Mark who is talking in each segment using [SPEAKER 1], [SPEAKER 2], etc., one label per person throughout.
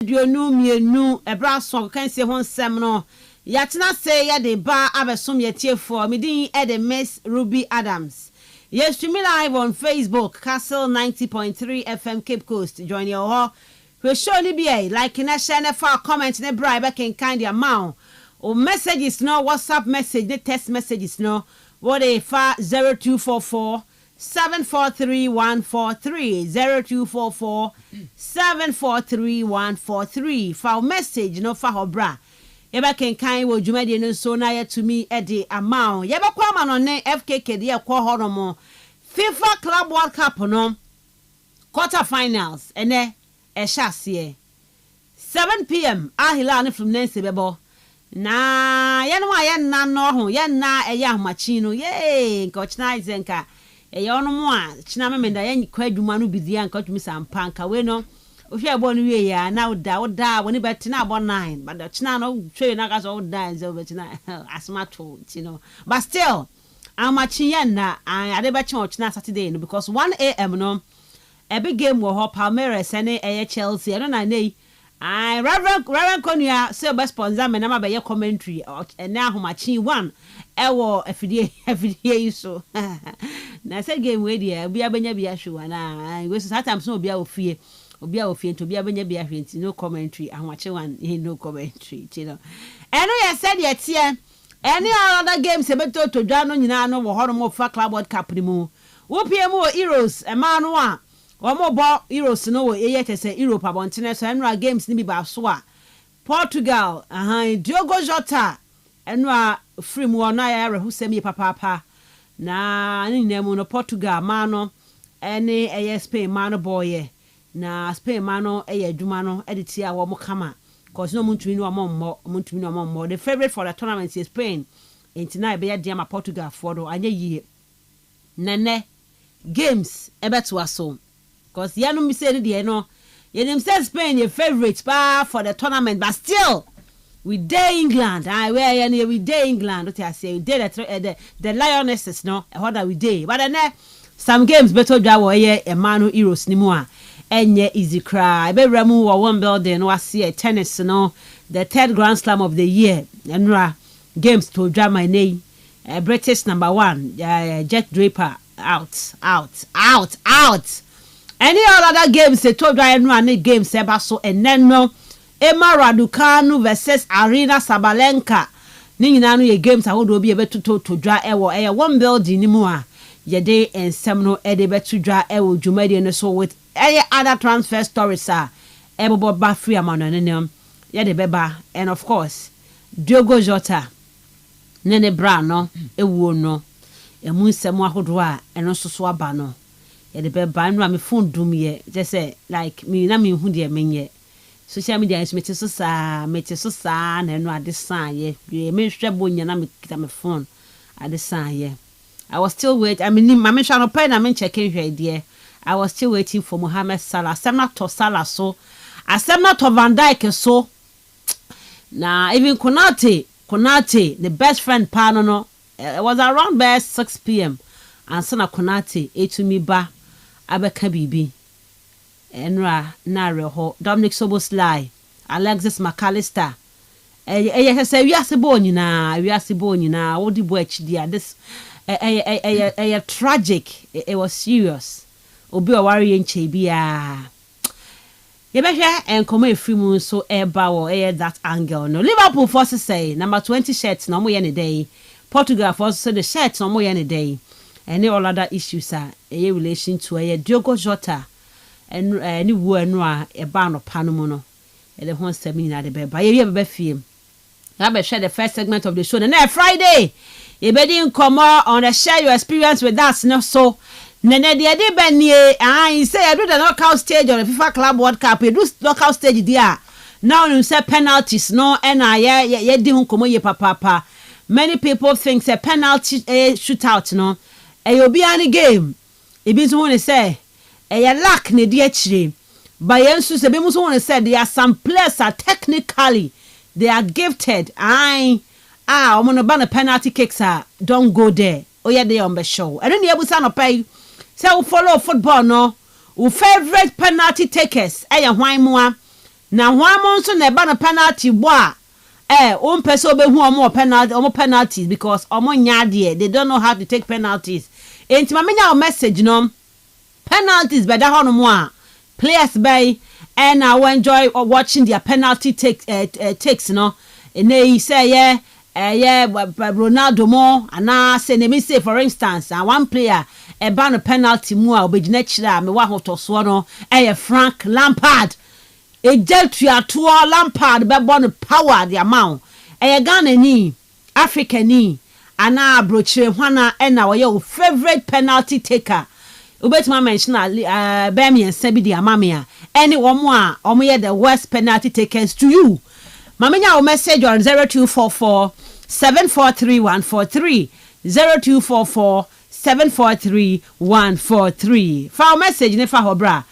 [SPEAKER 1] Duonu mienu ebra so kan se ho nsem no yatena se ye de ba abesom ye tiefo medin e de Miss Ruby Adams. Yes, to me live on Facebook, Kastle 90.3 FM Cape Coast. Join your ho. We surely be like na share na for comment na bribe can kind amount. O messages no WhatsApp message, the text messages no. What a fa 0244 743-143 0244 743-143 for message no for bra. Yeba can kind wo jumadi no so na ye to me edi amount. Yeba kwa ma no ne FKK de kwa honomo FIFA Club World Cup no quarter finals ene e shasie 7 p.m. Ahila from Nancy bebo na ye no aye na no ho ye na e ya machi no ye coach na izenka e ye ono mo a china memenda ye kwa adwuma no bidia nka tumi sampanka we no ohwe abo no we ya na oda woni betina abo 9 but china no twe na ka so oda ze betina asmato you know but still amachi ye na ade be china Saturday no because 1 a.m. no a big game wo ho Palmeiras ene e Chelsea no na nei Reverend Konya say best sponsor me na ma be commentary and na ahomachi 1 ewo afidie so na say game we dia obi abanya bia hwe na we so sometimes no obi ofie to obi abanya bia hwe no commentary ahomachi 1 no commentary you know eno ye said ye tie any other games beto to dwa no nyina no wo hono mo fa Club World Cup ni mu wo pie mu Euros e ma no a Omo bo Euros no wo eye tese Europe abontene so enra games ni bi ba so a Portugal Diogo Jota enra free mu na ya rehusemi papa na ni nemu no Portugal ma no ene eye Spain ma no boy na Spain ma no eye adwuma no editi a wo mo kama cause no muntumi no mo the favorite for the tournament is Spain entina be ya dia ma Portugal for do anya yie nene games ebeto aso because yanu mi say the no yenim say Spain your favorite for the tournament but still we dey England we dey England what I say we dey the Lionesses no how that we dey but then some games better dwa wo ye Emmanuel Euros ni mu a enye easy cry be ramu wo one building no ase tennis no the third Grand Slam of the year enra games to dwa my name British number 1 Jet Draper out any other games they told I no any games eba so eneno Emma Raducanu versus Arena Sabalenka ni nyina no ye games ahodo obi ebetuto to dwa ewo one building ni mu a ye dey ensem no e dey betu dwa ewo dwumadi no so with any other transfer stories ebobo ba free amano nenem ye dey beba and of course Diogo Jota nene bra no ewo no emu nsem ahodo a eno soso aba no ye de be ban no me phone dum ye just say like me na me hu de menye social media is meti so sa na no ade san ye me hwɛ bonya na me kita me phone ade san ye I was still waiting I mean ma me hwa no pay na me check hwɛ de I was still waiting for Mohamed Salah asem na to Salah so asem na to Van Dijk so na even Konate the best friend pa no it was around by 6 p.m. and sana Konate etumi ba abeka bibi enra na reho Dominic Soboslai Alexis McAllister say we ase bo nyina wodi bo achidi this tragic it was serious obi o ware nche bia ye behwe enkomo efimu so eba wo that angle no Liverpool forces say number 20 shirts no mo ye ne day Portugal forces say the shirts no mo ye ne day any all other issues are a relation to a Diogo Jota and any word no a ban of Panomono and the one 7 at the bed by a be film. I be share the first segment of the show. And next Friday, you better come on and share your experience with us. No, so Nene the ade ben ye I say I do the knockout stage on the FIFA Club World Cup. You do knockout stage there. Now you say penalties no and I di hun komo ye papa. Many people think say penalty shootout no. Obi any game e bi so won say lack ne de akire by ensu se be mu so won say there are some players are technically they are gifted omo no ba na penalty kicks don't go there oya dey on the show and then you ebusa no pay say we follow football no Our favorite penalty takers, hwan moa. na hwamon so na ba no penalty bo a on person obehu omo penalties because omo nya de they don't know how to take penalties. Enti ma menya o message no penalties be da hono mo a players by and I will enjoy watching their penalty takes no and they say Ronaldo mo and say me say for instance one player a ban a penalty mu a obegina chira me wa hotoso no Frank Lampard e jeltua to Lampard be born power the amount Ghana ni Africa ni ana brochire hwana na wo your favorite penalty taker ubetima mention Bemi and Sebi the amamia any one more the worst penalty takers to you. Mamenya o message on 0244 743 143 0244 743 143. For message ne fa hobra.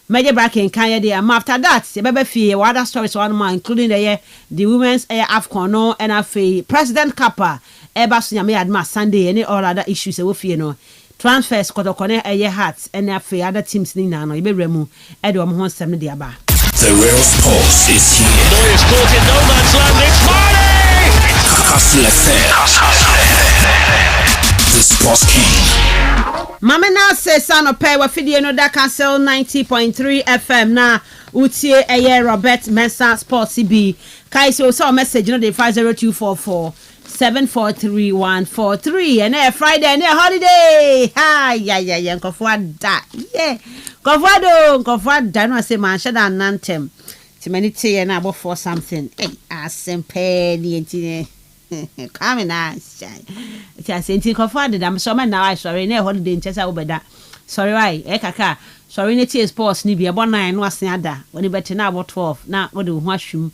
[SPEAKER 1] Meje bracket kan ye after that ye bebe fie other stories one more including the women's AFCON no and afi President Kappa eba so nyame adma Sunday any all other issues e wo fie no. Transfers kotokone hearts and afi other teams ni na no ye be remu e de omo ho nsem ne de aba.
[SPEAKER 2] The real sports is here.
[SPEAKER 3] It's caught in no man's land. It's Marley!
[SPEAKER 2] Kastle FM. The Sports King.
[SPEAKER 1] Mama now says son of pay wa fidie no da Kastle 90.3 FM na utie Robert Mensah Sports CB. Kai so message no de 50244 743 143 and Friday and holiday. Hi yeah nkofo da. Yeah. Nkofo da no say man shada nantem. Ti many tie na about for something. Hey, asempe ni enti come na chai. Ti asenti nkofo da am so man na I sorry na holiday nchesa wo beda. Sorry why kaka. Sorry na tie sports ni bi ebo 9 no asen ada. Woni beti na about 12 na wo de ho ahwum.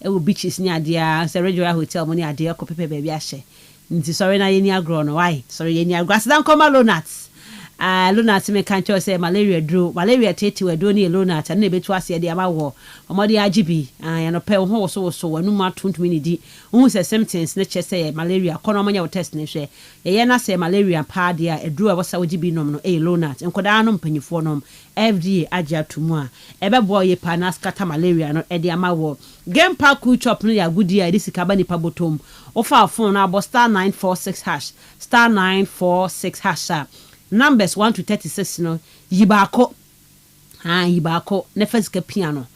[SPEAKER 1] Ewo beaches ni adea se regular hotel money adea ko pepe baby ahye nti sorry na yeni agro no why sorry yeni agro asan koma lonats lonats me kan cho say malaria tete we do ni lonats na betu ase de ama wo omode agibi ya no pe ho so wanu ma tuntumi ni di hu se symptoms na che say malaria kono manya wo test ne hwe ye na say malaria pa de a edru a wosa wogibi nom no lonats enkoda no mpanyifo nom FDA agia tumu a ebebo ye panaskata malaria no e de ama wo game park chop no ya gudi a disi kaba ni pabotom ofa phone na abo *946# *946# numbers 1 to 36 no yibako ne first piano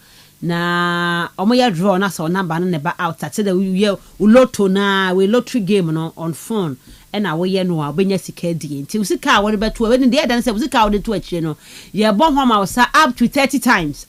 [SPEAKER 1] na omoya draw na so number no neba out at the we lotto na we lottery game no on phone and we no obenya sika die nti usika wo beto we dey dan say usika wo dey to akire no ye bon homa was up to 30 times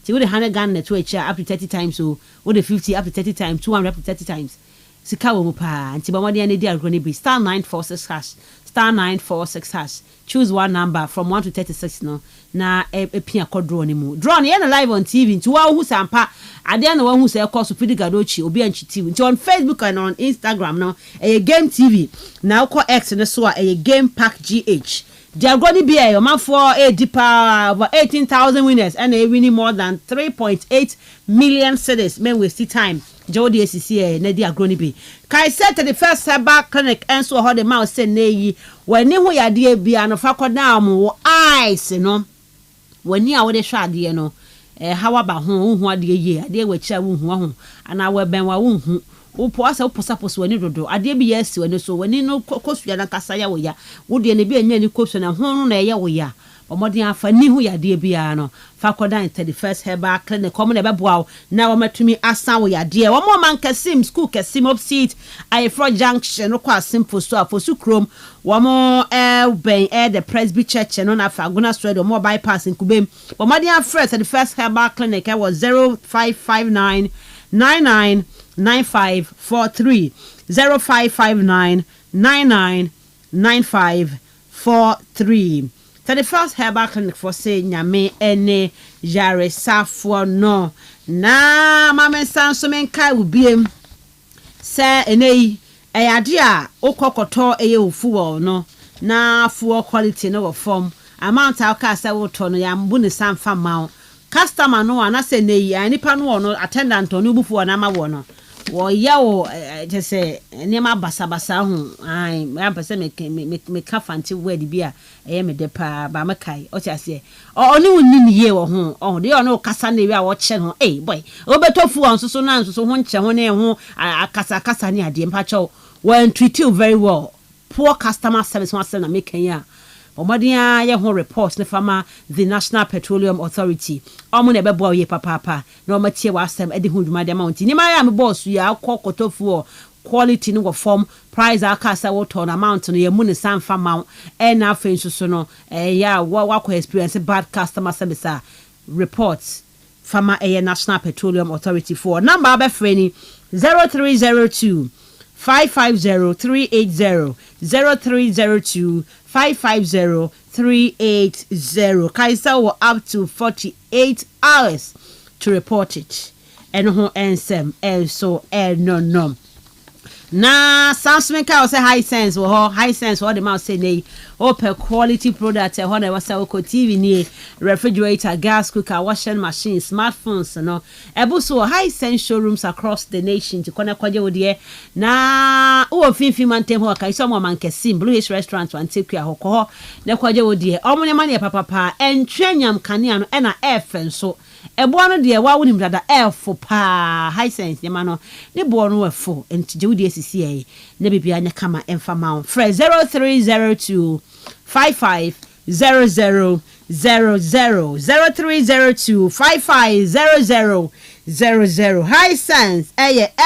[SPEAKER 1] ti we dey 100 Ghana to akire up to 30 times so we dey 50 up to 30 times 200 up to 30 times sika wo mu pa nti ba mo dey na dey agro ni be *946# *946#. Choose one number from 1 to 36 no na epia kodro ni mu draw na live on TV nti wa hu sampa ade na wa hu se course Fidi Gadochi obi anchi TV nti on Facebook and on Instagram no game TV na ko X no so game pack GH they are going to be a man for a deeper over 18,000 winners and a winning more than 3.8 million cedis men with the time Jody SCA na they are going to be kai said to the first cyber clinic and so how the mouse say nei when ni ho ya de bia no fa koda am eyes no when ni a wo de hwa de no hawa ba ho hu ade ye ade wa kira wo hu ho ana wa ben wa wo hu upo asa uposaposo wani dodo ade bi yesi wani so wani no kosua na kasa ya wo ya wo de ne bi anya ni kosua na ho no na ye wo ya omodin afa ni hu ya de bia no fa kodan 31st herbal clinic come na beboa na wo matumi asa wo ya de wo mo man kasim school kasim opposite Ayefro junction no kwa simple so afosu krom wo mo ben the Presby church no na fa guna street wo mo bypass nkubem omodin afre 31st herbal clinic was 0559 99 9543 0559 99 9543 31st herbal clinic for say nyame ene yare safo no na mama sanso menkai ubiem se enei eyade a okokoto eye ofuwo no na fuo quality no wo form amount aka se wo to no ya mbu ne sanfa mawo customer no ana se nei anipa no attendant no bufu na ma wo no wo ya wo je say niam basa ho ai am pese me ka fanti word bi a eye me de pa ba makai o ti ase oni wonni ni ye wo ho o de ono kasa na wi a wo che no boy obetofu on so na so ho nche ho na ho akasa ni ade mpa che when treat you very well poor customer service one na make ya Omodia ye ho report ne fama the National Petroleum Authority. Omo ne bebo ye papa na omatie wasem edi ho dwuma de mount. Ni ma ya me boss ya kotofu quality no form price akasa wo ton amount no ye mu ne sanfa ma e na afen so no ya wa experience bad customer service reports fama National Petroleum Authority for number abefreni 0302 550-380 0302-550-380. Kaisa will up to 48 hours to report it. And who ensem so no. Na Samsung ka say high sense what the mouth say nay per quality product e na wasa ko TV ni refrigerator, gas cooker, washing machine, smartphones no ebuso high sense showrooms across the nation to kona kwaje wodie na o finfin mantem ho ka iso mo mankesim Blue Hills restaurant wan take ya hokọ na kwaje wodie omo ne mane papa entwanyam kanea no e na efen so ebo no de wa wonim dada elfo pa high sense yema no ne bo no wefo entije wodi asisi e na bibia nya kama emfa ma on fresh 0302 5500 0302 5500 high sense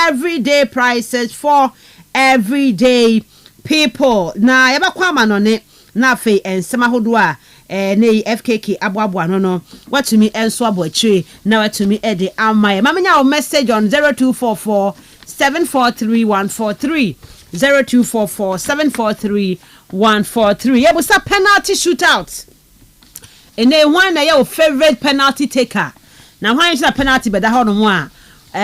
[SPEAKER 1] everyday prices for everyday people na yeba kwa ma no ne na fe ensema hodo a nei FKK aboabo no what to me enso aboachire na what to me e de amaye mamenya o message on 0244 743143 0244 743143 yebusa penalty shootout ene one na your favorite penalty taker na hwan is a penalty beda ho no mo a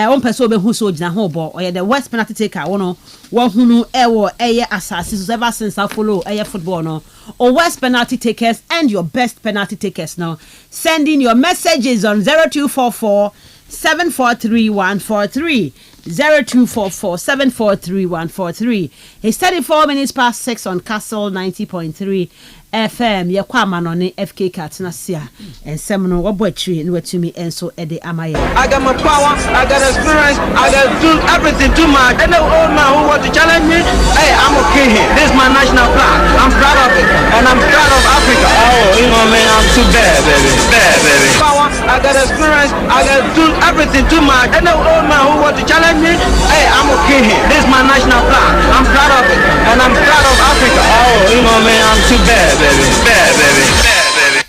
[SPEAKER 1] on person obehu so gina ho bo or the worst penalty taker wono wo hunu ewo eye asase so ever since I follow eye football no or worst penalty takers and your best penalty takers now send in your messages on 0244 743143 0244 743143 it's 34 minutes past 6 on Kastle 90.3 FM ye kwa manone FK Katina sia ensem no woboatri no watumi enso ede amaye
[SPEAKER 4] I got my power, I got experience, I got do everything too much. And the old man who want to challenge me, hey, I'm okay here. This is my national flag. I'm proud of it. And I'm proud of Africa. Oh, you know man, I'm too bad, baby. Bad, baby. Power, I got experience, I got do everything too much. And the old man who want to challenge me, hey, I'm okay here. This is my national flag. I'm proud of it. And I'm proud of Africa. Oh, you know man, I'm too bad, baby. Bad, baby. Bad, baby.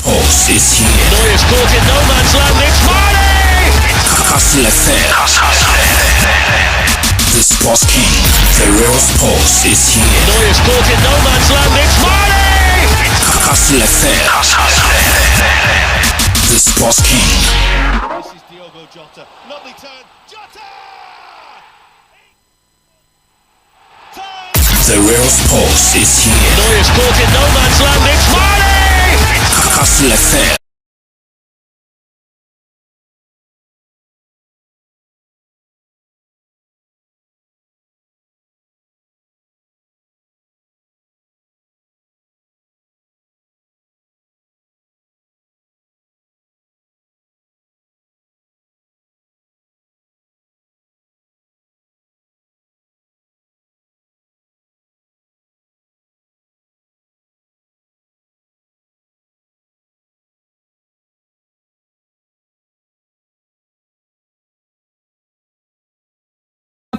[SPEAKER 2] Pulse is here.
[SPEAKER 3] Neuer's caught in no man's land. It's Marley!
[SPEAKER 2] Kastlefm. The Sports King. The real Pulse is here.
[SPEAKER 3] Neuer's caught in no man's land. It's Marley!
[SPEAKER 2] Kastlefm. The Sports King.
[SPEAKER 3] This is Diogo Jota. Lovely turn. Jota!
[SPEAKER 2] The real Pulse is here.
[SPEAKER 3] Neuer's caught in no man's land. It's Marley!
[SPEAKER 2] Kastlefm.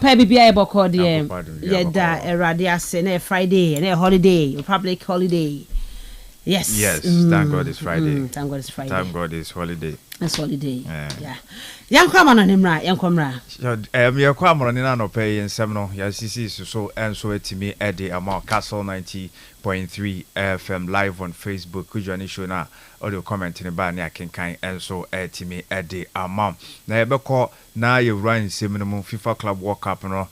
[SPEAKER 1] Bibia eboko de ye da erade ase na Friday na holiday, public holiday. Yes.
[SPEAKER 5] Yes, thank God it's Friday.
[SPEAKER 1] Thank God it's Friday.
[SPEAKER 5] Thank God it's holiday.
[SPEAKER 1] It's holiday. Yeah. Yankwama no nimra, yankwamra.
[SPEAKER 5] Me kwa amro ni na no pay ensem no ya sisi so enso etimi e de amount Kastle 101.3 FM live on Facebook. Kujani show na audio comment in ba ne akenkan enso etimi ede amount. Na yebeko na ye run seminum FIFA Club World Cup no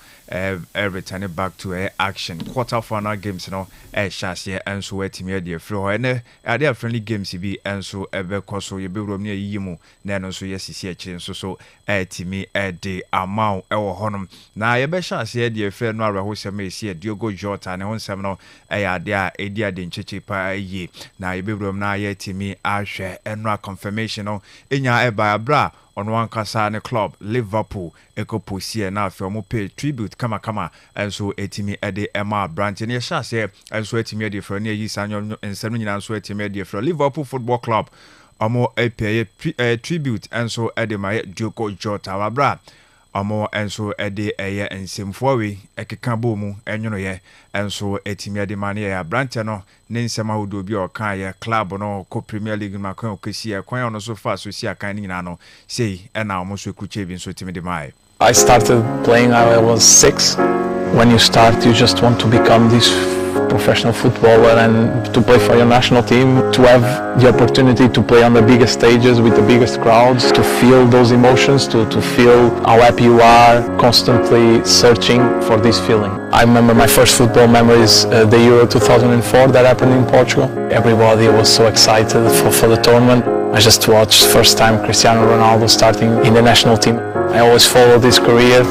[SPEAKER 5] returning back to action. Quarter final games no shase enso etimi ede free ho ne ade friendly games bi enso ebeko so ye be rom ne yimu na no so yesisi akire so etimi ede amount ewo honom. Na yebe shase ede free no areho sema esi Diogo Jota ne honsem no ade a edi ade ncheche pa yi na yebe rom na ye timi ahwe enra confirmation no enya eba abra on one kasa ne club Liverpool ekoposie na afi omo pay tribute kama enso etimi ede ema branch ne sha se enso etimi ede fro ne yi sanyo ensem nyina enso etimi ede fro Liverpool Football Club omo pay tribute enso ede ma Diogo Jota abra omo enso ede eye ensemfowe ekeka bomu enyono ye enso etimi ade mane ya branch no ne nsema hodo bi o kan ye club no ko Premier League ma kan okesi e kwan no so fa so si akan ni nyina no sei e na omo so ekuche bi so timi de mai.
[SPEAKER 6] I started playing when I was 6. When you start, you just want to become this professional footballer and to play for your national team, to have the opportunity to play on the biggest stages with the biggest crowds, to feel those emotions, to feel how happy you are, constantly searching for this feeling. I remember my first football memories, the Euro 2004 that happened in Portugal. Everybody was so excited for the tournament. I just watched first time Cristiano Ronaldo starting in the national team. I always followed his career,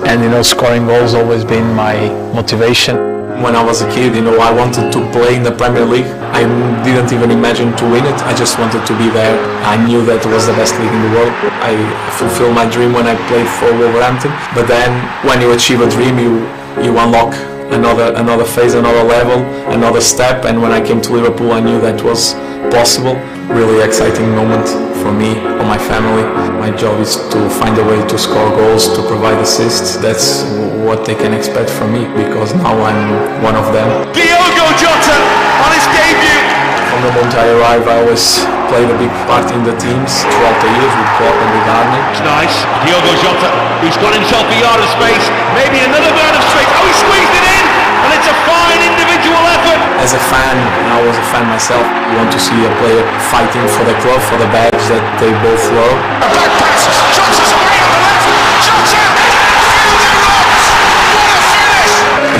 [SPEAKER 6] and scoring goals always been my motivation. When I was a kid, I wanted to play in the Premier League. I didn't even imagine to win it. I just wanted to be there. I knew that it was the best league in the world. I fulfilled my dream when I played for Wolverhampton. But then when you achieve a dream, you unlock another phase, another level, another step. And when I came to Liverpool, I knew that was possible. Really exciting moment for me or my family. My job is to find a way to score goals, to provide assists. That's what they can expect from me, because now I'm one of them.
[SPEAKER 3] Diogo Jota on his debut.
[SPEAKER 6] From the moment I arrived, I always played a big part in the teams throughout the years with Klopp and with Arne.
[SPEAKER 3] It's nice. Diogo Jota, who's got himself a yard of space, maybe another yard of space. Oh, he squeezed it in, and it's a fine individual effort.
[SPEAKER 6] As a fan, and I was a fan myself, you want to see a player fighting for the club, for the badge that they both love.
[SPEAKER 3] Back pass, Jota's away on the left. Jota!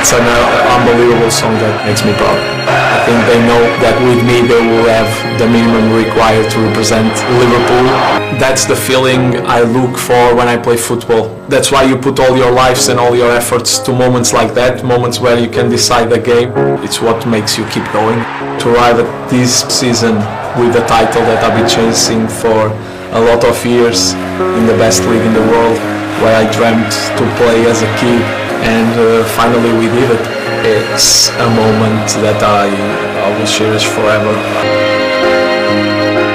[SPEAKER 6] It's an unbelievable song that makes me proud. I think they know that with me they will have the minimum required to represent Liverpool. That's the feeling I look for when I play football. That's why you put all your lives and all your efforts to moments like that, moments where you can decide the game. It's what makes you keep going. To arrive at this season with the title that I've been chasing for a lot of years in the best league in the world, where I dreamt to play as a kid, and finally we did it. It's a moment that I will cherish forever.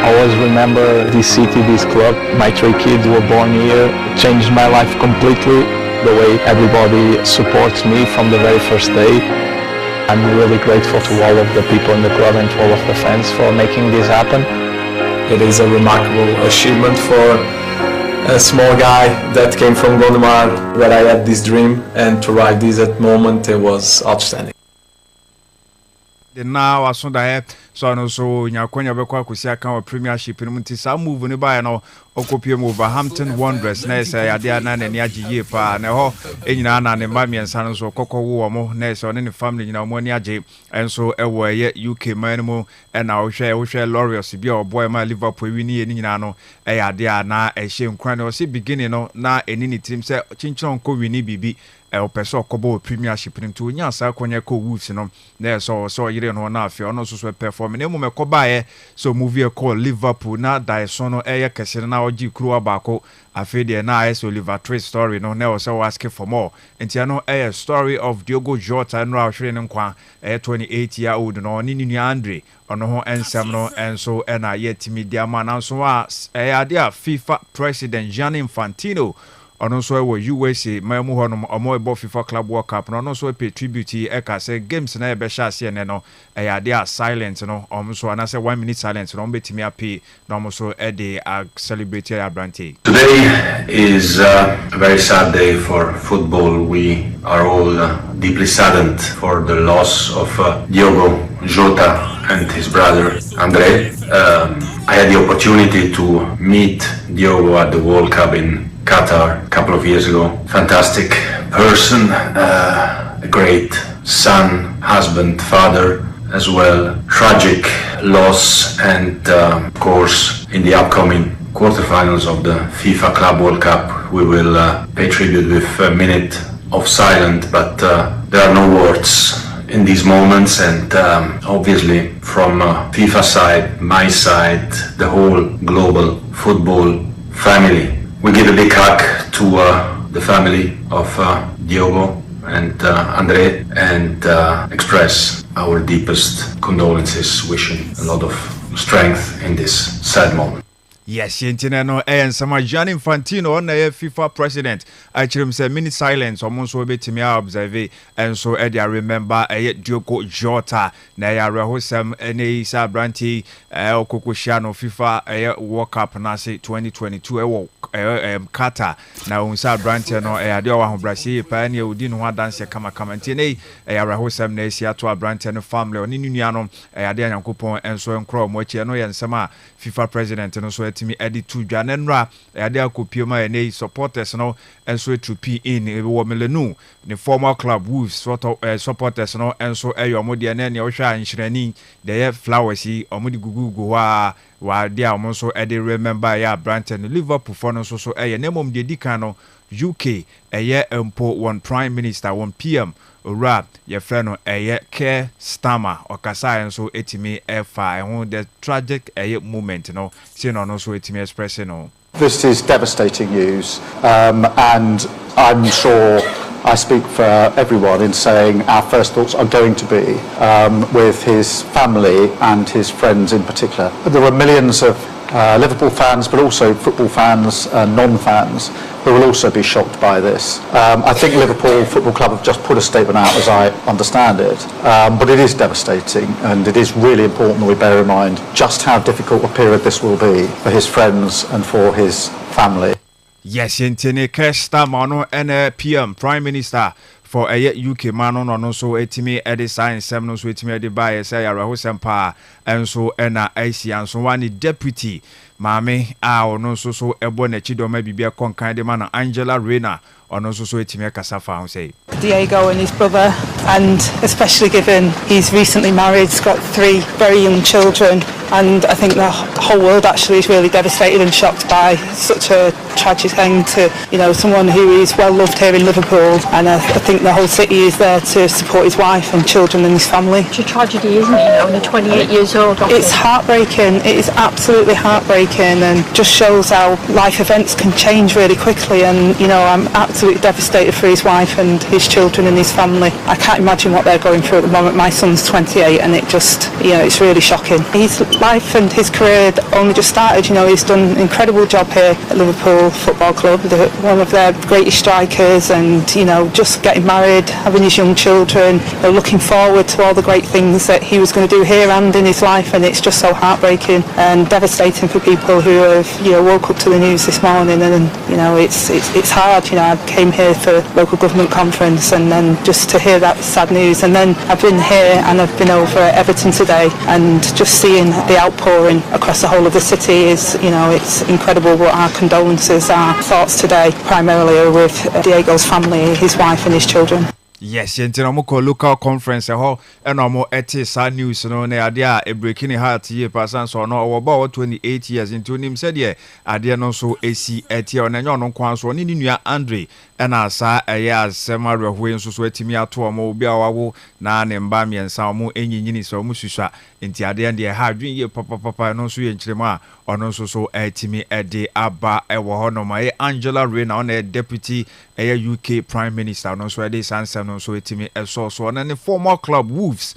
[SPEAKER 6] I always remember this city, this club. My 3 kids were born here. It changed my life completely. The way everybody supports me from the very first day. I'm really grateful to all of the people in the club and to all of the fans for making this happen. It is a remarkable achievement for a small guy that came from Gondomar, where I had this dream, and to ride this at moment, it was outstanding.
[SPEAKER 5] The now as soon as so no so nyakonya bekwa kusi aka o premiership no nti sa move no buy no okopie mu Wolverhampton Wanderers na say ade ana na ne agiye pa na ho enyina na ne mamiensa no so kokko wo mo na say one ne family nyina mo ni age enso ewo ye UK man mu na wo hwe Laureus bi o boy ma Liverpool wi ni nyina no ade ana ehye nkran no se beginning no na eni ni team say chinchon ko wi ni bibi opeso kobo premiership nti onya asa konya ko Wolves no na so yire no na afi ono so perform na mu mekoba so movie call Liverpool na Dyson no kese na oji kru abako afi de na so Oliver Twist story no na so ask for more nti no story of Diogo Jota no ahwere ne nkwa 28 year old no ni nunu Andre ono ho ensem no enso na yetimi dia ma na so ade a FIFA president Gianni Infantino ono so we USA mamu honom omo ebo FIFA Club World Cup no so pay tribute ka say games na be sha se ne no ade a silent no omo so na say 1 minute silence no betimi api no omo so dey celebrate ya brante.
[SPEAKER 2] Today is a very sad day for football. We are all deeply saddened for the loss of Diogo
[SPEAKER 7] Jota and his brother Andre. I had the opportunity to meet Diogo at the World Cup in Qatar a couple of years ago. Fantastic person, a great son, husband, father as well. Tragic loss, and of course in the upcoming quarterfinals of the FIFA Club World Cup we will pay tribute with a minute of silence, but there are no words in these moments, and obviously from FIFA side, my side, the whole global football family, we give a big hug to the family of Diogo and Andre, and express our deepest condolences, wishing a lot of strength in this sad moment.
[SPEAKER 5] Yes, Yentinano and Sama Gianni Infantino on the FIFA president. I him say mini silence almost will be to me observe, and so Eddie I remember a Diogo Jota, Naya Rahosam, Ene Sabranti, El Kokushiano FIFA a World Cup Nasi 2022 Qatar. Now Unsa Branti no a Dio Brazil, Pioneer Udin one dance kama kamantine, a Rahosam Nesia to a Branti and family on Niniano, a Adian Coupon and so on Chrome, which I know and Sama FIFA president and so me Eddie to Janenra, Ade Kopioma and supporters no and so to P in Womelenu, the former club Wolves sort of supporters no and so a Yomodi and any Osha and Shreni, they flowersy or Mudi Gugu wa dia also Eddie remember ya Branton Liverpool for so a nemum de Dicano UK a year empo one prime minister 1 PM Ora your friend a care stammer or Kasai and so etime F5 and the tragic moment no see no so etime expressing no.
[SPEAKER 8] This is devastating news, and I'm sure I speak for everyone in saying our first thoughts are going to be with his family and his friends in particular. There are millions of Liverpool fans, but also football fans and non-fans who will also be shocked by this. I think Liverpool Football Club have just put a statement out as I understand it, but it is devastating, and it is really important that we bear in mind just how difficult a period this will be for his friends and for his family.
[SPEAKER 5] Yes, Yentine Kastle Mano and PM Prime Minister for a UK man on so etime Eddie Science Seminals with me the buyer say Rahosempa and so ena IC and so one deputy Mame no so ebone chido maybe be a conkan man Angela Reina on also so etime Kasafa say
[SPEAKER 9] Diego and his brother, and especially given he's recently married, he's got 3 very young children, and I think the whole world actually is really devastated and shocked by such a tragic end to, you know, someone who is well loved here in Liverpool, and I think the whole city is there to support his wife and children and his family.
[SPEAKER 10] It's a tragedy, isn't it? Only 28 years old.
[SPEAKER 9] It's heartbreaking. It is absolutely heartbreaking, and just shows how life events can change really quickly. And you know, I'm absolutely devastated for his wife and his children and his family. I can't imagine what they're going through at the moment. My son's 28, and it just, you know, it's really shocking. His life and his career only just started. You know, he's done an incredible job here at Liverpool Football Club, one of their greatest strikers, and you know, just getting married, having his young children, you know, looking forward to all the great things that he was going to do here and in his life. And it's just so heartbreaking and devastating for people who have, you know, woke up to the news this morning, and you know, it's hard. You know, I came here for local government conference, and then just to hear that sad news, and then I've been here and I've been over at Everton today, and just seeing the outpouring across the whole of the city is, you know, it's incredible. What our condolences, our thoughts today primarily are with Diego's family, his wife and his children.
[SPEAKER 5] Yes, Yentinamoko local conference ho and no more sad news no na ade a breaking heart ye person so no about 28 years into him said ye ade no so esi etie on enyo no kwan so ni nua Andre na asa eya asema rehwe so etimi ato omo obi awawo na ne mba miensa omo enyinyini so omo susua enti ade ande ha adwen ye papa no so ye nkyerema a ono so etimi ede aba ewo ho no mai Angela Reina on a deputy UK Prime Minister no so ede sansa no so etimi so na ne former club Wolves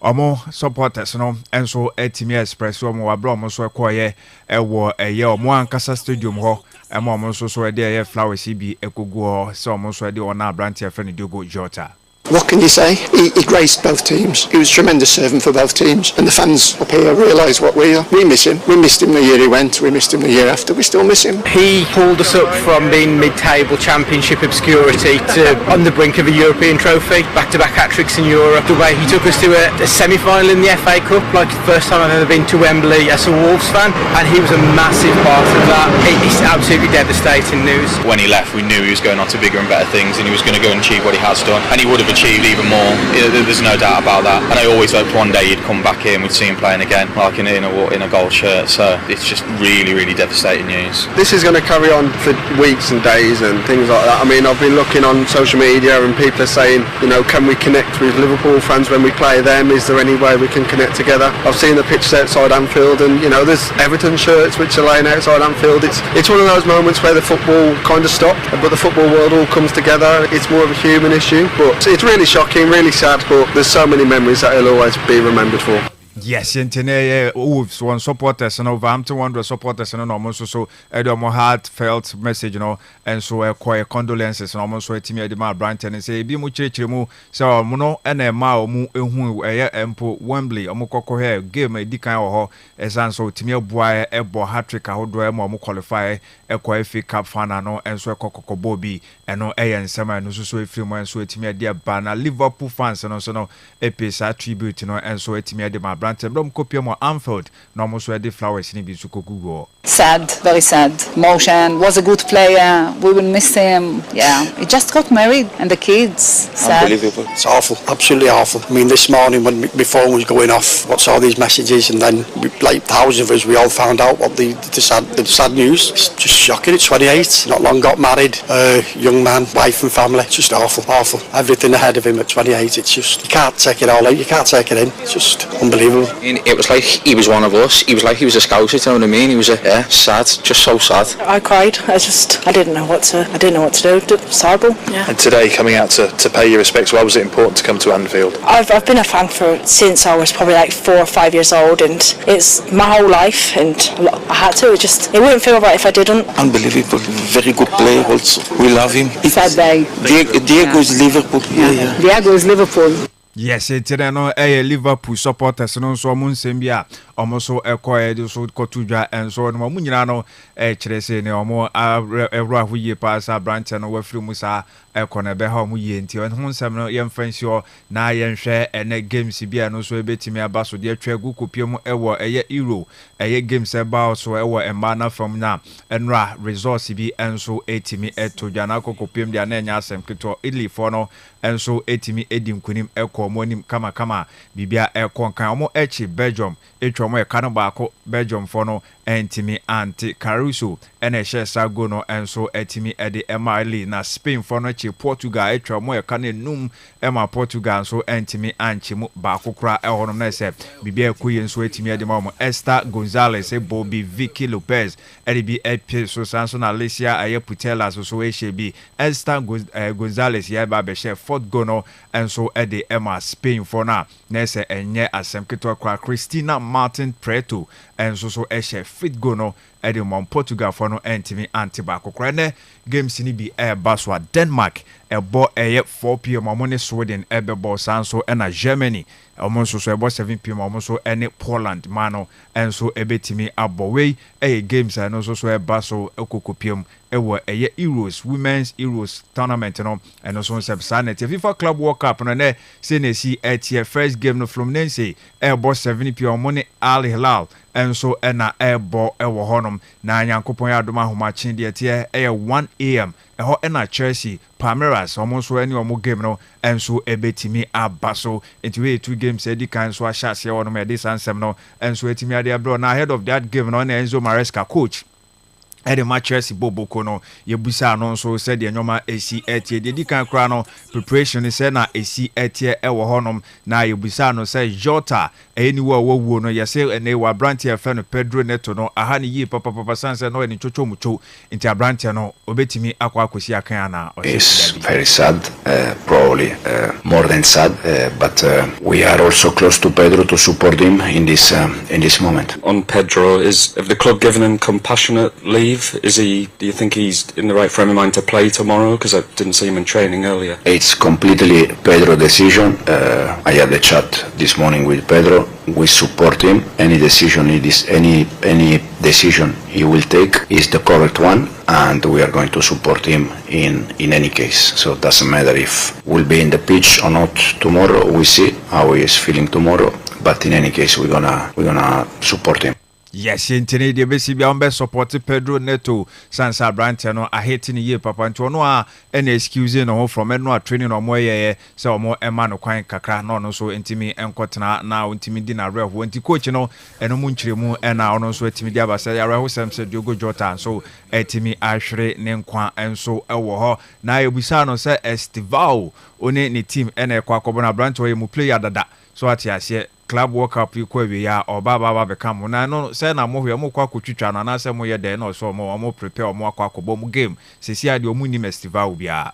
[SPEAKER 5] omo supporters no enso etimi express omo wabra omo so ekoye ewo omo ankasa stadium ho emo omo so ede flowers bi ekogu ho so omo so ede ona branch friend Diogo Jota.
[SPEAKER 11] What can you say? He graced both teams. He was a tremendous servant for both teams, and the fans up here realise what we are. We miss him. We missed him the year he went. We missed him the year after. We still miss him.
[SPEAKER 4] He pulled us up from being mid-table championship obscurity to on the brink of a European trophy, back-to-back hat-tricks in Europe. The way he took us to a semi-final in the FA Cup, like the first time I've ever been to Wembley as a Wolves fan, and he was a massive part of that. It's absolutely devastating news.
[SPEAKER 12] When he left, we knew he was going on to bigger and better things, and he was going to go and achieve what he has done, and he would have achieved even more. There's no doubt about that. And I always hoped one day he'd come back here and we'd see him playing again, like in a gold shirt. So it's just really, really devastating news.
[SPEAKER 13] This is going to carry on for weeks and days and things like that. I mean, I've been looking on social media and people are saying, can we connect with Liverpool fans when we play them? Is there any way we can connect together? I've seen the pitch outside Anfield, and there's Everton shirts which are laying outside Anfield. It's one of those moments where the football kind of stopped, but the football world all comes together. It's more of a human issue, but it's really shocking, really sad, but there's so many memories that he'll always be remembered for.
[SPEAKER 5] Yes, Wolves one supporters and Wolverhampton Wanderers supporters and almost so more heartfelt message, and so quite condolences and almost so team Edema Branton and say be much mu so mono and a mao mu empo Wembley omukoko here game a dikan ho esan so team boy ebo hat-trick ahodo mo qualify e FA Cup final no and so kokoko bobi and no nsema no so efiri mo and so team dia bana Liverpool fans and so no episa tribute no and so team Edema Branton copy mo Anfield no almost ready flowers ni bi su kokugo.
[SPEAKER 14] Sad, very sad. Motion was a good player. We will miss him. Yeah, he just got married and the kids. Sad.
[SPEAKER 11] Unbelievable. It's awful, absolutely awful. I mean, this morning when my phone was going off, what's all these messages, and then like thousands of us, we all found out what the sad news. It's just shocking. It's 28, not long got married, young man, wife and family. It's just awful, awful. Everything ahead of him at 28. It's just you can't take it all out. You can't take it in. It's just unbelievable.
[SPEAKER 12] It was like he was one of us. He was like he was a scouser. You know what I mean? He was sad, just so sad.
[SPEAKER 9] I cried. I didn't know what to do. It was horrible. Yeah.
[SPEAKER 15] And today, coming out to pay your respects, why was it important to come to Anfield?
[SPEAKER 9] I've been a fan since I was probably like 4 or 5 years old, and it's my whole life, and I had to. It wouldn't feel right if I didn't.
[SPEAKER 16] Unbelievable, very good player also. We love him.
[SPEAKER 14] Sad day.
[SPEAKER 16] Diego is Liverpool. Yeah.
[SPEAKER 14] Diego is Liverpool.
[SPEAKER 5] Yes, no Liverpool supporters no so mo nsembia omoso ekoe so kotudwa enso no mo nyina no kire se ne omo evro ahuye pass branch no wafiri musa ekona be ha mo ye nti ho nsem no yemfansio na yenhwe ene games bia no so ebetimi abaso de atwa gu kopiem ewo eye euro eye games eba so ewo emba na from na enra resource bi enso etimi etodwa na kopiem dia na enya asem kito Italy for no enso etimi edim kunim eko monim kama bibia ekonkan omo echi Belgium etwomo e kanu baako Belgium for no entimi anti Caruso ene shesa go no enso etimi ede Emily na Spain for no chi Portugal etwomo e kanu num ema Portugal so entimi anchi mu baako kra ehono na se bibia ekuye enso etimi ede mo Esther Gonzalez Bobby Vicky Lopez ede bi epi so sanso na Alicia Ayeputela so ehye Esther Gonzalez ya ba be she fourth go no enso ede Emma Spain for na se enye asem keto kwa Christina Martin Preto enso so ehye fit go no ede mo Portugal for no entimi antiba kokra ne games ni bi baswa Denmark ebo 4 p.m. amone Sweden ebebo sanso ena Germany almost so ebo 7 p.m. almost so ene Poland mano enso ebetimi abowei games no so ebaso ekokopiem ewo Euros Women's Euros tournament no eno so sebsanet FIFA Club World Cup no ne senesi etie first game no Fluminense ebo 7 p.m. amone Al Hilal enso ena ebo ewo honom na Nyankopon ya adoma homachi de tie 1 a.m. eho ena Chelsea Palmeiras almost so any omo game no enso ebetimi abaso entiwe 2 games edi kan so ahase wono me dey sansem no enso etimi ade abro na ahead of that game no na Enzo Maresca coach Ede matches Boboko no yebusa no so said the nyoma esi etie de dikan kra no preparation say na esi etie ewo honom na yebusa no say Jota eniwo wo no yese ene wa branch e fe no Pedro Neto no aha ne yi papa sanse no eni chocho mucho inti branch no obetimi akwa akosi akan na
[SPEAKER 7] It's very sad, probably more than sad, but we are also close to Pedro to support him in this moment.
[SPEAKER 17] On Pedro, is the club giving him compassionate leave?
[SPEAKER 16] believe? Do you think he's in the right frame of mind to play tomorrow? Because I didn't see him in training earlier.
[SPEAKER 7] It's completely Pedro's decision. I had a chat this morning with Pedro. We support him. Any decision any decision he will take is the correct one, and we are going to support him in any case. So it doesn't matter if we'll be in the pitch or not tomorrow. We see how he is feeling tomorrow, but in any case we're gonna support him.
[SPEAKER 5] Yes, intene de besi bia on be support Pedro Neto Sansa Brante no a hate ni ye papa nto no a na excuse no from no a training no mo ye se omo ema no kwan kakra no so intimi enkotena na intimi di na reho anti coach no eno mu nkyeremu na ono so atimi di abasa ya reho sem se Diogo Jota so atimi ahwere ne nkwa enso ewo ho na ebisa no se Estival one ne team na ekwakobo na Brante wo ye mu player dada so atiase Club World Cup ikwewe ya oba become na no say na mo hwe mo kwa kotwitwa na na say mo ye de na so mo prepare mo akwa akobom game sesi ade omu ni festival bia.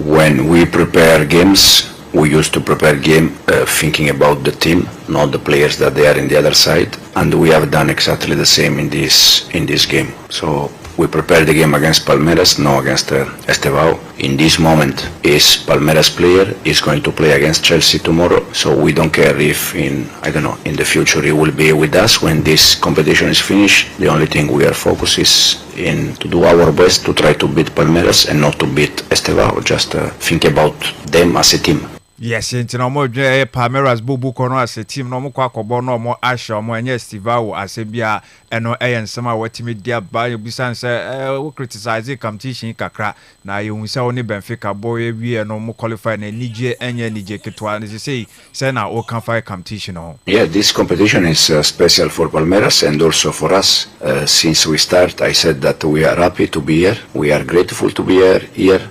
[SPEAKER 7] When we prepare games, we used to prepare game thinking about the team, not the players that they are in the other side, and we have done exactly the same in this game. So we prepared the game against Palmeiras, no against Estevao. In this moment, is Palmeiras player is going to play against Chelsea tomorrow. So we don't care if in the future he will be with us when this competition is finished. The only thing we are focused is in to do our best to try to beat Palmeiras and not to beat Estevao. Just think about them as a team.
[SPEAKER 5] Yes, intino mo dwe Palmeiras bubu kono as a team no mo kwa kobo no mo ahye mo enye Estivao asebia eno ensema watimi dia ba yobisan se we criticize competition kakra na yehunsa oni Benfica boy wie no mo qualify na nije enye nije ketwa ni say na o can fight competition no.
[SPEAKER 7] Yeah, this competition is special for Palmeiras and also for us. Since we start, I said that we are happy to be here. We are grateful to be here.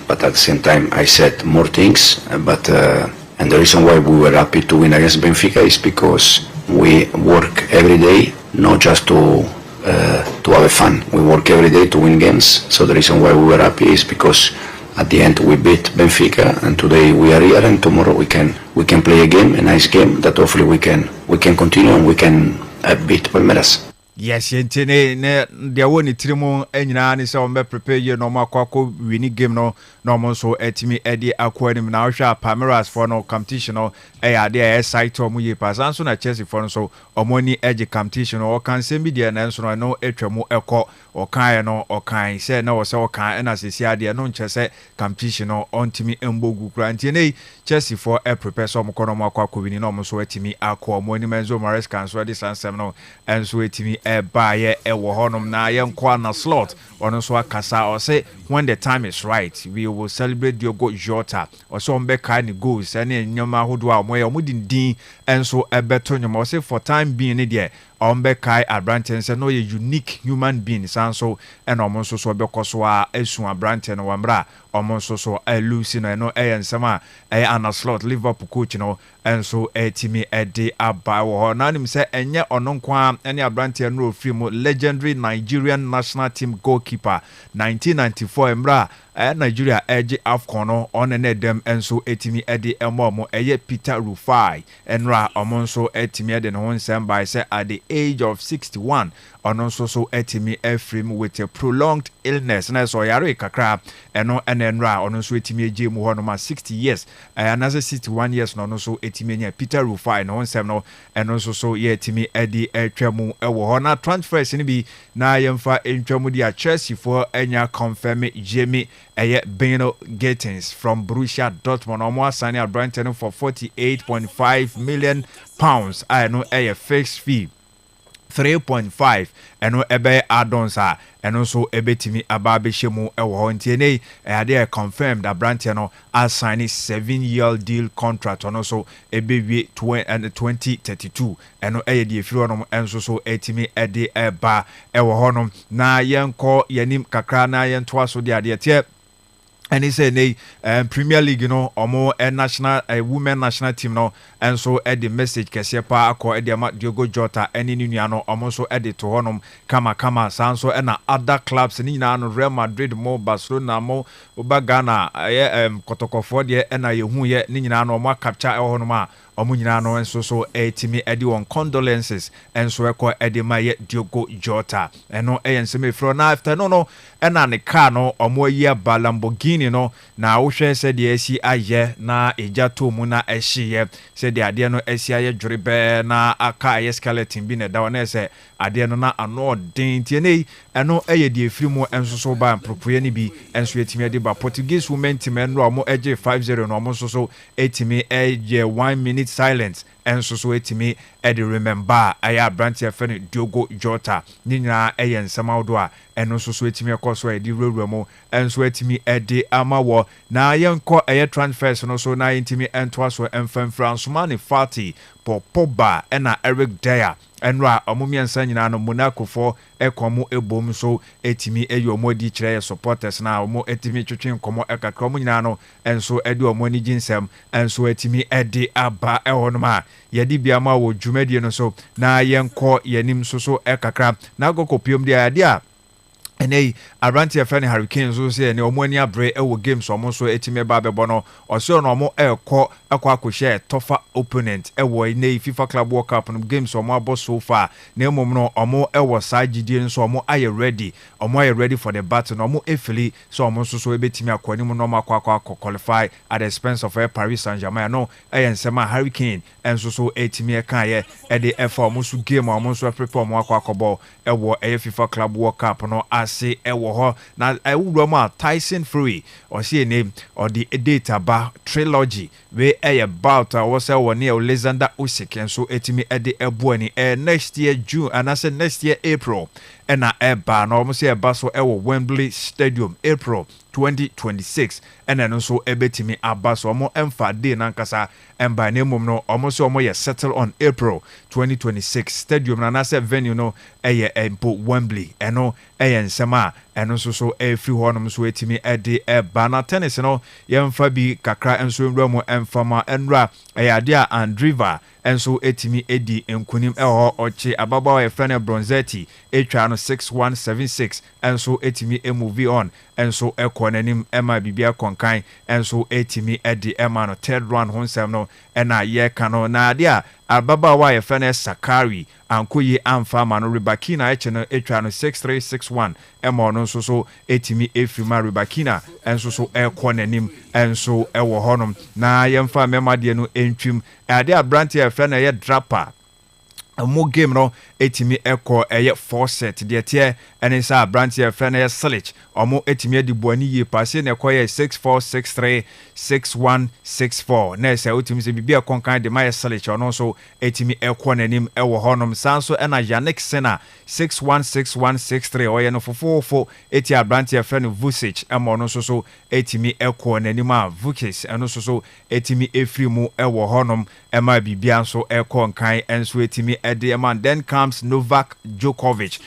[SPEAKER 7] But at the same time, I said more things. And the reason why we were happy to win against Benfica is because we work every day, not just to have fun. We work every day to win games. So the reason why we were happy is because at the end we beat Benfica, and today we are here, and tomorrow we can play a nice game that hopefully we can continue and we can beat Palmeiras.
[SPEAKER 5] Yes, yentene ne dia woni tirimo enyina ni se on be prepare ye no makwa win game no mo so etimi edi akwanim na hwa Palmeiras for no competition no ade e site omu ye pass so na Chelsea for no so omoni edge competition no kan se bi dia na so no etwamu ekọ okan no okan se na wo se okan na sesi ade no nche competition no ontimi embogu kura ntene Chelsea for prepare so mo kono makwa win no mo so etimi akọ omoni menzo Mares kan so ade sansem no enso etimi baye ewo honom na yenkwa na slot ono so akasa o say when the time is right we will celebrate Diogo Jota o so mbe kai ni goals ene nyoma hodo a moye omudindin enso ebeto nyoma o say for time being ne de ombe kai Abrante say no ye unique human being sanso eno mo so so bekoso a esu Abrante no wamra omo so Lucy no ensema ana slot Liverpool coach no enso etimi ede aba wo na nim say enye ono nkwa ene Abrante no free mo legendary Nigerian national team goalkeeper 1994 emra Nigeria edge AFCON no on ne dem enso etimi ede emomo Peter Rufai enra omo so etimi ede no nsem by say at the age of 61 ono so etimi efrim with a prolonged illness na so yare kakra eno enra ono so etimi eje mu ho no ma 60 years another 61 years no so etimi nya Peter Rufai no nsem no eno so ye etimi edi etwamu ewo ho na transfers ni bi na yemfa entwamu dia Chelsea for enya confirm Jamie Beno Gittins from Borussia Dortmund omo asani Abrante for 48.5 million pounds I know fixed fee 3.5 eno ebe add-ons eno so ebetimi ababeshemu ewo ho ntiene ade confirmed that Abrante no assign 7-year deal contract ono so ebewie 2032 eno de efiri ono enso so etimi ede eba ewo ho no na yenko yanim kakra na yento aso de ade tie. And he said, Premier League, omo national women national team, and so the message Kesiepa ako Ediama Diogo Jota, any Nuno, omo so edit to honum, kama, sanso, and other clubs, Nina, Real Madrid, mo Barcelona, mo Ubagana, Kotoko Ford, and I who yet Nina, no more capture honoma. ɔmo nyinaa no nso so etimi edi on condolences enso ekɔ edi ma ye Diogo Jota eno nsɛm efro na after no ɛna ne car no ɔmo ayi aba Lamborghini no na wohwɛ sɛ de asi ayɛ na eja to mu na ɛhyeɛ sɛ de adeɛ no asi ayɛ dwere bɛɛ na aka ayɛ skeleton bi na da wɔn sɛ adeɛ no na ano den tie nei ɛno ɛyɛ de efiri mu enso so ba mpropoe ni bi enso etimi edi ba Portuguese women team no ɔmo ɛgye 5-0 no ɔmo nso so etimi ɛgye 1 minute silence enso so etimi ɛde remember ɛyɛ abranti ɛfɛ no Diogo Jota ni nyinaa ɛyɛ nsɛm awdo a ɛno nso so etimi ɛkɔ so ɛde rewura mu enso etimi ɛde ama wɔ na yɛnkɔ ɛyɛ transfers no so na yɛntimi ɛntoa so ɛmfɛmfra nsomani Fati Pogba ɛna Eric Dyer enra omumiensa nyina no Monaco for ekomo ebom so etimi eyi omodi kire supporters na omo etimi twetwe nkomo ekakra omo nyina no enso edi omo ni ginsem enso etimi edi aba ehonoma yedi biama wo dwumadie no so na yenko yenim so ekakra na gokopiom dia ade a enei Abranti efene Hurricanes so say ne omo ani abre ewo games omo so etime ba bebo no oso no omo ekọ akọhye tougher opponent ewo nei FIFA Club World Cup no games omo abo so far na emom no omo ewo sa gidie so omo aye ready for the battle no omo efili so omo so ebetimi akwani mu no makwa qualify at the expense of Paris Saint-Germain no ensema Hurricane enso so etimi eka ye e de efa omo so game omo so prepare omo akwa ewo FIFA Club World Cup no ase ewo ho na ewuro Tyson Fury or see a name or the data ba trilogy we about was one near Alexander Usyk and so etimi ede ebuani next year June and I said next year April and eba na almost say eba so ewo Wembley Stadium April 2026 and then also ebetimi aba so omo emfa day nankasa emba na mum no almost omo ye settle on April 2026 stadium na say venue no eye empo Wembley eno eye nsema eno so free honum so etimi ede eba na tennis no yemfa bi kakra enso nwura mu emfama enra eye ade a Andriva enso etimi edi enkunim eho oche ababawa efrane Bronzetti etwa no 6176 enso etimi move on enso ekonanim ema bibia konkan enso etimi edi ema no third round honsem no ena ye kano na ade a ababawa efrane Sakari ankoyi amfa ma no Ribakina eche no etwa no 6361 ema no so etimi efima Ribakina enso so ekonanim enso ewo honum na yemfa mema de no entwim ade abranti efrane ye Drapa mo game no etimi eko eye 4 set de tie ene sa branch e friend Silic omo etimi adibuani ye passe ne koye 6463 6164 na se otimi se bibia konkan de my Silic ono so etimi eko nanim ewo honom sanso ena Yannick Sena 616163 oye no fofofo eti branch e friend Vucic emo no so etimi eko nanim a Vucic eno so etimi efrimu ewo honom ema bibia so eko nkan enso etimi and then comes Novak Djokovic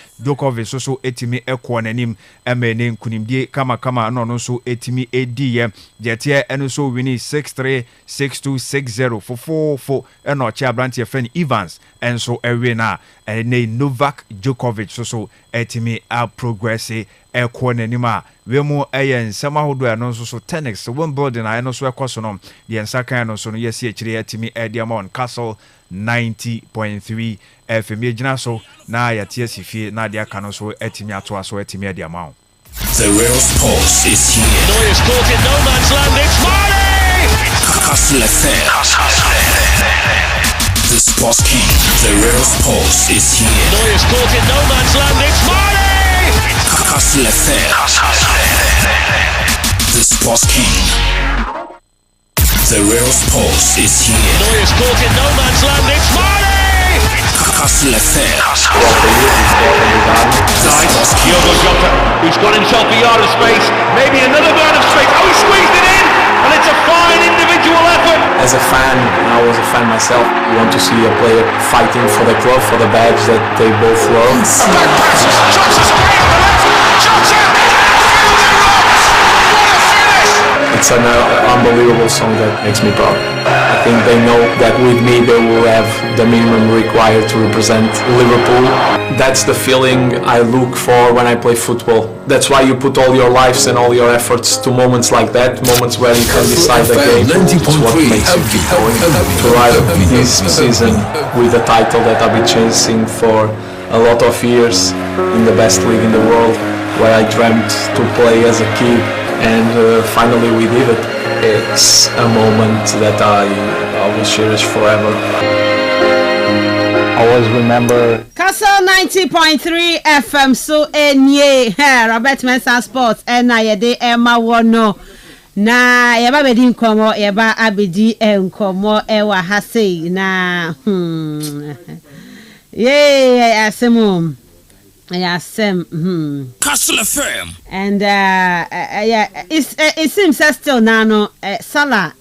[SPEAKER 5] so etimi ekwo nanim emene nkunimdie kama no so etimi ediye jetie eno so wini 636260 fofofo eno chi abrantie friend Evans enso ewe na ene Novak Djokovic so etimi a progress ekwo nanim a we mu eye nsema hodo eno so tennis Wimbledon eno so ekoso no de nsakan no so no yesi ekire etimi ediamon Kastle 90.3 FM ejina so na yatie sifie na de aka no so etimi ato aso etimi ade ama.
[SPEAKER 2] The real sports is here.
[SPEAKER 3] Neuer's caught in no man's land. It's Marley!
[SPEAKER 2] kastlefm. The sports king. The real sports is here.
[SPEAKER 3] Neuer's caught in no man's land. It's Marley!
[SPEAKER 2] kastlefm. The sports king. The real sports is here.
[SPEAKER 3] Neuer's caught in no man's land. It's Marley!
[SPEAKER 2] kastlefm.
[SPEAKER 3] Diogo Jota, who's gone himself a yard of space, maybe another yard of space. Oh, he squeezed it in, and it's a fine individual effort.
[SPEAKER 6] As a fan, I was a fan myself. You want to see a player fighting for the club, for the badge that they both love.
[SPEAKER 3] Back pass, Jota's great on the left. Jota, fields it rocks. What a finish!
[SPEAKER 6] It's an unbelievable song that makes me proud. think they know that with me they will have the minimum required to represent Liverpool. That's the feeling I look for when I play football. That's why you put all your lives and all your efforts to moments like that, moments where you can decide the game. It's what makes you keep going. To ride this season with the title that I've been chasing for a lot of years in the best league in the world, where I dreamt to play as a kid, and finally we did it. It's a moment that I will cherish forever. I always remember
[SPEAKER 1] Kastle 90.3 FM so enye Robert Mensah Sports na yede Emma wono na yeba bedi nkomo yeba abedi nkomo ewa hase na yeah asem
[SPEAKER 2] Kastle FM.
[SPEAKER 1] And yeah, it seems still now Salah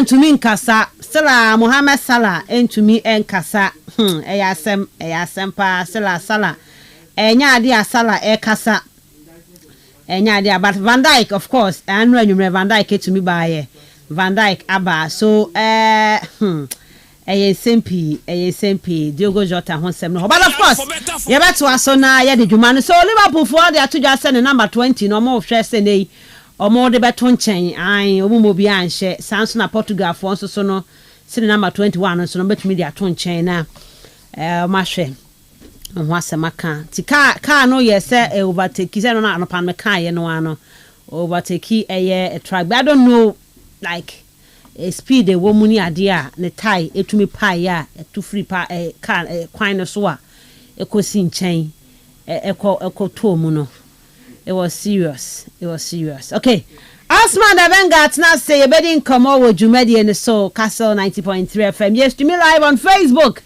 [SPEAKER 1] to me nkasa Salah Mohammed Salah to me nkasa eyasem pa Salah enya ade Salah kasa enya ade but Van Dijk of course and when you Van Dijk to me by Van Dijk aba so SMP Diogo Jota honsem no but of course you better aso na ye de dwuma no so Liverpool for they to just send number 20 no more hwe se nei omo de beto nchen an omumo bi anhye sanso na Portugal for so no se number 21 so no betumi de ato nchen na ma hwe ho asemaka ti ka no ye se overtake se no na anopan me ka ye no ano overtake a track but I don't know like a speed a woman ni ade a ne tie etumi pa ya to free pa kan kwan no so a ekosi nchen eko to mu no. It was serious. Okay. Osman Avengat now say you bedding come over Jumedi and the soul Kastle 90.3 FM. Yes, to me live on Facebook.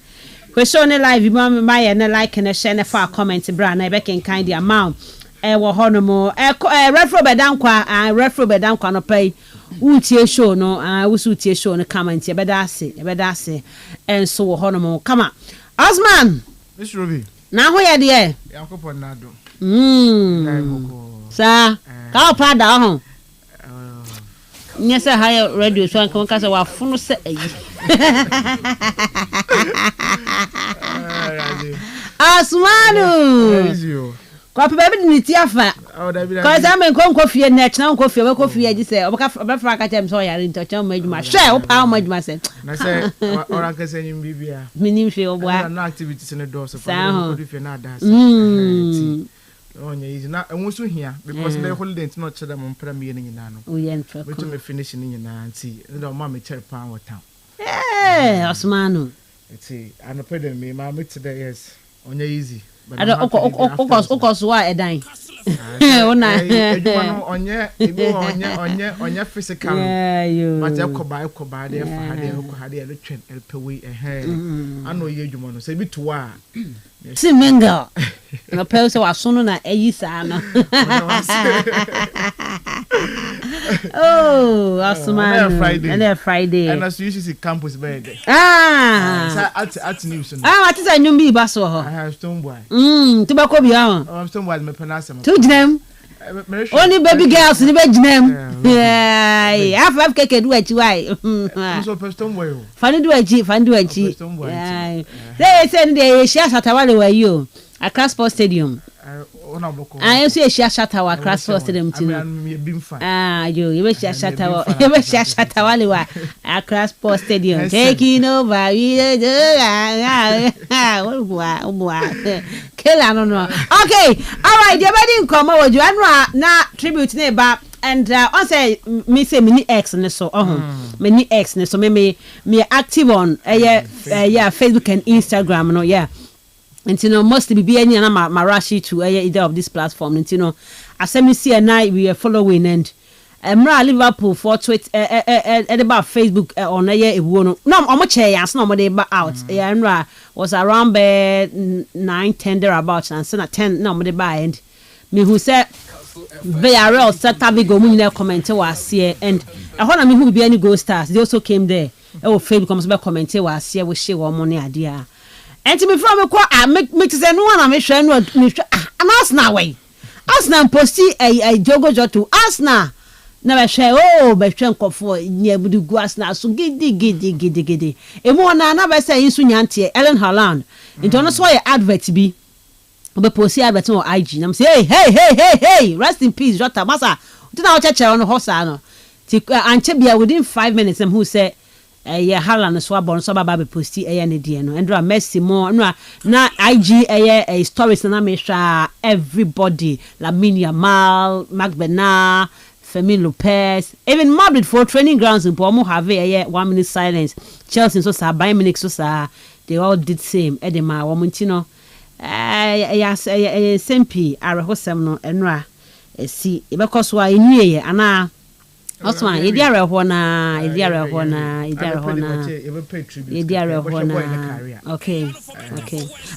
[SPEAKER 1] Question live you my and like and share for comment brand I back in kind amount. Wo honomo refro bedankwa bedankwa no pay utie show no utie show no comment you better say and so honomo come on Osman
[SPEAKER 17] Miss Ruby
[SPEAKER 1] now who ya there
[SPEAKER 17] Yakopon nado
[SPEAKER 1] sa ka pada ho nyesa high radio so kan ka say wa funu se ayi Asmanu kwa baby ni tiafa cause am nko fie net na nko fie we ko fie ji say obaka fra ka tem so yare ntochan madwuma hwe o pa madwuma se
[SPEAKER 17] na say ora ka say nyim bibia
[SPEAKER 1] minim hwe obwa
[SPEAKER 17] na activities ne do so for do fie na da onye easy na enwo hia because the holiday not chere mo mpra me ni nyina no
[SPEAKER 1] o ye ntwa
[SPEAKER 17] we to me finish ni nyina anti no ma me chere pa wota
[SPEAKER 1] Osmanu
[SPEAKER 17] eti anopede me ma me today yes onye easy
[SPEAKER 1] but okos wa edan ona
[SPEAKER 17] onye physical but ekoba dey for hade retwen elpewe ano ye dwuma no say bi to a
[SPEAKER 1] Simenga no pelse wa sunu na eyisa no oh Osman and Friday
[SPEAKER 17] and as you see campus birthday at news
[SPEAKER 1] what is a new be baso ho
[SPEAKER 17] I have stone boy
[SPEAKER 1] to be ko bia ho
[SPEAKER 17] stone boy me penasa
[SPEAKER 1] to ginem only baby girls ni be ginem yeah half keke do achi why
[SPEAKER 17] so stone boy
[SPEAKER 1] fani do achi they say they share satawale wa you at Kastle Stadium I also share Shatawa Kastle Stadium too. You wish Shatawale wa at Kastle Stadium taking over. Kill I don't know. Okay, all right. You better come over. You na tribute neighbor and on say me say mini X ne so mini X ne so me active on Facebook and Instagram no yeah. And you know mostly be any na marashi to either of this platform and you know as me see and I we are following and Liverpool for tweet about Facebook on e no omo che yas no mo dey out was around 9-10 there about and so 10 no mo dey buy and me who said VRL Saturday go mu na comment was here and I want me who be any Go Stars they also came there Facebook comes back comment was here we share one money idea. And to me from a make say no one me hwe no me Arsenal way Arsenal posti a Diogo Jota Arsenal na be hwe be hwe nkofo nya budu guas na so gidi emu na be say insu nyante Ellen Haaland into no so ye advert bi obe post advert on IG na say hey rest in peace Jota masa tina o cheche on hosa no ti anche bia within 5 minutes who say Haaland so abon so baba be post ne die no endra Messi mo na IG stories na me hwa everybody Lamine Yamal Magbena Fermin Lopez, even Madrid for training grounds in Pomo have a 1 minute silence. Chelsea so sa Bayern Munich so sa they all did same. Edema Womontino yes SMP arehosem no enra si because wa enwie ana Osman idiare ho na okay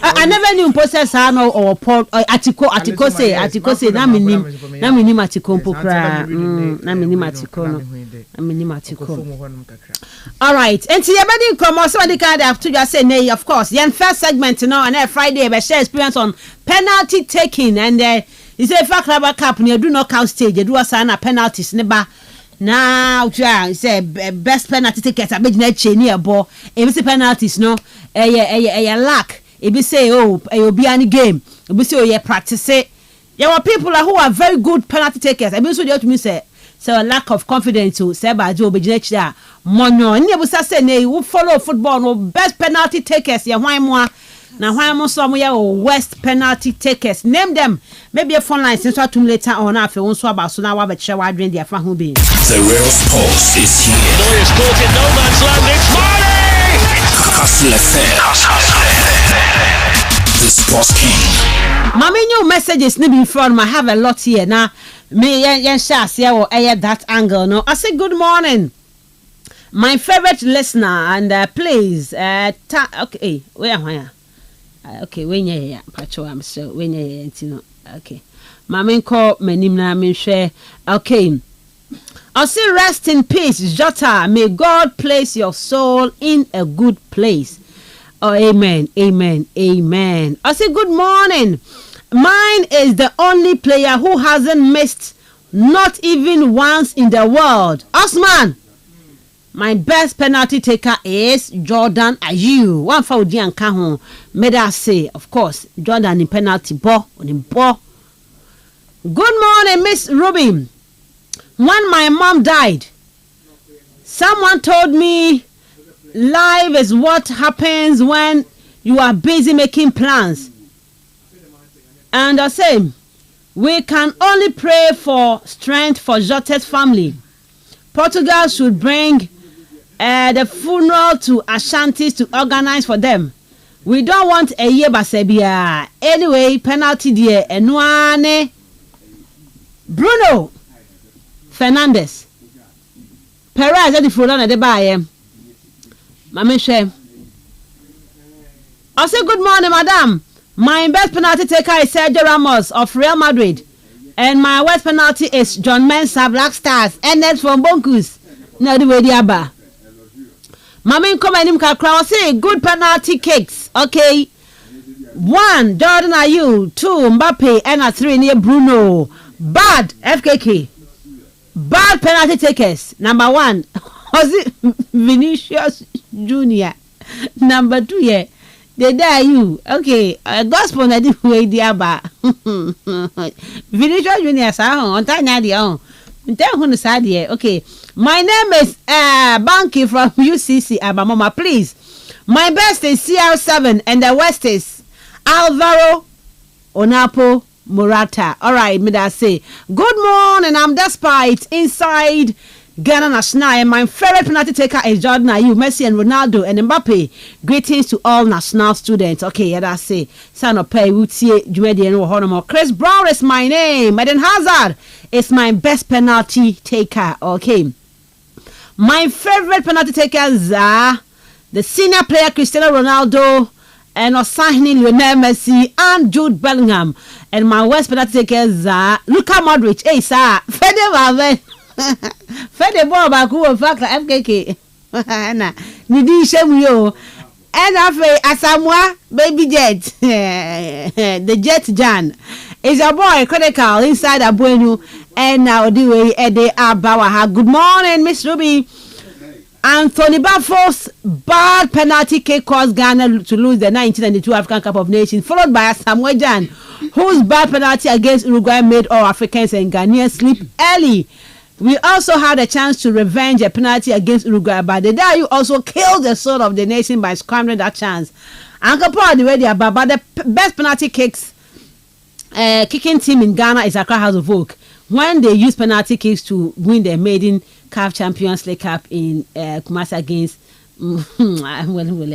[SPEAKER 1] I never knew process no or atiko say na minim atiko mpokra na minim atiko all right enti ye bedi nkomo somebody can have to just say nay of course yen first segment no and Friday be share experience on penalty taking and he say fa club cup ne do knockout stage do asa na penalties ne ba now say best penalty ticket abegina cheni ebo e be say penalties no lack e be say obi ani game e be say practice there were people who are very good penalty takers e be so dey to me say a lack of confidence to say ba je obegina chi a monyo ni e be say na you follow football no best penalty takers ye hwan mo na hwan mo so mo ye West penalty takers name them maybe a phone line since what to later on afi won so about so na wa be che wa adwen dia fa ho be
[SPEAKER 2] the real sports is here.
[SPEAKER 3] Noyes caught in no man's land. It's Mane.
[SPEAKER 2] Kastle FM. The Sports King.
[SPEAKER 1] Mama new messages ni be from I have a lot here now me yen sha se wo that angle no I say good morning my favorite listener and please okay where okay when ya pacho am so when ya ntino okay mama call manim na me hwe okay I say rest in peace Jota, may God place your soul in a good place. Oh amen I say good morning. Mine is the only player who hasn't missed not even once in the world. Osman, my best penalty taker is Jordan Ayew. One for Odian Kahon. Made I say, of course, Jordan in penalty ball on him ball. Good morning, Miss Rubin. When my mom died, someone told me life is what happens when you are busy making plans. And I say, we can only pray for strength for Jota's family. Portugal should bring the funeral to Ashantis to organize for them. We don't want a year basebia. Anyway, penalty there. Enwane Bruno Fernandes Perez at the funeral de buy. Mama Shem. I say good morning, madam. My best penalty taker is Sergio Ramos of Real Madrid. And my worst penalty is John Mensah, Black Stars. And that's from Bonkus. No, the way the Abba. Mama come and him can say good penalty kicks. Okay. 1, Jordan Ayew. 2, Mbappe. And 3, near Bruno. Bad FKK. Bad penalty takers. Number 1. Was it Vinicius Junior? Number 2, yeah. They die you. Okay. Gospel na di way di aba. Vinicius Junior sa on tanya di on. Nten hu sa di. Okay. My name is Banky from UCC Abamama. Please. My best is CR7 and the West is Alvaro Onapo Morata. All right, me that say. Good morning. I'm Despite inside Ghana National, and my favorite penalty taker is Jordan Ayew, Messi and Ronaldo and Mbappe. Greetings to all national students. Okay, yeah, that's say. Son of Pay, Wutie, Jumedi, and Honomo. Chris Brown is my name. Eden Hazard is my best penalty taker. Okay. My favorite penalty takers are the senior player Cristiano Ronaldo and Osahini Lionel Messi and Jude Bellingham. And my worst penalty takers are Luka Modric. Hey, sir. Fede Valverde. Fede ball back who fact FKK. Na nidi shemu yo. And afe Asamoah baby jet. The jet Jan. Is a boy critical inside Abuenu and now the way Eddie Abawaha. Good morning, Miss Ruby. Anthony Bafo's bad penalty kick caused Ghana to lose the 1992 African Cup of Nations, followed by Samuel Jan, whose bad penalty against Uruguay made all Africans and Ghanaians sleep early. We also had a chance to revenge a penalty against Uruguay, but the day you also killed the soul of the nation by scrambling that chance. Uncle Paul, the way they are, but the best penalty kicks kicking team in Ghana is Accra House of Oak. When they use penalty kicks to win their maiden CAF Champions League Cup in Kumasi against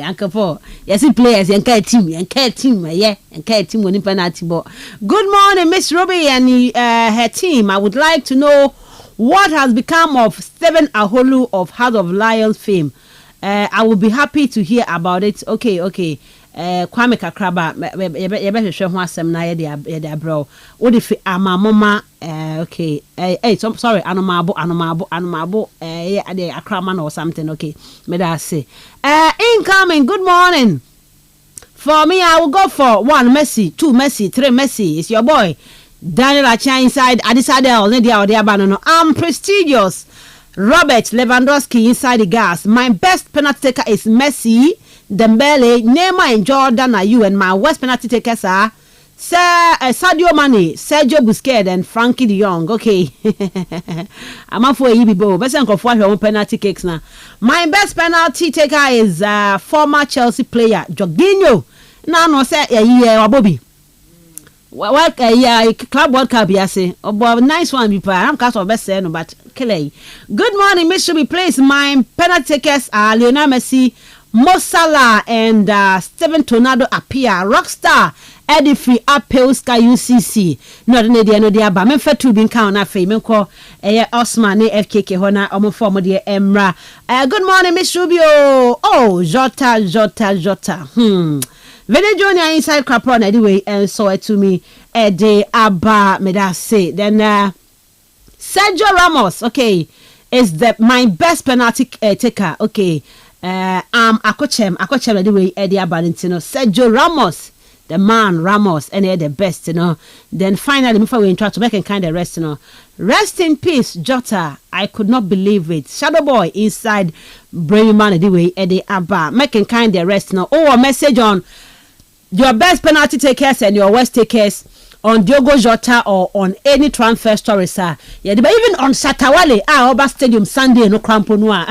[SPEAKER 1] Uncle Paul. Yes, players and team, yeah, and team winning penalty ball. Good morning, Miss Ruby and her team. I would like to know what has become of Stephen Aholu of House of Lions fame. I will be happy to hear about it. Okay. Kwame Kakraba yebe hwehwe ho asem na ye de bro wo de fi amamoma okay sorry anomabo de akraman or something. Okay, me da say incoming. Good morning. For me, I will go for 1 Messi, 2 Messi, 3 Messi. It's your boy Daniel Acha inside Adisadel Nedia Odiabano. I'm prestigious Robert Lewandowski inside the gas. My best penalty taker is Messi, Dembele, Neymar and Jordan are you, and my worst penalty takers are Sadio Mane, Sergio Busquets and Frankie de Jong. Okay. I'm up for a EBO. Best and for your own penalty kicks now. My best penalty taker is former Chelsea player Jorginho. No say yeah Bobby. Well, Club World Cup, yes, nice one, people. I'm Kastle best no, but Kelly. Good morning, Miss Shubi. Please, my penalty takers are Lionel Messi, Mo Salah, and Steven Tornado appear. Rockstar, Eddie Free, Apple Sky UCC. Not an idea, no dear, but I'm for two being count a fame. Call Osman, FKK Hona, Omoform, dear Emra. Good morning, Miss Rubio. Oh, Jota. Vene Junior inside Capron anyway, and so it to me a day Abba Medase. Then Sergio Ramos, okay, is my best penalty taker. Okay, Akochem anyway, Eddie Valentino. Sergio Ramos, the man Ramos, and the best, you know. Then finally, before we try to make a kind of rest, you know. Rest in peace, Jota. I could not believe it. Shadow Boy inside Brayman anyway, Eddie Abba making kind of rest, you know. Oh, a message on your best penalty takers and your worst takers on Diogo Jota or on any transfer story, sir. Yeah, but even on Satawale, Oba Stadium Sunday, no crampo noir.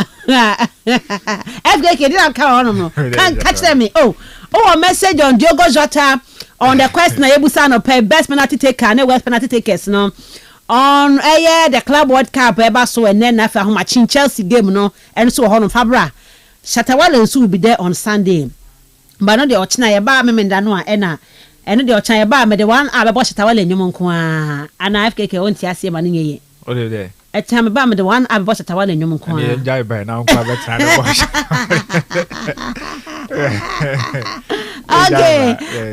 [SPEAKER 1] FKK didn't come on, can't catch them. Oh, a message on Diogo Jota on the question Ebusan of pay best penalty taker and worst penalty takers, no. On the Club World Cup, ever so and then after how much in Chelsea game, no, and so on Fabra. Satawale will be there on Sunday. But no, the Ochina Yaba Memendano and the Ochina Yaba, but the one I bought Tawale Numunqua and I FKK won't see us money.
[SPEAKER 5] What are they?
[SPEAKER 1] A time about the one I bought Tawale Numunqua.
[SPEAKER 5] Die by now.
[SPEAKER 1] Okay,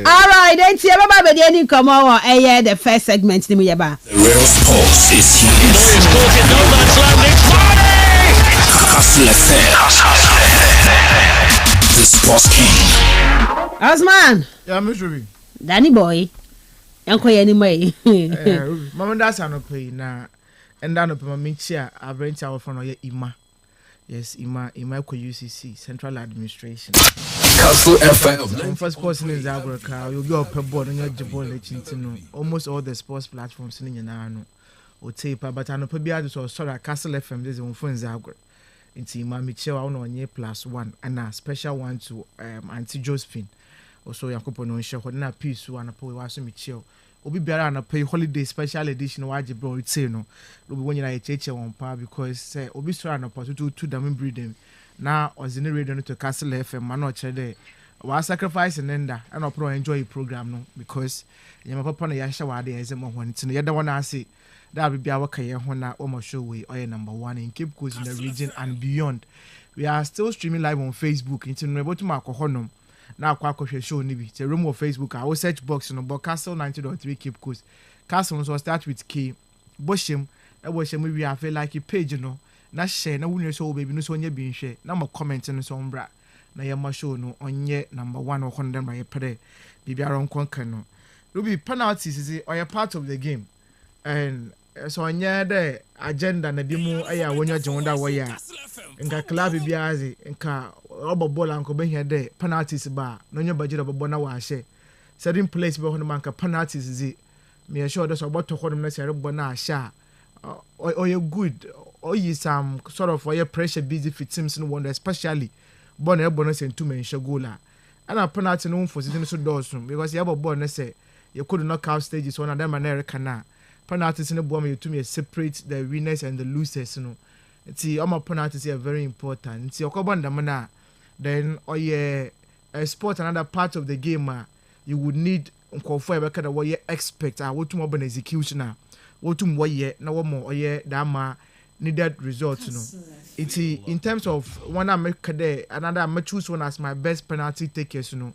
[SPEAKER 1] all right, then see about the ending come over the first segment. The
[SPEAKER 2] real sports is here. The Sports King.
[SPEAKER 1] Osman.
[SPEAKER 17] Yeah, Miss Ruby.
[SPEAKER 1] Danny boy. Uncle anyway.
[SPEAKER 17] Mama that's an pay na and then up my mixia I rent our from Ima. Yes, Ima UCC Central Administration.
[SPEAKER 2] Kastle FM.
[SPEAKER 17] First person in Zagreb, you go up a board on your Jabon almost all the sports platforms in Yanano or tape, but I know Pabia or sorry, Kastle FM this on phone Zagreb. Into Mami Chow on year +1 and a special one to Auntie Josephine. Also, Yakopo no show what na peace one a poe was Michel. Obi Biara and a pay holiday special edition waji bro it's no. Ruby when you like on par because Obi Swan up to them breeding. Now was in the radio to Kastle FM man or there. Was sacrifice and ender and I'll probably enjoy your program no because you papa na yasha wade as a one it's the other one I say. That will be our career hona almost show we are number 1 in Cape Coast in the region and beyond. We are still streaming live on Facebook. Into no to Marco Honum. Now Quaco show nibi. The room of Facebook. Our search box no but Kastle 90.3 Cape Coast. Kastle so start with K. Boshim. That was we have feel like a page no. Na share na wunye show baby no so nye being share. Na mo comment no so mbra. Na yama show no onye number 1 or condemn by a pede. Bibi aron konka no. Ruby penalties is or a part of the game. And so onye de agenda na bi mu aya wonyo jonda wo ya nka club biaze nka obobola nko be hia de penalties ba no nyo bagire obobo na wa hye certain place be hono manka penalties zi me sure that so boto hono na sere bo na ahya oye good oyi some sort of oye pressure busy fit teams no wonder especially bo na ebo no sentu menhye goal ana penalty no for sitting so doors because ya bobo na say you could knock out stages one of them and Eric na penalties no bo me to me separate the winners and the losers no see all my penalties are very important see okobanda na then oye sport another part of the game you would need nkofo ebeka da wo ye expect wotum oban execution wotum wo ye na wo mo oye da ma needed results no it's in terms of one I make there another I choose one as my best penalty takers no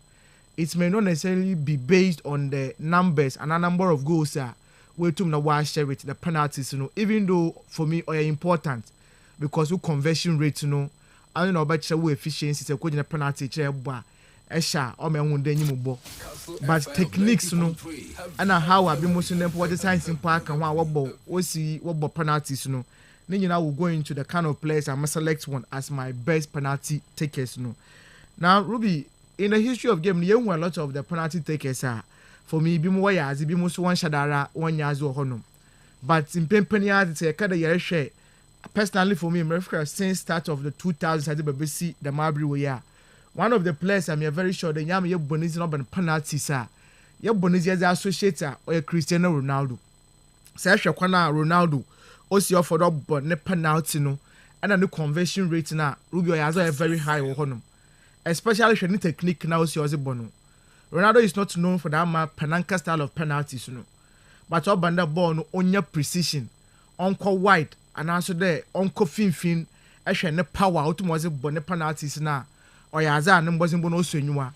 [SPEAKER 17] it may not necessarily be based on the numbers and a number of goals wotum na wa share with the penalties no even though for me oye important because we conversion rate no I don't know about your efficiency say ko penalty che bo esha o me hu danyi mu bo but techniques no and how abi mo so dem what the science in park and wo bo osi wo bo penalties no then you know will go into the kind of players I'm select one as my best penalty takers no now Ruby in the history of game you a lot of the penalty takers for me bi mo wa ya bi mo so one shadara one yazo hono but in pempania say kada yere share personally for me since start of the 2000s I did see the Marbury way one of the players I'm very sure the yam ye bonizi no ben penalty ye bonizi as associator or Cristiano Ronaldo say hwe kwana Ronaldo o si offer up but ne penalty no and the conversion rate na Rubio has a very high honum especially when technique now o si bono Ronaldo is not known for that pananka style of penalties no but obanda ball no onya precision onko wide and also there onko finfin ehwe ne power otumoze bone penalties na oyaza ne mbozimbo no osonwa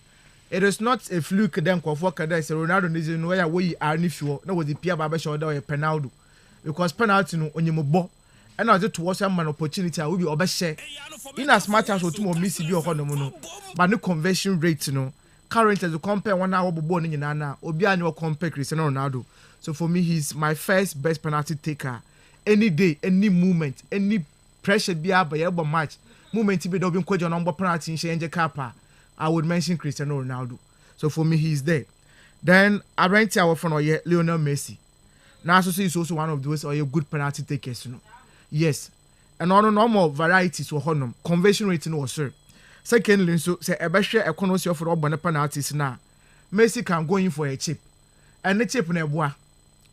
[SPEAKER 17] it is not a fluke then kwofo kada say Ronaldo nizi no ya wo yi arnifuo na wo di pia ba be show da penalty because penalty no onyembo and na to was an opportunity will be obehye in as much as otumo miss bi ohono no but the conversion rate no current as you compare one hour bobo ni nyina na obi anya o compare Cristiano Ronaldo so for me he's my first best penalty taker any day any moment any pressure bi aba match moment be do be kwajo no penalty nje kapa I would mention Cristiano Ronaldo so for me he's there then I rent our friend Lionel Messi now so is also one of those good penalty takers no yes and on normal varieties for honum conversion rate no sir secondly so say ebehwe economy for obone penalties na Messi can go in for a chip and the chip na eboa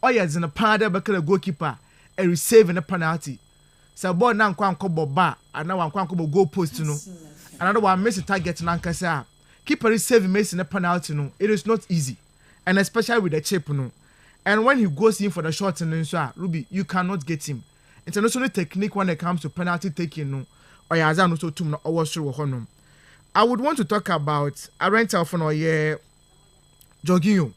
[SPEAKER 17] oyes in a pad be kala goalkeeper e receive a penalty so ball na nkwa boba and now nkwa goal post no another one Messi target na nkasa keeper receive Messi na penalty no it is not easy and especially with the chip no and when he goes in for the shot and so Ruby you cannot get him international technique when it comes to penalty taking no or yaza no so tum no owosoro honum I would want to talk about a rental for no year Jorginho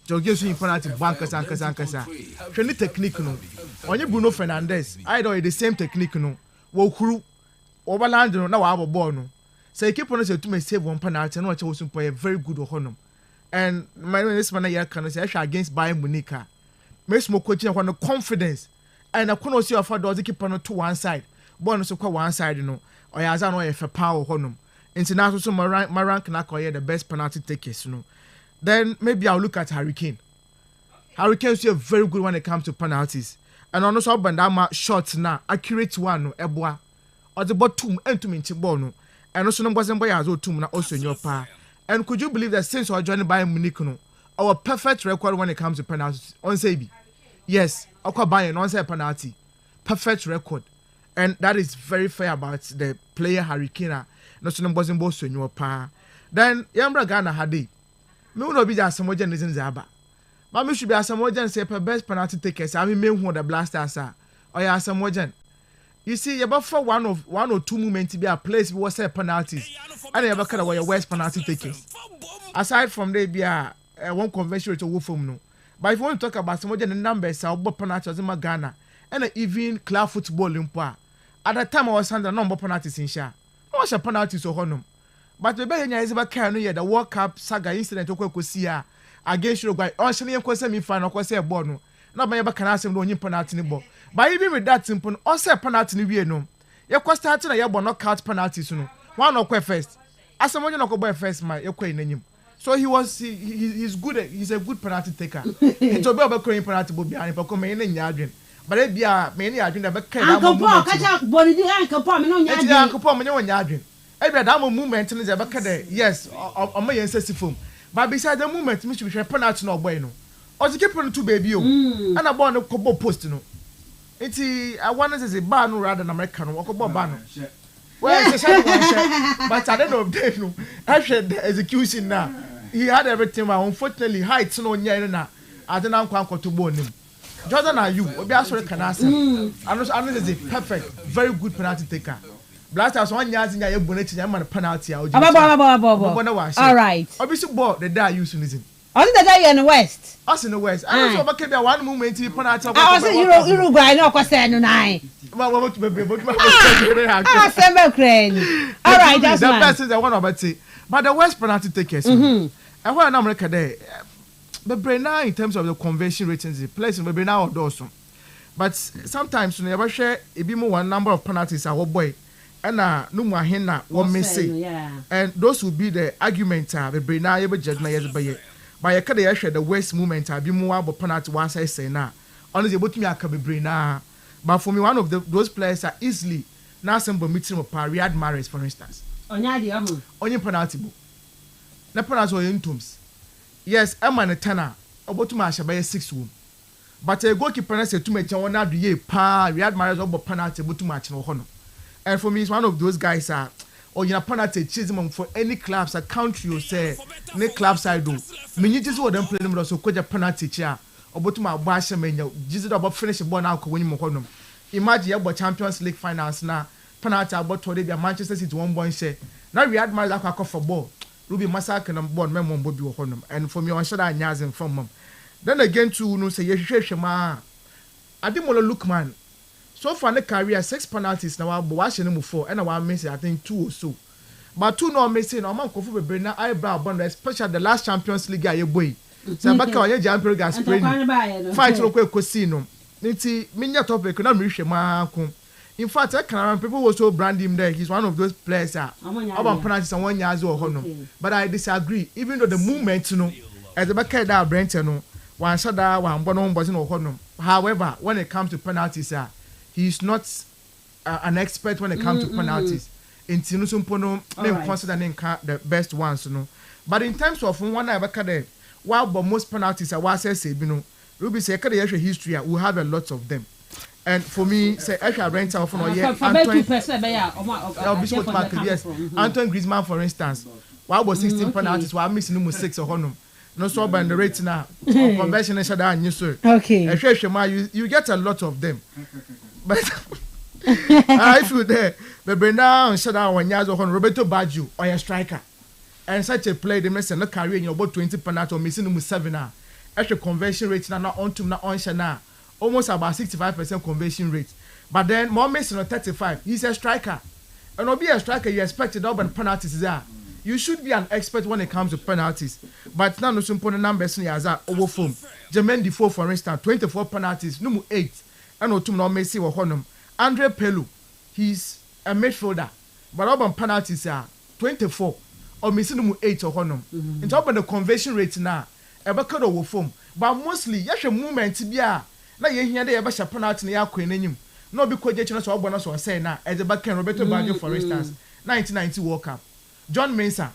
[SPEAKER 17] so in penalty bankers ankasa training technique no onye Bruno Fernandes I do the same technique no wo huru overland no na wa ball no say keep on say to me save one penalty no wa che play very good honum and my this man here can say against Bayern Munich make small coaching on the confidence and I couldn't see offer does keep on to one side ball so kwa one side no or ya za no e fe power honum international so my rank na call the best penalty takers no then maybe I'll look at Harry Kane is a very good when it comes to penalties and also bandama shots na accurate one no eboa or the bottom entum inchi ball no and also no boy as otum na also in your pa and could you believe that since I joined Bayern Munich no our perfect record when it comes to penalties on say yes akwa Bayern on say penalty perfect record and that is very fair about the player Harry Kane no so no boy so in your pa then Yambra Ghana hade me no be just some organization zaba but me should be some organization say per best penalty takers I mean me who the blasters are or ya some organization you see you about for one or two moments to be a place we say penalties and you about kind of your worst penalty takers aside from there be a one convention to wolf no but if you want to talk about some organization numbers about penalties in Ghana and even club football in pa at the time I was under number penalties in sha no was a penalty so honum but the better is about carrying the World Cup saga incident to see against Uruguay. On Shani and Semi final, was a bono. na ba yeba kana asem no onyi penalty ni bo but even with that simple also penalty ni wie no ye ko start na ye bo knockout penalty so no one no first asem onye no ko boy first ma ye ko enanyim so he's good he's a good penalty taker it obi obekọ penalty bo bia ni pa ko me ne nya adwen but e bia me ne adwen da be kan na mo
[SPEAKER 1] movement kacha body di Uncle Paul me no nya adwen
[SPEAKER 17] Uncle Paul me nya adwen e bia da mo movement ni ze be ka de yes o ma yen sesi fom but beside the movement me should be penalty no boy no o ti keep no to baby o ana ball no ko bo post no enti I want to say bar no rather than American no ko bo bar no well it's a but at the end of the day no actually the execution now he had everything but unfortunately height no nya na adena nkwa to ball nim Jordan are you obi asore kana asem I know is a perfect very good penalty taker blasters one nyazi nya yebu na chinya man penalty a oji
[SPEAKER 1] all right
[SPEAKER 17] obi so ball the die use reason
[SPEAKER 1] on the guy in the west
[SPEAKER 17] us in the west I so make be one moment penalty
[SPEAKER 1] I was Uruguay no ko say no nine all right that's
[SPEAKER 17] the best is the one about it but the west penalty takers and why in America there the brain now in terms of the conversion ratings the place in the brain now also but sometimes you never share it be more one number of penalties our boy and no more henna one may say and those will be the argument the brain now able judge my years by a kada share the west movement be more about penalty once I say now honestly about me I can be brain now but for me one of those players are easily now some meeting of Riyad Mahrez for instance only penalty book na penalty or intoms yes Emma Tana about to match by 6 room but a goalkeeper na say to me one na do ye pa Riyad Mahrez about penalty about to match no hono and for me it's one of those guys or you penalty chase him for any clubs a country you say any club side do me you just what them play them so coach a penalty chair about to my bash me just about finish the ball now ko win mo hono imagine about Champions League finals na penalty about to dey Manchester City 1 share na Riyad Mahrez akwa for ball Ruby massacre and born member Bobby Honum and from your shada nyazin from mom. Then again to no say ma Adimola Lookman. So far the career 6 penalties now but watching him 4 and I miss I think 2 or so. But 2 no missing or man kofu be bring na eyebrow bond especially the last Champions League aye boy. So back on your jumper gas spray. Fight no ko see no. Nti minya topic na me hwe ma ko. In fact, I can people also brand him there. He's one of those players that about penalties and 1 year or honor. But I disagree. Even though the movement, you know, as the back that Brent, you know, one shot that one bonum was no honor. However, when it comes to penalties, he's not an expert when it comes to penalties. In Tinusumpono, they consider the best ones, you know. But in terms of one I back there, while most penalties are what I say, you know, Ruby say history, we have a lot of them. And for me, say extra rent out for yes, Antoine Griezmann for instance. Why was 16 penalties? Why missing number 6 or honor? No so by the rate now. Conversion is and you sir.
[SPEAKER 1] Okay.
[SPEAKER 17] You get a lot of them. But I feel there. But Brenda and shut down 1 year or Roberto Baggio or a striker. And such a play, they mess no career in about 20 penalties or missing number 7 now. Extra conversion rate now not on to now on shana. Almost about 65% conversion rate. But then more missing on 35. He's a striker. And to be a striker, you expect it up and penalties there. You should be an expert when it comes to penalties. But now no simple numbers in your over form. Jermaine Defoe, for instance, 24 penalties, number 8. And Otum no Messi or Honum. Andre Pelu, he's a midfielder. But up on penalties are 24. Or missing number 8 or Honum. In top of the conversion rate now, a backer over form. But mostly, yes, a movement to be a na ye hia dey e ba penalty na yakọ enenyim no bi ko je chino so ogbo so say na e de back Roberto Baggio for instance 1990 World Cup John Mensah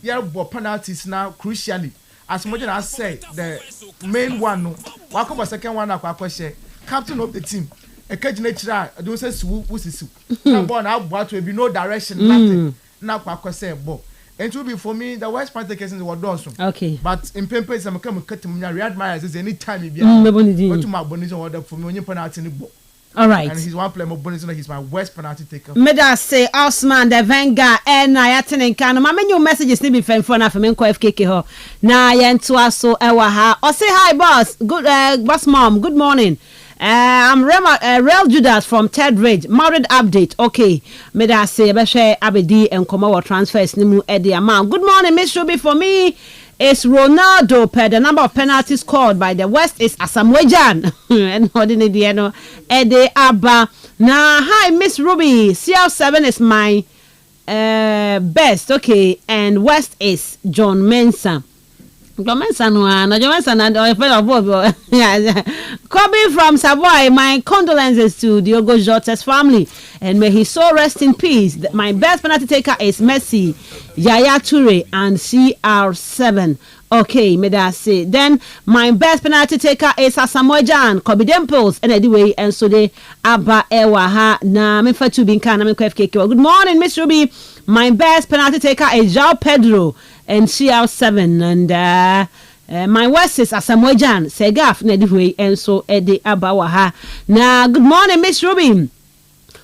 [SPEAKER 17] yeah bo penalties now crucially as much as say the main one no wa second one akwa share captain of the team e kagina chira do say wusisu na ball na agbo to be no direction nothing na akwa say ball. It will be for me the West Point case in the world also. Okay. But in Pempe, I'm coming to Riyad Mahrez any time he be. But to my bonus order for me when you penalty in the ball.
[SPEAKER 1] All right.
[SPEAKER 17] And he's one player more bonus and he's my West penalty taker.
[SPEAKER 1] Meda say Osman the Venga and I attend can my menu messages need be fan for na for me FKK ho. Na yen to aso ewa ha. Or say hi boss. Good boss mom. Good morning. I'm Real Judas from Third Ridge. Married update. Okay. May I say, Abedi and Komawa transfers Nimu Eddie amount. Good morning, Miss Ruby. For me, is Ronaldo per the number of penalties scored by the West is Asamoah and Odinediano Ede Abba. Now, hi, Miss Ruby. CR7 is my best, okay, and West is John Mensah. John Mensah, coming from Savoy, my condolences to Diogo Jota's family, and may his soul rest in peace. My best penalty taker is Messi, Yaya Toure, and CR7. Okay, may I say. Then my best penalty taker is Asamoah Kobe Dimples, and anyway, and so they Abba Ewaha na me for to be kind of FKK. Good morning, Miss Ruby. My best penalty taker is João Pedro and CR7, and my West is Asamoah Segaf, and anyway, and so Eddie Abba Waha. Now, good morning, Miss Ruby.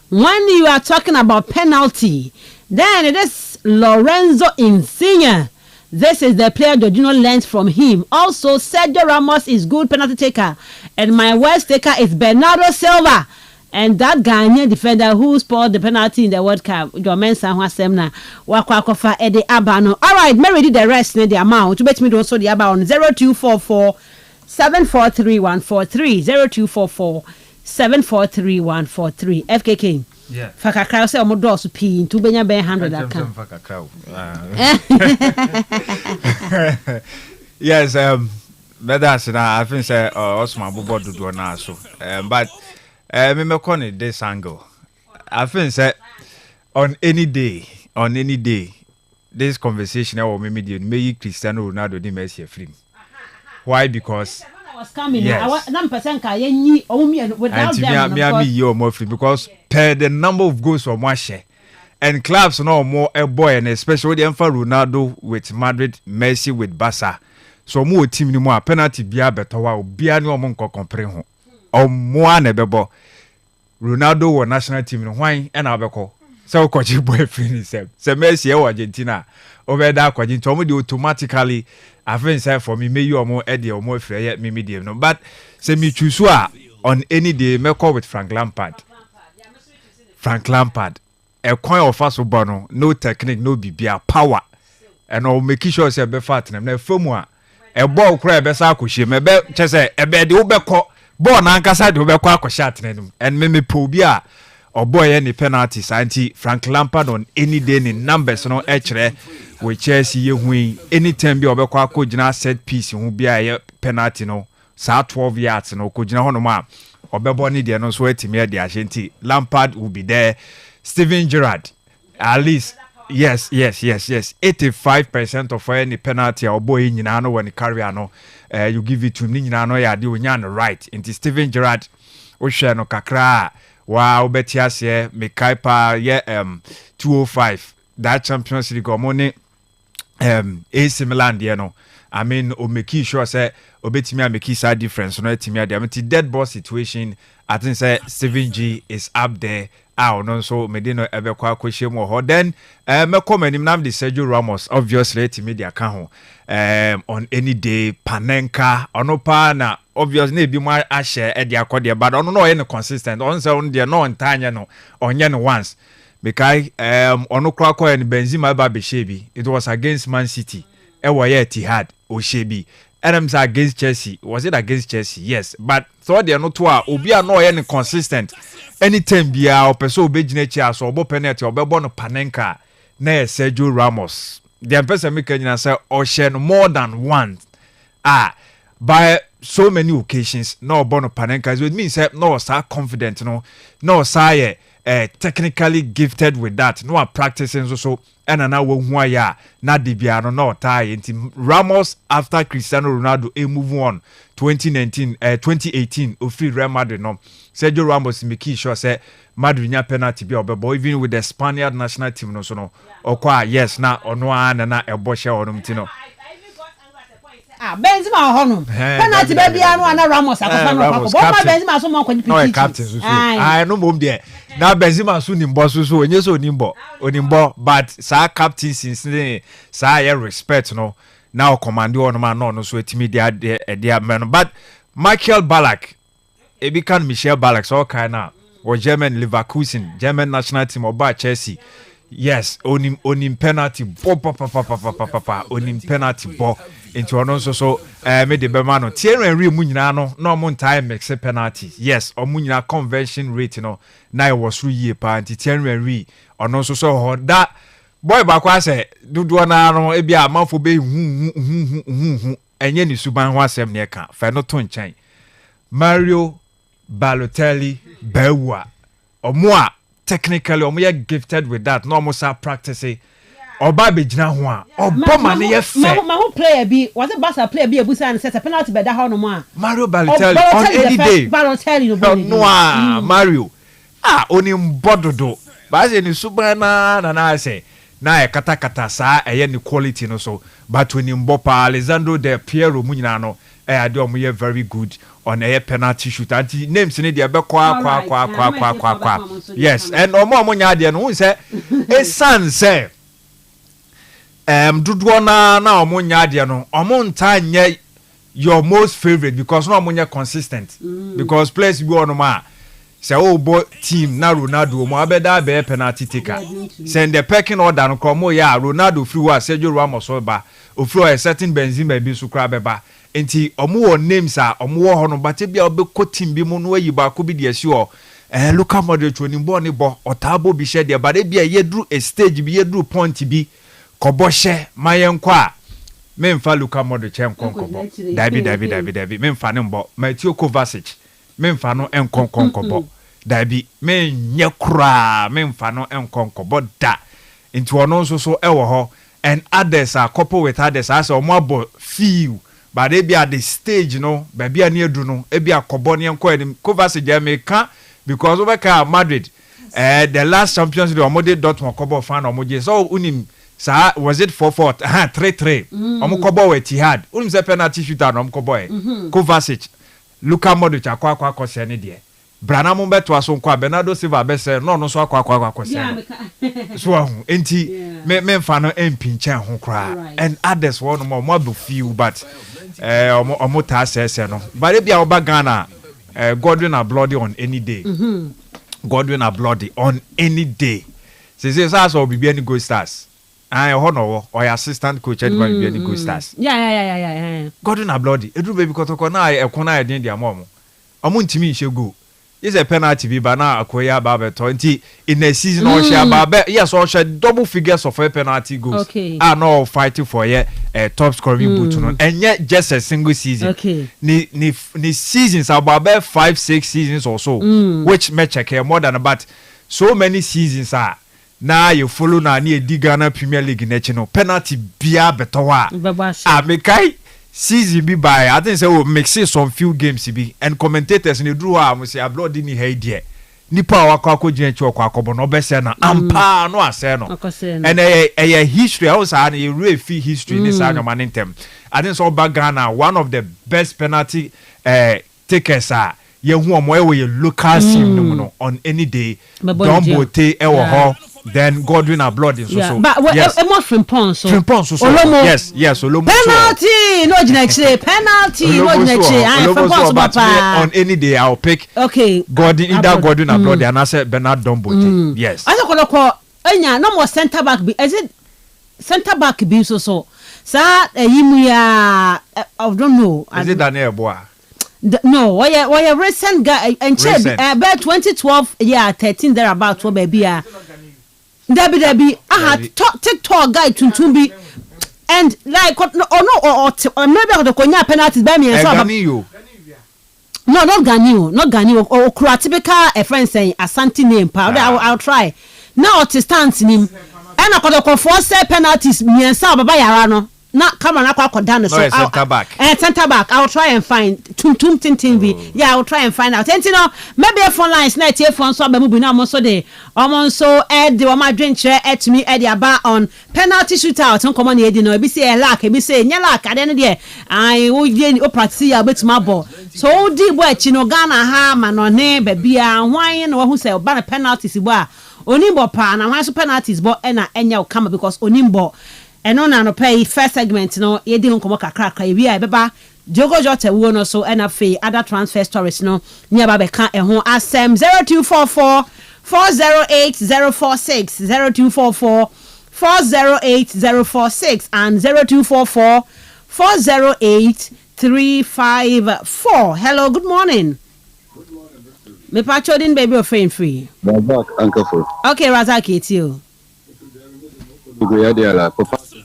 [SPEAKER 1] When you are talking about penalty, then it is Lorenzo Insigne. This is the player Jorginho learns from him. Also, Sergio Ramos is good penalty taker. And my West taker is Bernardo Silva. And that Ghanaian defender who scored the penalty in the World Cup, John Mensah, Wasemna, Wakwakofa, Eddie Abano. All right, Mary did the rest, the amount. To bet me also the Abba on 0244 743 143. 0244 743 143. FKK.
[SPEAKER 5] Yeah.
[SPEAKER 1] Fakakra say omo do so pii ntu benya ben 100 account.
[SPEAKER 5] Yes, that's I think say Osman Bobo do na so. But me call it this angle. I think say on any day, this conversation I will make Cristiano Ronaldo the Messi free. Why? Because
[SPEAKER 1] was coming. Yes. Without them,
[SPEAKER 5] more free because per the number of goals from Washe and clubs no more a boy and especially the Ronaldo with Madrid, Messi with Barca. So more team no more penalty bia better wa bia no mo nko compare ho. O mo anebebo Ronaldo wo national team no hwan e na abeko. So kwaji boy free himself. Se Messi e Argentina over that kwaji to mo dey automatically I think say for me you or more Eddie or more free me medium no but say me choose on any day me call with Frank Lampard a coin of fast football no technique no bibia power and I'll make sure say be fat na fam a ball cry be sa akohye me be che say e be de obekọ ball na ankasa de obekọ akohye atenenum and me po bia or boy any penalties anti Frank Lampard on any day in numbers no ekere with Chelsea ye hui anytime bi obekọ akogina set piece hu bia ye penalty no sa 12 yards no kogina hono ma obebo ni de no so etime de ahenti Lampard will be there. Steven Gerrard at least yes 85% of any penalty or boy nyina no when carry no you give it to nyina no ya de onya no right into Steven Gerrard o hwe no kakra wow betiase Mekaipa ye 205 that Champions League omone AC Milan de no I mean o make sure say obetimi a make side difference no etimi ade am dead ball situation I think say Steven G is up there no so medino ebekwa akohye mo ho then me comment nam de Sergio Ramos obviously etimi de aka ho on any day Panenka onopa na obviously na bi mo ahye e de akode but ono no ye consistent on say on de no ntanya no onye no once because ono kra kwa en Benzema ba be shebi it was against Man City e wo ye Etihad o shebi and against Chelsea. Was it against Chelsea? Yes. But so they are not to obi are no any consistent. Anytime bia or person be gina so obo penalty or be born Panenka na Sergio Ramos. The person make say ocean more than one. By so many occasions no born Panenka it means no so confident no say technically gifted with that no practicing so and na wo hu aya na de bia no tie nti Ramos after Cristiano Ronaldo move on 2018 of Real Madrid no Sergio Ramos make sure say Madrid nya penalty bia obebo even with the Spaniard national team no so no okwa yes na ono na ebo hye onum ti no
[SPEAKER 1] Benzema honum penalty be bia no na Ramos akofa no pako bo Benzema so mo kwani pitch
[SPEAKER 5] captain so no mom there na Benzema so nimbo so onye so onimbo but sa captain since sa ya respect no now command on man no so etimi dia man but Michael Ballack ebikan Michel Ballack so kind na or German Leverkusen German national team oba Chelsea yes onim penalty bo onim penalty bo into ono so me de bema no Thierry Henry mu nyina no na omo time mix penalties yes omo nyina conversion rate no na e was ye pa anti Thierry Henry ono so ho da boy ba kwa say dudu na no e bia amafo be hu enye ni suban ho asem ne ka fa no to nchen Mario Balotelli Bewa omo a technically omo ye gifted with that no omo sa practice oba be gina ho a obo ma ne ye fe
[SPEAKER 1] ma ho player bi was it Barca player bi ebusa and say penalty be da ho no mo a
[SPEAKER 5] Mario Balotelli on any day
[SPEAKER 1] Balotelli
[SPEAKER 5] no Mario oni mbododo ba se ni suban na say na e kata sa eye ni quality no so but when Mbopa Alessandro Del Piero mu nyina no ade omo ye very good on a penalty shoot anti names ni de be kwa yes and omo nya de no say e san say dudu na omo nya de no omo nta nye your most favorite because no omo nya consistent because players be on ma say oh boy team na Ronaldo mo abeda be penalty taker send the pecking order no kromo ya Ronaldo free wa Sergio Ramos ba ofro a certain Benzema bi su kra beba enti omo wo names a omo wo ho no bate bia obekọ team bi mu no ayi ba ko bi de asi o Luka Modric oni bo ni bo otabo bi she de bade bia yedru a stage bi yedru point bi kobo she mayenko a memfa Luka Modric enkonkobo David memfa ne mbo Mateo Kovacic memfa no enkonkonkobo Dabi menye kura memfa no enkonkobo da enti ono so ewo ho and others are couple with others as omo feel but they be at the stage no baby ani edu no e be akobo ne enko enim Kovacic Jamaica because over ka Madrid the last Champions League omo de Dortmund kobo fan omo je so unim sa was it 4-4 3-3 omo kobo we Etihad unim se penalty shooter no omo kobo Kovacic Luka Modric akwa se ne de Brana mo beto aso nko Bernardo Silva be se no so akwa se so ahu enti me fa no empinche ho kra and others one more do feel but omo ta se no but bia oba Ghana Godwin are bloody on any day Godwin are bloody on any day say so be any Go Stars hono or assistant coach at be any Go Stars
[SPEAKER 1] yeah
[SPEAKER 5] Godwin are bloody edu baby kotoko na ekona edin dia momo omo ntimi nhye go is a penalty bi bana akoya ba 20 in a season or share ba yes or share double figures of a penalty goals are no fighting for top scoring boot no and yet just a single season ni seasons about 5-6 seasons or so which match more than about so many seasons are now you follow na ni edi Ghana Premier League nechi no penalty bia beto wa mekai season be by I think say we mix some few games be and commentators in the draw am say abroad ni hey there nipa wakwa gyenche akwakobo no be say na ampa no ase no and a history I was an a real fee history this annual mantem I think so back Ghana one of the best penalty takers are ye hu omo we local team no on any day don bote e wo ho then Godwin are blood in so
[SPEAKER 1] but yes. More Frimpong so
[SPEAKER 5] yes Olomo
[SPEAKER 1] penalty no gina penalty no gina Frimpong
[SPEAKER 5] on any day I'll pick Godwin either Godwin are blood and I said Bernard Dombote yes
[SPEAKER 1] I ko enya no more center back be is it center back be so sa yimu ya I don't know
[SPEAKER 5] is it Daniel Boa
[SPEAKER 1] no why recent guy and about 2012 13 there about what baby Debbie, I had TikTok guy to be and like or maybe the Konya penalties by me and so no not Ganio or Kratibika a friend saying Asante name powder I'll try now to stand in him and I could force penalties me and Saba by Arano not come on aqua down so
[SPEAKER 5] center back
[SPEAKER 1] I'll try and find tum TV I'll try and find out and you know maybe a phone lines net here phone so moving almost so day almost so add the my drink chair at me at the bar on penalty shootout on common you know be say lack be say nya lack at the end there I will get practice a bit my ball so deep watch you know Ghana ha man on name baby and why no who say ban penalties ba onimbo pa na why so penalties but ena enya come because onimbo and on no pay first segment no ye di nkomo kakra we a beba Diogo Jota wo no so and afei other transfer stories no nya ba be ka ho asem 0244 408046 0244 408046 and 0244 408-354. Hello, good morning. Me pacho din baby of free.
[SPEAKER 18] Razak Uncle.
[SPEAKER 1] Okay, Razak, it's you.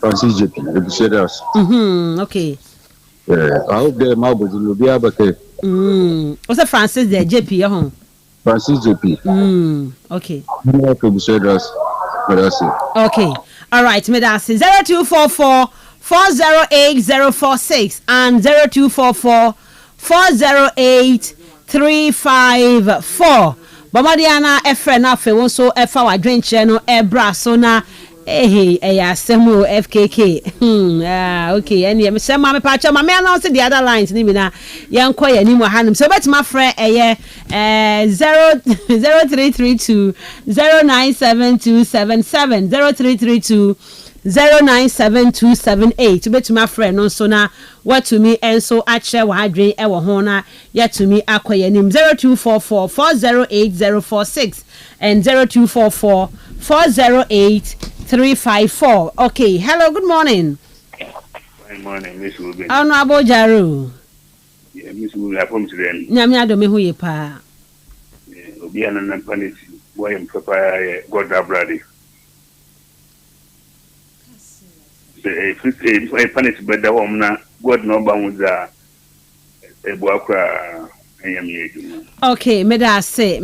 [SPEAKER 18] Francis JP,
[SPEAKER 1] okay.
[SPEAKER 18] Yeah, I hope the Marbles will be able to.
[SPEAKER 1] What's a Francis there, JP, home?
[SPEAKER 18] Francis JP.
[SPEAKER 1] Okay. Okay. All right, me that's 0244-408-046 and 0244-408-354. Bamadiana Efrena Fe won so efa wa drink no ebra so na asemu FKK. Okay, and me say ma me pa cha ma me announce the other lines ni bi na yenko ya ni mo hanum so bet my friend 0332 097277 0332 097278 bet my friend no so na what to me and so ache wa adwen e wo ho na yet to me akoya nim 0244-408-046 and 0244-408-354. Okay, hello, good morning.
[SPEAKER 19] Good morning, Miss Ruben.
[SPEAKER 1] Honorable Jaru.
[SPEAKER 19] Yeah, Miss Ruben, I come to them.
[SPEAKER 1] Nyame adome hu ye pa.
[SPEAKER 19] Obi anana panis, boy am papa God abrade. The panis better woman, God no bounds
[SPEAKER 1] okay, me da say.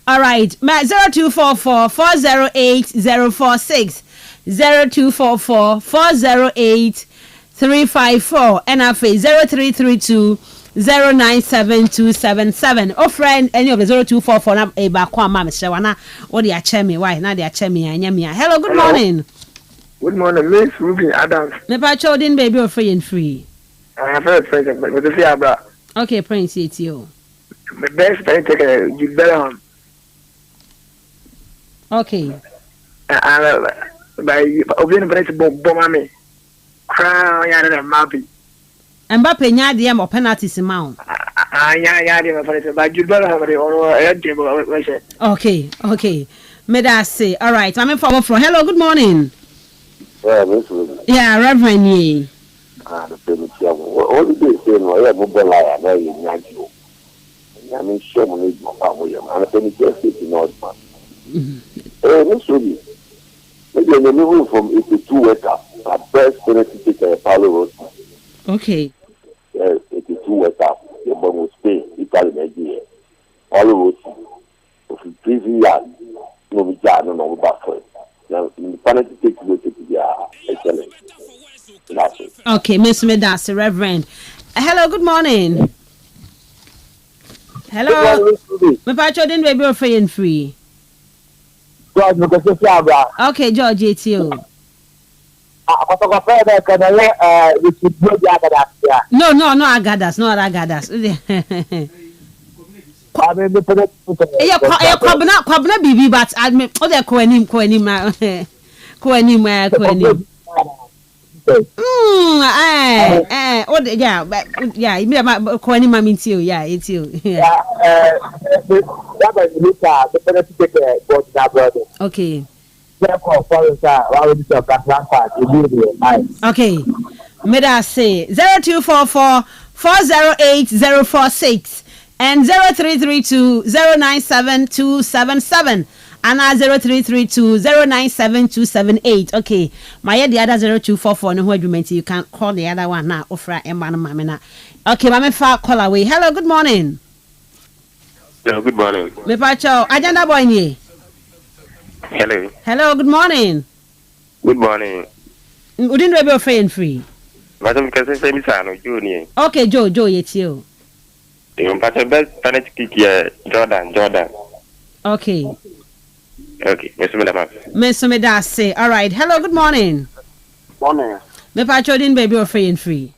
[SPEAKER 1] All right, 0244-408-046, 0244-408-354, and I say 0332 097277. Oh, friend, any of the 0244 na e ba kwa mama shewana. What they are me? Why? Now they are me. Hello, good morning.
[SPEAKER 20] Good morning, Miss Ruby Adams.
[SPEAKER 1] Me pa chodin baby or free and free.
[SPEAKER 20] I have heard present, but the Fiabra.
[SPEAKER 1] Okay, Prince, it's you.
[SPEAKER 20] The best thing take you better on.
[SPEAKER 1] Okay.
[SPEAKER 20] By opening the bomb, crown, and Mappy.
[SPEAKER 1] And Bappy, the M or penalties amount.
[SPEAKER 20] But you better have it on.
[SPEAKER 1] Okay. May I say, all right, I'm in forward from. Hello, good morning. Yeah, Reverend Ye.
[SPEAKER 21] The famous young what did they say? No, I have mobile lie. I know I mean, show me my family. And I think just in Northman. Miss Ruby, maybe in the middle from 82 wake up. At best, penalty take a Paulo Road.
[SPEAKER 1] Okay.
[SPEAKER 21] 82 wake up. The bomb will stay. Italy, Nigeria. Paulo Road. If you prison yard, no, we can't know about it. Now, the penalty take to the excellent.
[SPEAKER 1] Okay, Miss Medas, Reverend. Hello, good morning. Hello. Me pacho din baby or free and free. Okay, George, it's you. No, Agadas, not Agadas. Kwabna bibi but admit o de ko anim it's you. Yeah, it's you. Okay. Okay. May I say 0244-408-046 and 0332-097277. And 0332-097278. Okay. My the other 0244 no argument. You can call the other one now. Offer Mamma. Okay, Mama fa call away. Hello, good morning.
[SPEAKER 21] Yeah, good morning.
[SPEAKER 1] Me pacho, agenda boy ni. Hello, good morning.
[SPEAKER 21] Good morning.
[SPEAKER 1] Udin we be free.
[SPEAKER 21] Madam can say me sano Junior.
[SPEAKER 1] Okay, Joe, it's you.
[SPEAKER 21] You pacho best penalty kick here, Jordan.
[SPEAKER 1] Okay.
[SPEAKER 21] Okay,
[SPEAKER 1] Miss Medas say, all right. Hello, good morning.
[SPEAKER 21] Morning.
[SPEAKER 1] Me pacho din baby or free.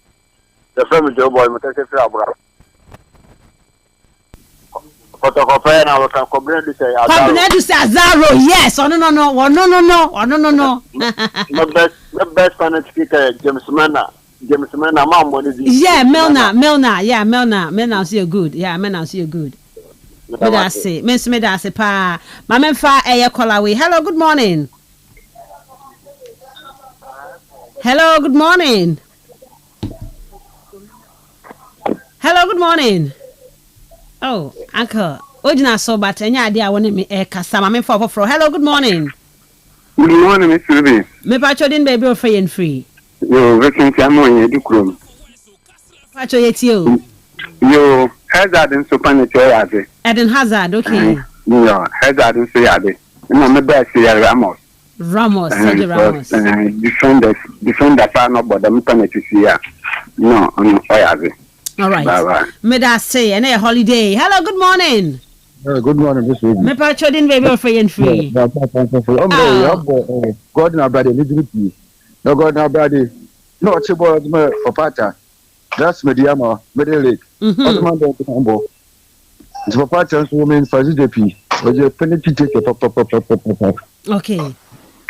[SPEAKER 21] The family Joe boy, me take free abra. Photocopy na we can combine to say
[SPEAKER 1] Azaro. Yes. Oh no.
[SPEAKER 21] The best penalty kicker James Mena, mom
[SPEAKER 1] yeah, Melna. Yeah, Melna see you good. Yeah, Melna see you good. Medase, Miss Medase pa. Mama fa call away. Hello, good morning. Hello, good morning. Hello, good morning. Oh, Uncle. Ojina so but enya ade a woni me kasa ma me for. Hello, good morning.
[SPEAKER 21] Good morning, Mr. Ruby.
[SPEAKER 1] Me pa chodin baby o free and free.
[SPEAKER 21] Yo, vacancy am on you krom.
[SPEAKER 1] Pa cho yeti o.
[SPEAKER 21] Yo, hazard in supernature yade.
[SPEAKER 1] Eden Hazard, okay.
[SPEAKER 21] Yo, hazard in so yade. No me best here Ramos.
[SPEAKER 1] Sergio Ramos.
[SPEAKER 21] Defenders are not but the penalty here. No, yade.
[SPEAKER 1] All right.
[SPEAKER 21] Bye-bye.
[SPEAKER 1] Me da say and a holiday. Hello, good morning.
[SPEAKER 18] Good morning, Miss Ruby.
[SPEAKER 1] Me pa chodin baby o free and free.
[SPEAKER 18] God na brother need no God na brother. No chibo me for pata. That's mediama, middle lake. Other man don't come. It's for pata so mean for GDP. But you penalty take a pop.
[SPEAKER 1] Okay.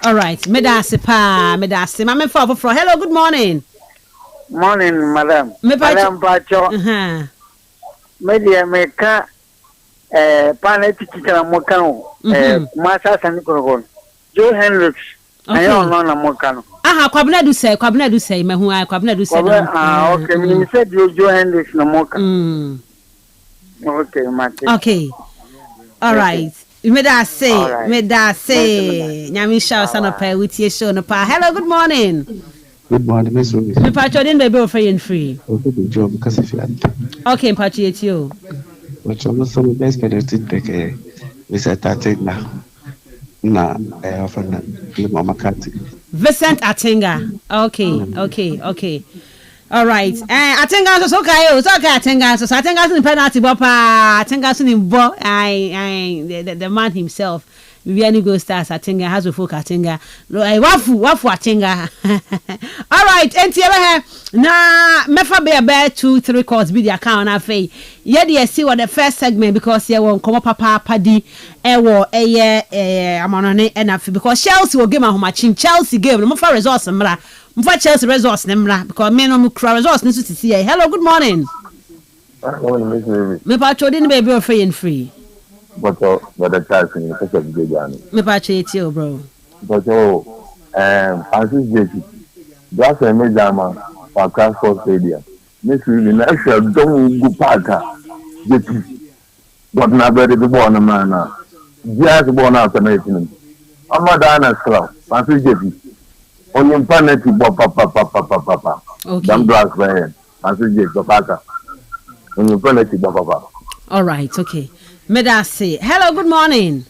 [SPEAKER 1] All right. Me da se pa, me da se. Ma me for. Hello, good morning.
[SPEAKER 20] Morning, madam.
[SPEAKER 1] Madam
[SPEAKER 20] Pacho. Media meka panel teacher mokano. Masa sanikoro. Joe Hendricks. Ayo no na mokano.
[SPEAKER 1] Aha, kwabna du say me hu kwabna du say.
[SPEAKER 20] Okay, me said Joe Hendricks na moka. Okay, mate.
[SPEAKER 1] Okay. All right. Me da say. Nyami show sanopa with your show no pa. Hello, good morning.
[SPEAKER 8] Good morning, Miss Ruby.
[SPEAKER 1] Me patcho din baby free and free.
[SPEAKER 8] Okay, good job because if you
[SPEAKER 1] okay, patcho it you.
[SPEAKER 8] But you also the best penalty take we said Atenga. Na offer na Mama Kati.
[SPEAKER 1] Vincent Atenga. Okay. All right. Atenga so okay. So okay Atenga. So Atenga in penalty bopa. Atenga in bo. The man himself. Viviani Go Stars Atenga has a folk Atenga. Wafu Atenga. All right, enti na mefa be 2-3 calls be the account na fe. Ye dey see what the first segment because ye won come papa padi wo amonone na fe because Chelsea will game ahomachin Chelsea game no for results mra. Mfa Chelsea results mra because me no kra results ni so see. Hello, good morning. Me pa chodi ni baby free and free.
[SPEAKER 21] But the type in the good
[SPEAKER 1] me pa cheti bro.
[SPEAKER 21] But Francis JP. That's a major man for Kastle Stadium. Miss really next year don't go parka. JP. But now better the born man now. Just born out the nation. I'm not done club. Francis JP. On your planet papa.
[SPEAKER 1] Okay.
[SPEAKER 21] Them black man. Francis JP parka. On your planet papa.
[SPEAKER 1] All right, okay. Me da say. Hello, good morning.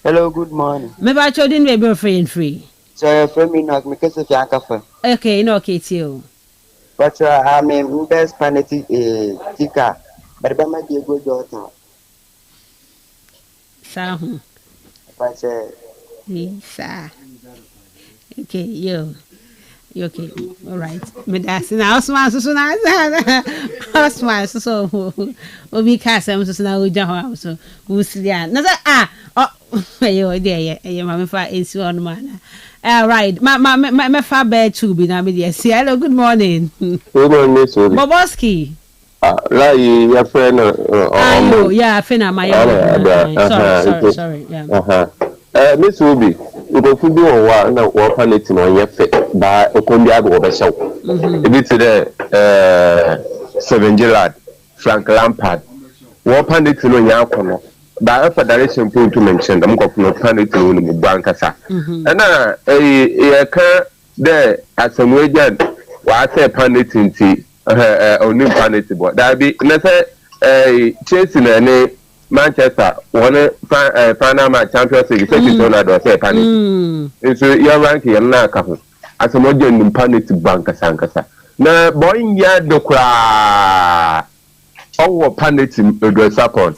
[SPEAKER 22] Hello, good morning.
[SPEAKER 1] Me ba chodin baby free and free.
[SPEAKER 22] So for me not because of your cafe.
[SPEAKER 1] Okay, no okay too.
[SPEAKER 22] But I mean best penalty tika. But be my dear good daughter.
[SPEAKER 1] Sa hu.
[SPEAKER 22] But
[SPEAKER 1] sa. Okay, you okay. All right. Me da say na Osman so na. Osman so obi ka sam so na o ja ho so. Wo silia. Na say ayo dey ma me fa ensi on man. All right. Me fa be 2 bi na me dey say hello, good morning.
[SPEAKER 21] Good morning, sir.
[SPEAKER 1] Boboski.
[SPEAKER 21] La your friend
[SPEAKER 1] yeah, fena my sorry. Yeah.
[SPEAKER 21] Miss Ruby, you go to do one na wo panel no ye fe ba okondi ago be show. E bi to the Steven Gerrard, Frank Lampard. Wo panel no nya akono. Ba federation point to mention them go no panel no mu banka sa. Na e ka the asamwejan wa say panel tinti onim panel but that be na say Chelsea na ne Manchester one Panama Champions League second Ronaldo say panic. So your rank here na ka ho. Asamoje nim panic bank sankasa. Na boy ya do kra. Owo panic do support.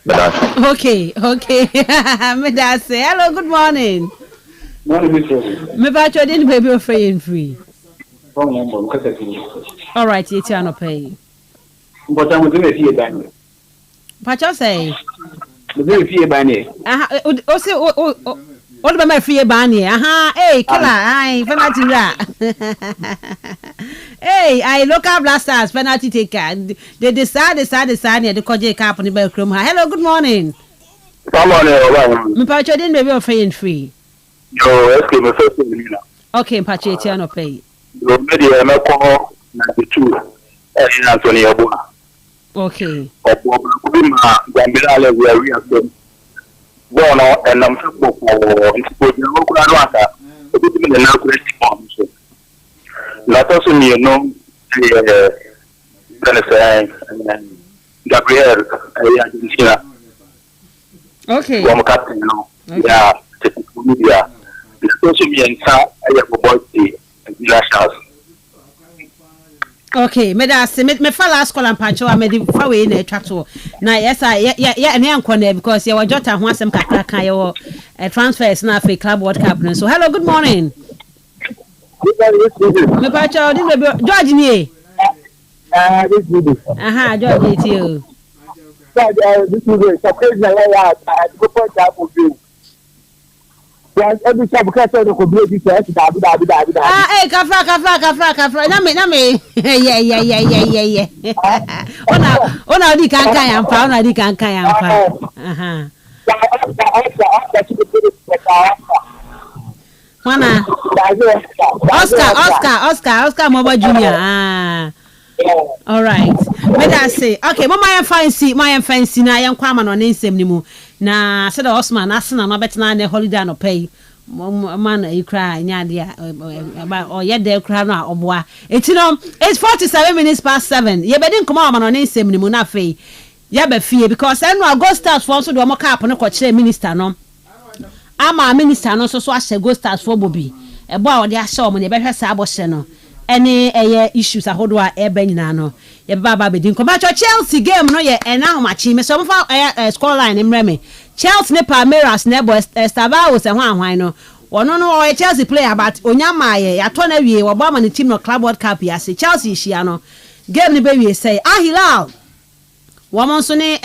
[SPEAKER 1] Okay. Me da say hello, good morning.
[SPEAKER 21] Morning, Mr.
[SPEAKER 1] Me ba chodin baby free and free. All right, it's no pay.
[SPEAKER 21] But I'm going to see it.
[SPEAKER 1] Pacho say.
[SPEAKER 21] The fee bani.
[SPEAKER 1] O say o be my fee bani. Hey, killer, penalty ra. Hey, I local blasters penalty taker. They decide the koje cap on the bell chrome. Hello, good morning.
[SPEAKER 21] Come on,
[SPEAKER 1] me pacho din baby free and free.
[SPEAKER 21] Yo, excuse me first.
[SPEAKER 1] Okay, pacho it's no pay.
[SPEAKER 21] media na call 92 Anthony Abuna.
[SPEAKER 1] Okay.
[SPEAKER 21] Ma Gambia we are real. Born and I'm for Inspire. Not also me, no, Gabriel, Argentina.
[SPEAKER 1] Okay.
[SPEAKER 21] One captain, no. Yeah, media. Also me and I have a boy, nationals.
[SPEAKER 1] Okay, me da se me fa last call and pancho me di fa we na atwa to. Na yes yeah na yankɔ because you were jota ho asɛm kakra kan you transfers na Africa Club World Cup. So hello, good morning. Me pancho di George ni.
[SPEAKER 21] This video.
[SPEAKER 1] Aha, George it you.
[SPEAKER 21] This video. Surprise na ya go point up for you. Every time because of the community
[SPEAKER 1] kafra na me yeah ona di kan yampa aha wana Oscar Moba Junior all right me da say okay mama yan fancy na yan kwama no ne nsem ni mu na said Osman asena no betena na holiday no pay man e cry nya dia o ye de cry no oboa etino it's 47 minutes past 7 ye bedi nkoma ma no ne nsem ni mu na fe ye ba fie because enu go stars for so do mo cap no ko kire minister no ama minister no so ahye go stars for bobi ebo a ode ahye o mo ne be hwese abɔhye no any issues ahodo a ebe nyina no ye baba be din ko ba Chelsea game no ye na homachi me so mfa score line mreme Chelsea ne Palmeiras ne bo Estava wo se ho ahwan no wono no o Chelsea player but onyama ye ya to na wie wo ba ma ne team no Club World Cup ya se Chelsea hia no game ne be wie say Hilal woman so ne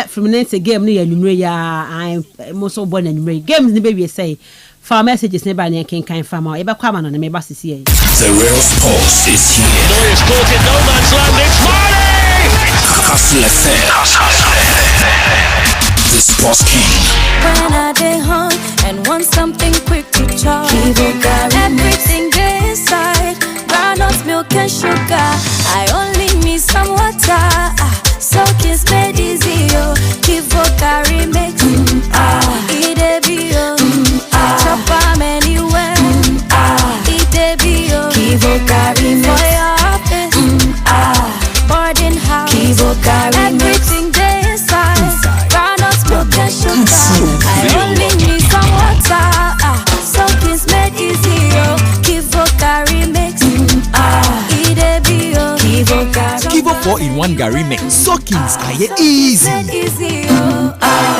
[SPEAKER 1] Fluminense game no ya nwumre ya mo so bo na nwumre games ne be wie say for messages never near King Kind Farmer. Eba Kwama no me basi see.
[SPEAKER 2] The real sports is here.
[SPEAKER 3] Neuer's caught in no man's land. It's Marty!
[SPEAKER 2] kastlefm. The sports king.
[SPEAKER 4] When I day home and want something quick to chop, everything day inside, groundnuts, milk and sugar. I only need some water. So kiss made easy, yo. Kivo carry mix. Eat a bio. Chop am anywhere. Eat a bio. Kivo carry mix. For your office. Boarding house. Kivo carry everything day inside. Groundnuts, milk and sugar. I only need some water. So kiss made easy, yo. Kivo carry mix. Eat a bio. Kivo carry.
[SPEAKER 10] Kivo 4-in-1 Gary mix. Soakings are easy.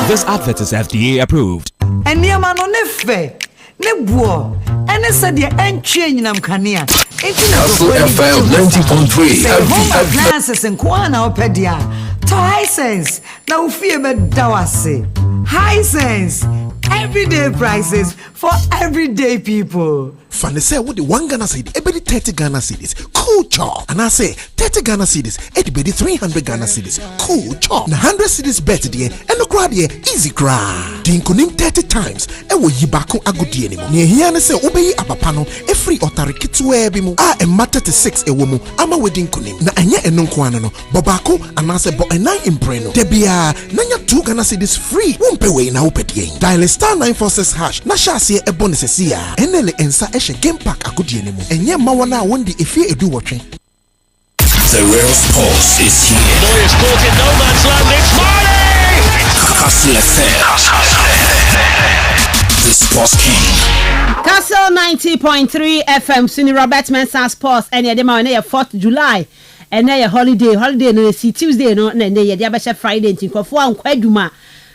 [SPEAKER 10] This advert is FDA approved.
[SPEAKER 23] And near man on nefe, nebuo, and I said the end change in Amkania.
[SPEAKER 2] Kastle FM 90.3.
[SPEAKER 23] Home appliances and Kwana Opedia. To Hisense, now fear me dawase. Hisense, everyday prices for everyday people.
[SPEAKER 24] Fanny say what the 1 Ghana cedi, every 30 Ghana cedis, cool chop. And I say 30 Ghana cedis, everybody 300 Ghana cedis, cool chop. Na 100 cedis better there, and the crowd here easy cry. The inconim 30 times, and we yibako agudi anymore. Near here, say obey abapano, a free otariki to ebimu. Ah, and matter to 6 a woman, ama wedding kunim. Na anya enunquano, bobako, and I say bo a 9 impreno. Debia, nanya 2 Ghana cedis free, won't pay way now pet yen. Dial *946# na shasi e bonus sia. Enele ensa game pack agudi anymore. And yeah, Mawana won't if you do watching.
[SPEAKER 2] The real sports is here.
[SPEAKER 3] Neuer's caught in no man's land. It's
[SPEAKER 2] kastlefm. The sports king.
[SPEAKER 1] Kastle 90.3 FM. Suni Robert Mensah Sports. And yeah, on 4th July. And now holiday no see Tuesday no. And then yeah, Friday. Think of one quaduma.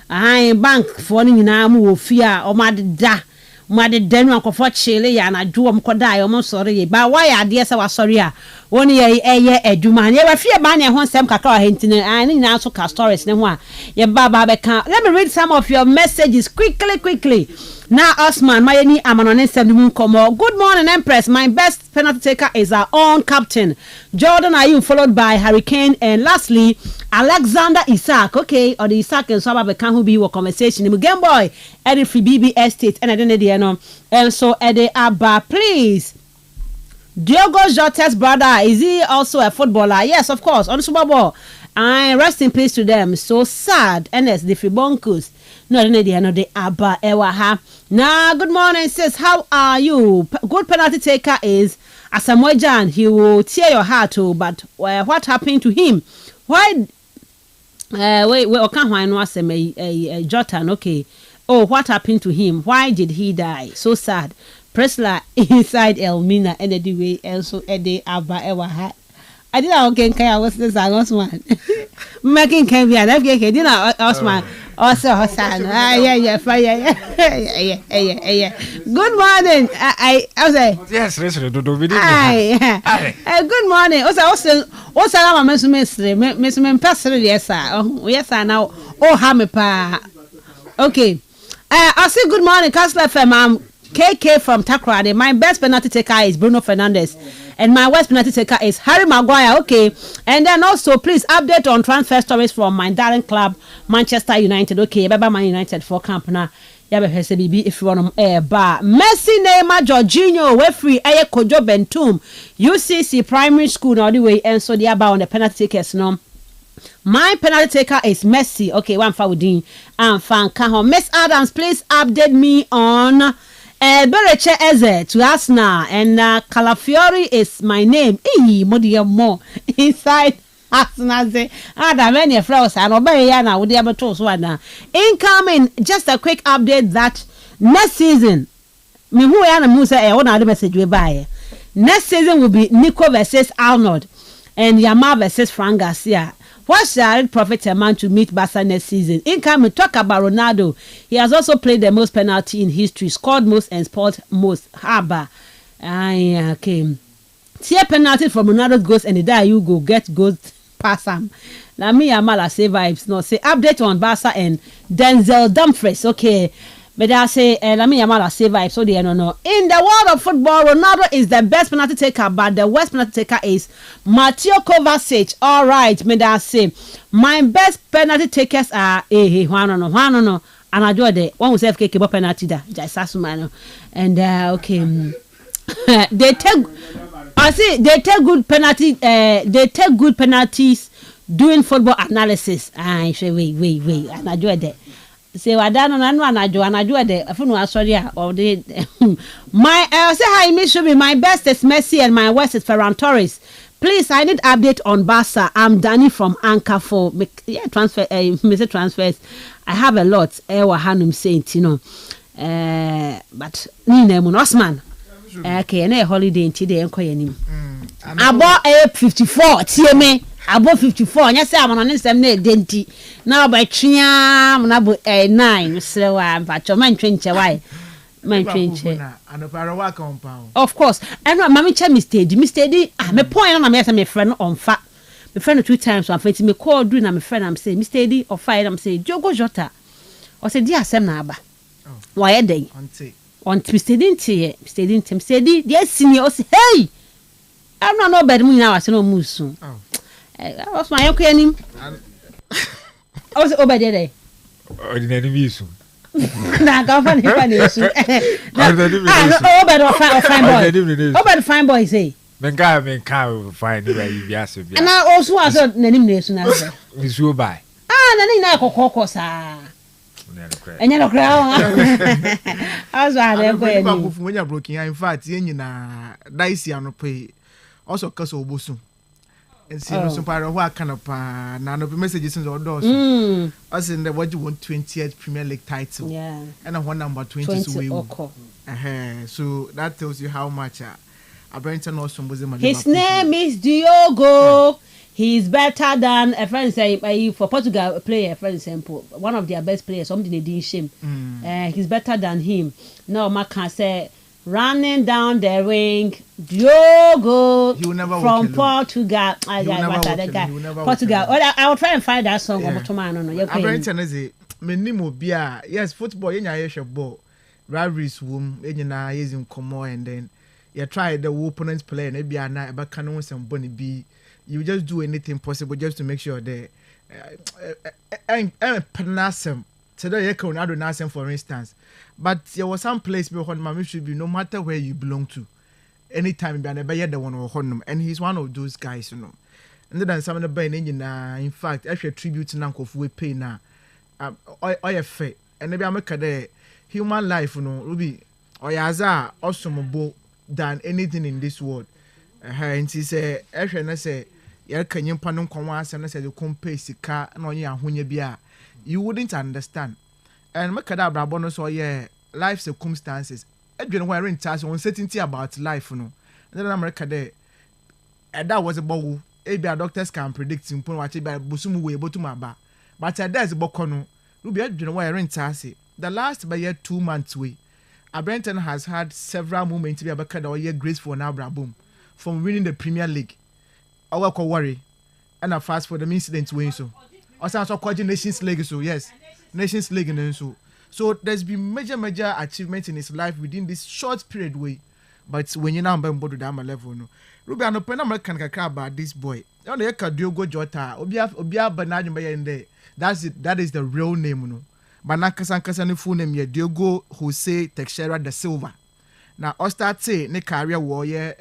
[SPEAKER 1] I bank for any namu fear or mad da. Made denu akofo chele ya na dwo mkoda ya omo sorry ba why ade se wa sorry a woni ye aduma ye wa fie ba na ho nsem kakra hentine ani na so ka stories ne ho a ye ba be kan. Let me read some of your messages quickly. Now Osman Mayeni Amanone Semdimu Komo. Good morning Empress. My best penalty taker is our own captain Jordan Ayew, followed by Hurricane, and lastly Alexander Isaac. Okay, or the Isaac and so be can who be what conversation. Game boy Eddie Free BB Estate and I don't know and so Eddie Abba please Diogo Jota's brother, is he also a footballer? Yes, of course, on Super Bowl. I rest in peace to them. So sad. NS the Friboncos. No, the Abba Ewaha. Now, good morning, sis. How are you? Good penalty taker is Asamoah Gyan. He will tear your heart too. But what happened to him? Why? Wait. Okay, why no a Jotan? Okay. Oh, what happened to him? Why did he die? So sad. Presla inside Elmina and anyway, also Eddie Abba Ewaha. I did not okay. I was this. I was one. Making can be an FK. Did not Osman. Also, Hassan. Yeah. Good morning. I say.
[SPEAKER 5] Yes, listen. Do we?
[SPEAKER 1] Good morning. Also, I'm Miss Pastor. Yes, sir. Oh, yes, sir. Now, Hamepa. Okay. I say good morning, kastlefm. I'm KK from Takrade. My best penalty taker is Bruno Fernandes. And my worst penalty taker is Harry Maguire. Okay. And then also, please update on transfer stories from my darling club, Manchester United. Okay. Bye-bye, Man United for camp now. If you want to bar. Messi, Neymar, Jorginho, Wefree, Aye, Kojo, Bentum, UCC Primary School, all the way. And so they are on the penalty takers. No. My penalty taker is Messi. Okay. One for Udin and Fankaho. Miss Adams, please update me on Bereche Eze to Arsenal and Calafiori is my name. More inside Arsenal. Many flowers and Obeyana would be able to one. Incoming, just a quick update that next season, me who I am Musa one other message we buy. Next season will be Nico versus Arnold and Yama versus Frank Garcia. What shall it profit a man to meet Barca next season? Income, talk about Ronaldo. He has also played the most penalty in history, scored most and scored most. Haba. Okay. Tear penalty from Ronaldo's goals and the die you go get goals pass him. Now me Amala say vibes. No, say update on Barca and Denzel Dumfries. Okay. But I say, let me say vibes. So they no. In the world of football, Ronaldo is the best penalty taker, but the worst penalty taker is Mateo Kovacic. All right, may I say, my best penalty takers are no. And I do the one who say FK penalty da, and okay, they take. I say they take good penalty. They take good penalties doing football analysis. I say wait, and I do that. Say I don't know and I do the sorry or the my say hi miss me my best is Messi and my worst is Ferran Torres. Please, I need update on Barca. I'm Danny from Anchor for transfer Mr. Transfers. I have a lot. Hanum Saint, you know. But Nina Osman. Okay, and a holiday in today and coyanim. I bought a 54 TMA. Above 54, yes, I'm on this denti. Now by Triam, Nabu 9, so I'm but your man trench away. Man trench. And a parawa compound. Of course, and what Mammy Chem is steady. I'm a point on my friend on fat. My friend 2 times, so I'm facing me call doing. I'm a friend, I'm saying, Miss Teddy or fire, I'm saying, Jogo Jota. Or say, dear Sam Naba. Why a day? On Mr. Dinty, Mr. Dinty, steady, yes, senior, hey, I'm not bad now, I say no move soon. What's my okay name? I was over there.
[SPEAKER 5] Ordinary views.
[SPEAKER 1] Nah, go funny. Fine boy. Over the fine boy say.
[SPEAKER 5] Men can't find the way you ask me.
[SPEAKER 1] And I also was a name nation.
[SPEAKER 5] Miss you by.
[SPEAKER 1] Nani na kokoko sa. And you crowd. I was right
[SPEAKER 17] when you're broken. In fact, you na dicey and pay. Also, Kastle Bosu. And see, some part of what kind of none of messages or doors. As in the what you want 20th Premier League title. Yeah. And I want number 20 so that tells you how much Brenton also was in
[SPEAKER 1] his name is Diogo. He's better than a friend say for Portugal player, for example, one of their best players, something they didn't shame. He's better than him. No, man can say running down the ring, Diogo from Portugal. I got that guy. Portugal. I will try and find that song.
[SPEAKER 17] Brenton is it? Menimo Bia. Yes, football in your ball. Rivalries womb in your using Como and then you try the opponent's player and maybe I'm not but can some bunny be. You just do anything possible just to make sure that and Panasem today you can do Nasem for instance, but there was some place where mommy should be no matter where you belong to, anytime be the one or honum, and he's one of those guys, you know. And then some of the brain in fact, actually tribute to Uncle we pay now. I fair, and maybe I make a human life, you know, Ruby, or yaza awesome more than anything in this world. And she say, actually, I say, yeah, can you panum conwas and I said you compare sika and on your hunya bia, you wouldn't understand. And make a bonus or yeah, life circumstances. Edwin wearing task uncertainty about life, you know. And then America there, and that was a bow. Maybe our doctors can predict simple what by Busumu way to my bar. But there's a bokono. Ruby Edwin wearing task. The last by year 2 months way. Brenton has had several moments to be about or year graceful now, boom, from winning the Premier League. Our worry, and a fast for the incident way so. Or some sort of Nations League, so yes, Nations League and so. So there's been major achievements in his life within this short period way. But when you now remember to my level, no. Ruby and open American cry about this boy. Only a Diogo Jota, Obia Bernard in there. That's it. That is the real name, no. Banakasankasani full name ye Diogo Jose Teixeira da Silva. Now, I start say ne career warrior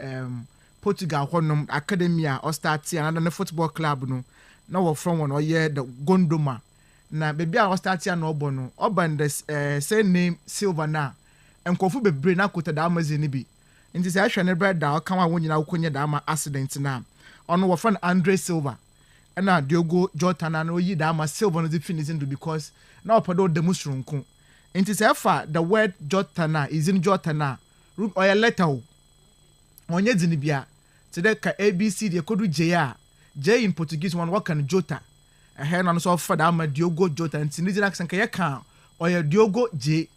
[SPEAKER 17] Portugal honum academia or start say another football club no. Now from one or year the Gondoma. Na baby I start here no bono. Oban this same name Silva na. And kofu be brain na kota da amazini bi. Nti say ahwe ne bread da aka wa wonyina ukonya da ama accident na. Ono wo friend Andre Silva. And now Diogo Jota na no yi da ama Silva no the finishing do because now opedo de musrunku. Nti say fa the word Jota na is in Jota na. Root or letter o. Onye dini bia. Today ka ABC de kodu J in Portuguese one what can Jota. A hand on so for that Diogo Jota and Sinizin accent can or your Diogo J.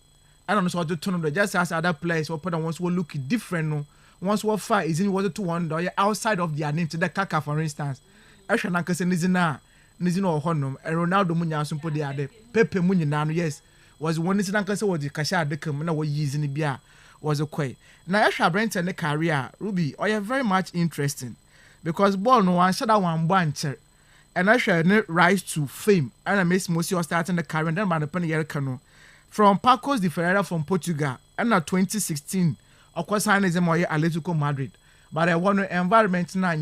[SPEAKER 17] I don't know how to turn on just as other players or put on once will look different no. Once what far is in water to one or outside of their name to the Kaka for instance. I shall not say Nizina or Honum and Ronaldo Munya Sumpo de Ade Pepe Munya yes was one is an answer what the Kasha de Kamana was using the beer was a quay. Now I shall Brent and the career Ruby or you're very much interesting because ball no one shut out one bunch. And I shall rise to fame. And I miss Monsieur starting the career and then Manapan Yerkano. From Pacos de Ferreira from Portugal. And now 2016. Of course, I is more Atletico Madrid. But I want the environment now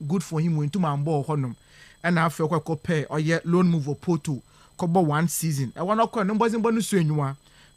[SPEAKER 17] good for him into my ball honum. And I feel quite pay or yet loan move of Porto. Cover 1 season. I want to call numbers in bonus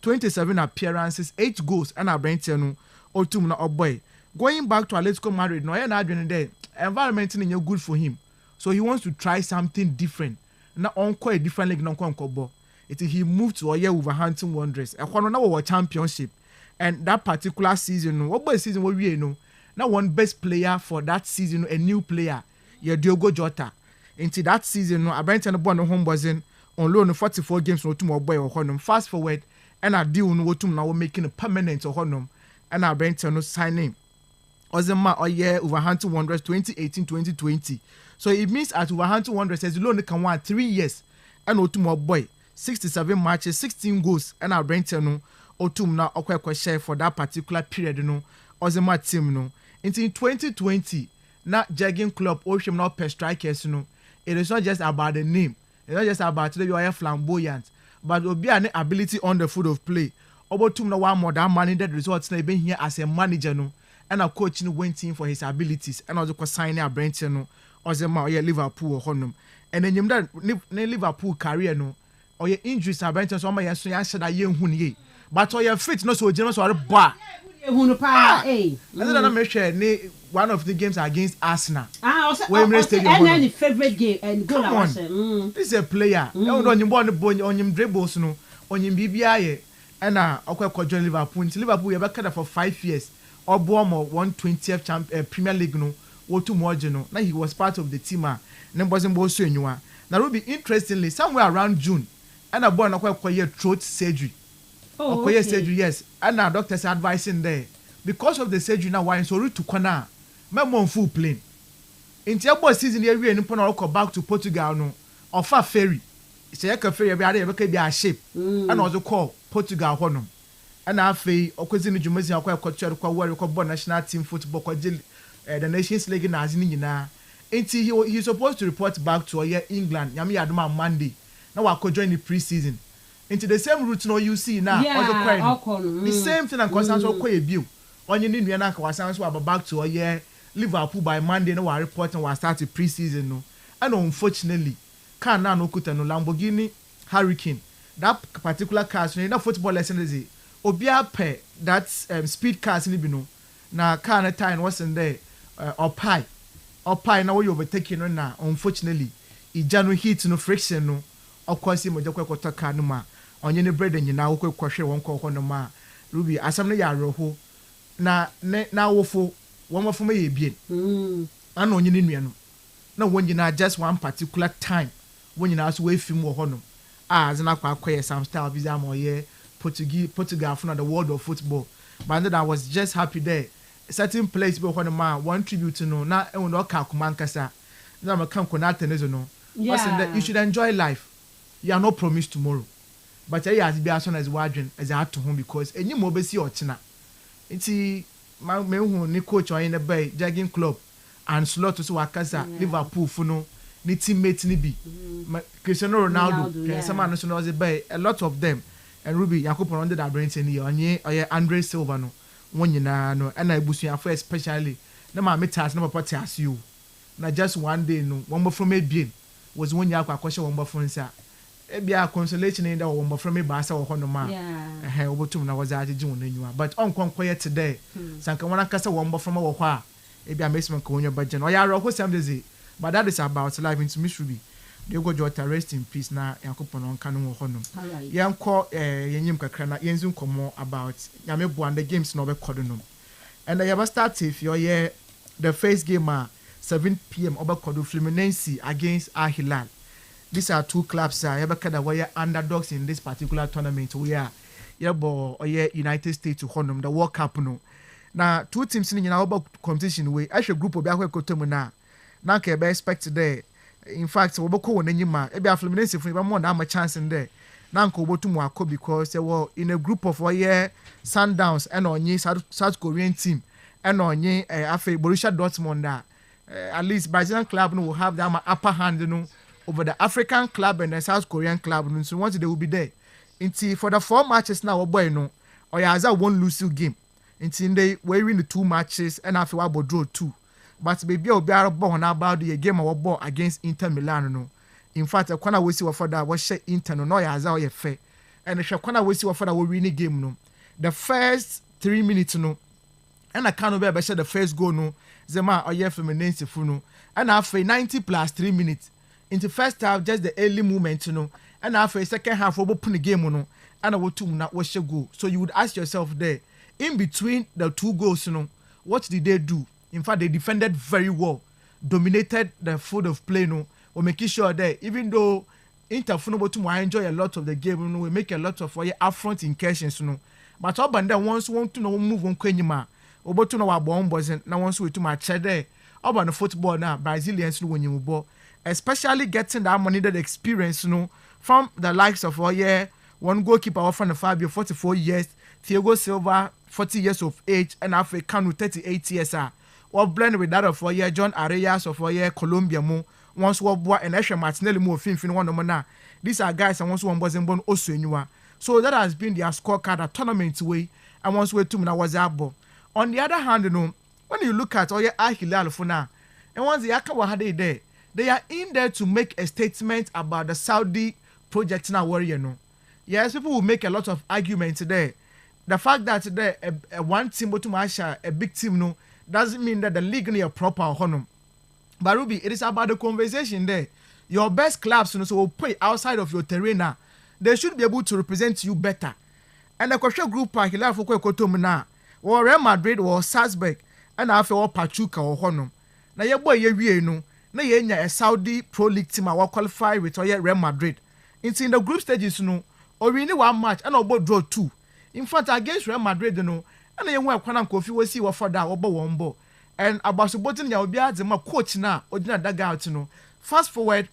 [SPEAKER 17] 27 appearances, 8 goals, and I brent no or 2 or boy. Going back to Atletico Madrid, no, and I there. Environment in good for him. So he wants to try something different. Not on quite different league, non concobo. He moved to a year Wolverhampton Wanderers. A one championship. And that particular season, what was season what we know? Now one best player for that season, a new player, yeah, Diogo Jota. Into that season, I went and born home was in on loan 44 games no two more boy or honum. Fast forward, and I deal no two now making a permanent or honum. And I went and signing. Ozema or year Wolverhampton Wanderers 2018-2020. So it means at Wolverhampton Wanderers says you only can want 3 years and no two more boy 67 matches 16 goals and our Brenton or two now okay share for that particular period no Ozema team no until 2020 not Jagging Club Ocean not per strikers no it is not just about the name it's not just about the you are flamboyant but will be an ability on the field of play about two now one more than managed results now been here as a manager no and a coach no went in for his abilities and also signing a Brenton no Ozema or your Liverpool or Honum. And then you that Liverpool career no or your injuries are Brenton so my answer that you hun but or your fit no so generous or bar. And then I'm sure one of the games against Arsenal.
[SPEAKER 1] And any favorite game and go
[SPEAKER 17] on. This is a player. No on him dribbles no on him BBI and okay join Liverpool. Liverpool you back for 5 years or Bournemouth 120th Premier League no. Two more now he was part of the team now will be interestingly somewhere around June and a boy acquire throat surgery surgery yes and now doctors are advising there because of the surgery now why so route to corner on full plane in the season here we back to Portugal no or far ferry it's a ferry be a shape and also call Portugal honum and I feel okwezi Jumezi akwa national team football the Nations League na until he's supposed to report back to England Yami Adama Monday now I could join the pre-season into the same route no you see now the same thing and constance okay bill onye ni nua na ka wasan so aba back to Liverpool by Monday no wa report and wa start the pre-season no. And unfortunately, car na no kuta no Lamborghini Hurricane. That particular car so na football lesson is it. Obia pe that speed cars ni bi no. Na car na time wasn't there opai na we overtaking no na unfortunately ija no heat no friction no okwasi mo jekwa kwota car no ma onye ne bread nyina wo kwehwe won ko no ma Ruby asam no ya reho na wofo won mafo ma ye bien ana onye ne nua no na won nyina just one particular time won nyina so we film wo hono azina kwa akoye some style visa mo ye Portugal from the world of football but then I was just happy there certain place be hono ma one tribute no na e won ka kuma nkasa na ma kan kona tenezo no that you should enjoy life you are not promised tomorrow but I as be as soon as wadwen as I had to home because any mo be see ochina nti me hu ni coach on the bay jogging club and slot to wakasa Liverpool funo ni teammate ni bi Cristiano Ronaldo some man no was bay a lot of them and Ruby Yakupon under that brain ni onye Andre Silva no won nyina no and I busuafo especially na ma metas na papa tias you na just one day no one from ebien was when yakwa kwahye one from nsa ebia consolation in that one from me ba sa wo hono ma obotum na was agege won anyiwa but onkonkoye today sanka wona kasa one from wo ho a ebia mesman ko onyo baje no ya ro ko sam dey but that is about life into Ruby they go Jota rest in peace na yakopon on kanu wo hono yanko yenyim kakra na yenzu komo about yamebo and the games no be kodo and I ever start if you the first game 7 p.m. Obakodo Fluminense against Al Hilal. These are two clubs that were underdogs in this particular tournament. We are United States to Honum, the World Cup. No. Now, two teams in our competition. We actually group of Biako na. Now, can be expected there. In fact, Obako and Nima, Ebia Fluminense, if we have more than a chance in there. Now, Kobotumwako because they were in a group of Sundowns and on South Korean team and on Borussia Dortmund. At least Brazilian club will have that upper hand over the African club and the South Korean club. So once they will be there. For the 4 matches now, boy no, or Yaza won't lose game. They were in the 2 matches and after I will draw 2. But baby, I'll be born about the game of ball against Inter Milan. No. In fact, I can't wait for that was share Inter no Yaza or fair. And I can't wait for that will win the game. No. The first 3 minutes no, and I can't be the first goal no. Zema oye Fluminense funo and after 90 plus 3 minutes into first half just the early movement and after second half open the game and I will two not watch goal. So you would ask yourself there in between the 2 goals what did they do? In fact, they defended very well, dominated the field of play or making sure that even though Inter I enjoy a lot of the game we make a lot of upfront incursions but all banda once want to move on kwenyima obotu no wa bomb boys na won so wetu ma chede oba no football na Brazilians no wonyimu ball especially getting that money that experience from the likes of one goalkeeper offer no Fabio 44 years Thiago Silva 40 years of age and Africano 38 years or blend with that of John Arias of Colombia mo once boy and Esha Martinelli mo fin one no na these are guys and once one boys and bon also anywhere so that has been their scorecard at tournament way and once we 2 na was abo. On the other hand, when you look at Al Hilal for now, and once the Akawahade there, they are in there to make a statement about the Saudi project now warrior. Yes, people will make a lot of arguments there. The fact that today one team a big team doesn't mean that the league is proper honor. But Ruby, it is about the conversation there. Your best clubs so will play outside of your terrain now. They should be able to represent you better. And the question group Al Hilal for Kotomuna. Or Real Madrid or Salzburg and after all Pachuca or Honum. Now your boy ye no, na ye a Saudi Pro League team will qualify with Real Madrid. It's in the group stages or we need 1 match and about draw 2. In fact against Real Madrid and you want Kwana Kofi will see what for that over 1 ball. And about supporting your be coach now or dinner that out Fast forward,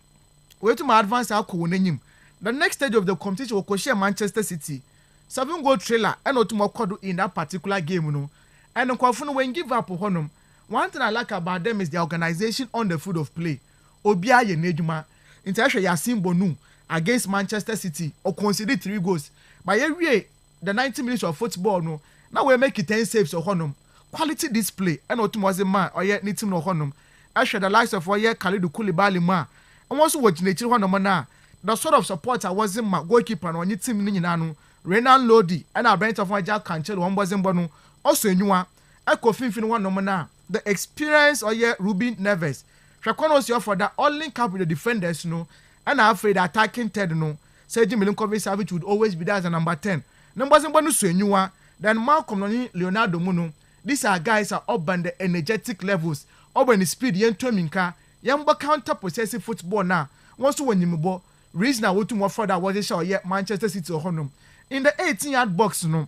[SPEAKER 17] we to my advance alcohol name. The next stage of the competition will share Manchester City. 7-goal trailer and Otumokodu in that particular game, And Kwafunu when give up honum. One thing I like about them is the organization on the field of play. Obia ye Nejuma, International Yasin Bonu against Manchester City or conceded 3 goals. By every the 90 minutes of football now we make it 10 saves or honum. quality display and otum was a man or yet need him no honum. I share the likes of Oye Khalidu Koulibaly ma. And also watching the children na the sort of support I was in my goalkeeper on your team Ninanu, Renan Lodi, and our bench of my Jack Canchel, one was in Bonu, also in Yua, Echo Finfin one nomina. The experience or yet Ruby Neves. Shakonos your for that all link up with the defenders, and I'm afraid attacking Ted no. Sergio Milinkovic Savic would always be there as a number 10. Numbers in Bonu Suenua, then Malcolm Noni, Leonardo Muno. These are guys are up on the energetic levels, up on the speed, yen Tominka, Yamba counter possessive football now. Once to win him, reason I want to more further was a show yet Manchester City or Honum. In the 18-yard box, no.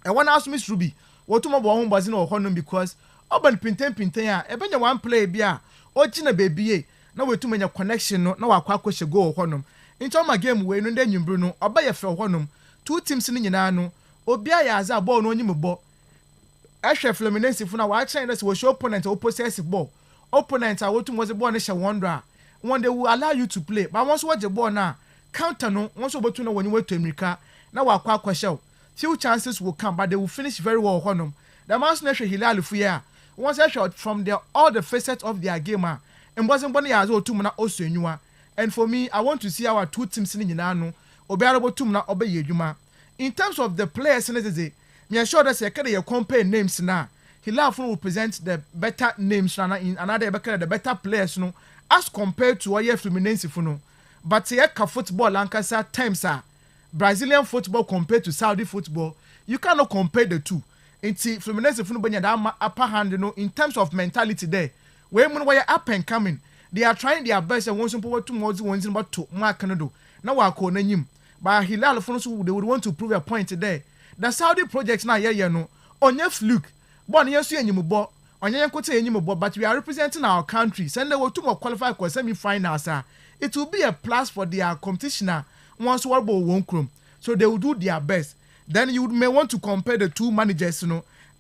[SPEAKER 17] I want to ask Miss Ruby, what to my home was in or Honum because Oban Pinten, a bench one play beer, or China baby, no way too many connection, no, I quite go or Honum. Into my game way, no, then you Bruno, or buy a fair Honum, 2 teams in Yanano, or Bia as a ball no nimbo. Asher Fluminense for now, I trained us was your opponent or possessive ball. Opponents are what was a born a wonder. One they will allow you to play, but once watch the ball now, counter no, once over to know when you went to America, now I quite question. Few chances will come, but they will finish very well Honum. The man's nation Hilal Fuya. Once I shot from their all the facets of their gamer, and wasn't one years old 2 minutes also in you. And for me, I want to see our 2 teams in Yanano, or be able 2 minutes obey you. In terms of the players, me assure that you compare names now. Hilal will present the better names in another the better players no, as compared to Oye Fluminense Funo. But here football Lankasa times are Brazilian football compared to Saudi football. You cannot compare the two. Inti Fluminense Funo benya da upper hand in terms of mentality there. When we are up and coming, they are trying their best and want to put 2 more ones about 2 mark Canada. Now I call him. But Hilal Funo they would want to prove a point today. The Saudi projects now no on your fluke. But yes, you bo on your quote anymore, but we are representing our country. Send the 2 more qualified for semi-finals. It will be a plus for their competition once World War won't come. So they will do their best. Then you may want to compare the 2 managers,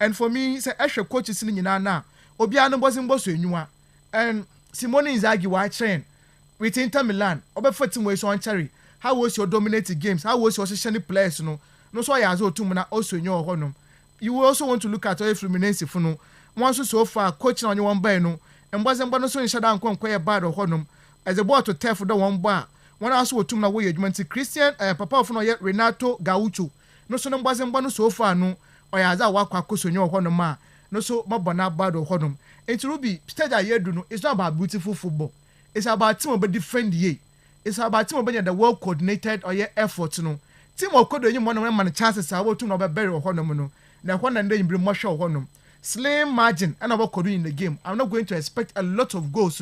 [SPEAKER 17] And for me, say extra coaches in now. Obiano was in Bosu and Simone Inzaghi were trained with Inter Milan. Over 14 ways on Cherry. How was your dominating games? How was your session players? No, so I as well 2 minutes also in your honor. You will also want to look at Oye Fluminense Funo. Once so far, coaching on your one by no, and wasn't one so in Shadan quite bad or honum as a ball to tell for the 1 bar. One also 2 minutes away, you Christian, Papa of yet Renato Gaucho. No so wasn't one so far, no, or as I walk across on your honor, no so Mabana bad or honum. And to Ruby, stage I hear do no, it's not about beautiful football. It's about team about defend ye. It's about team about the well coordinated or your efforts, no. Team of code you want to man chances I will to know about better or honor. Now one and then you bring more show honum. Slim margin and about code in the game. I'm not going to expect a lot of goals,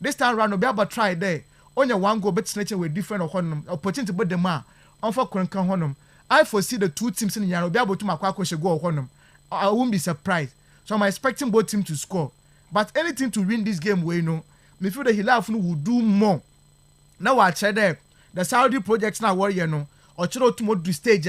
[SPEAKER 17] This time round, no be about try there. Only 1 goal, but snatching with different or honum. Opportunity but the man. On for current honum. I foresee the 2 teams in the yard will be able to make a go honum. I won't be surprised. So I'm expecting both teams to score. But anything to win this game, we know. Me feel the Hilal will do more. Now I said that the Saudi projects now warrior no. Or chiro to mod stage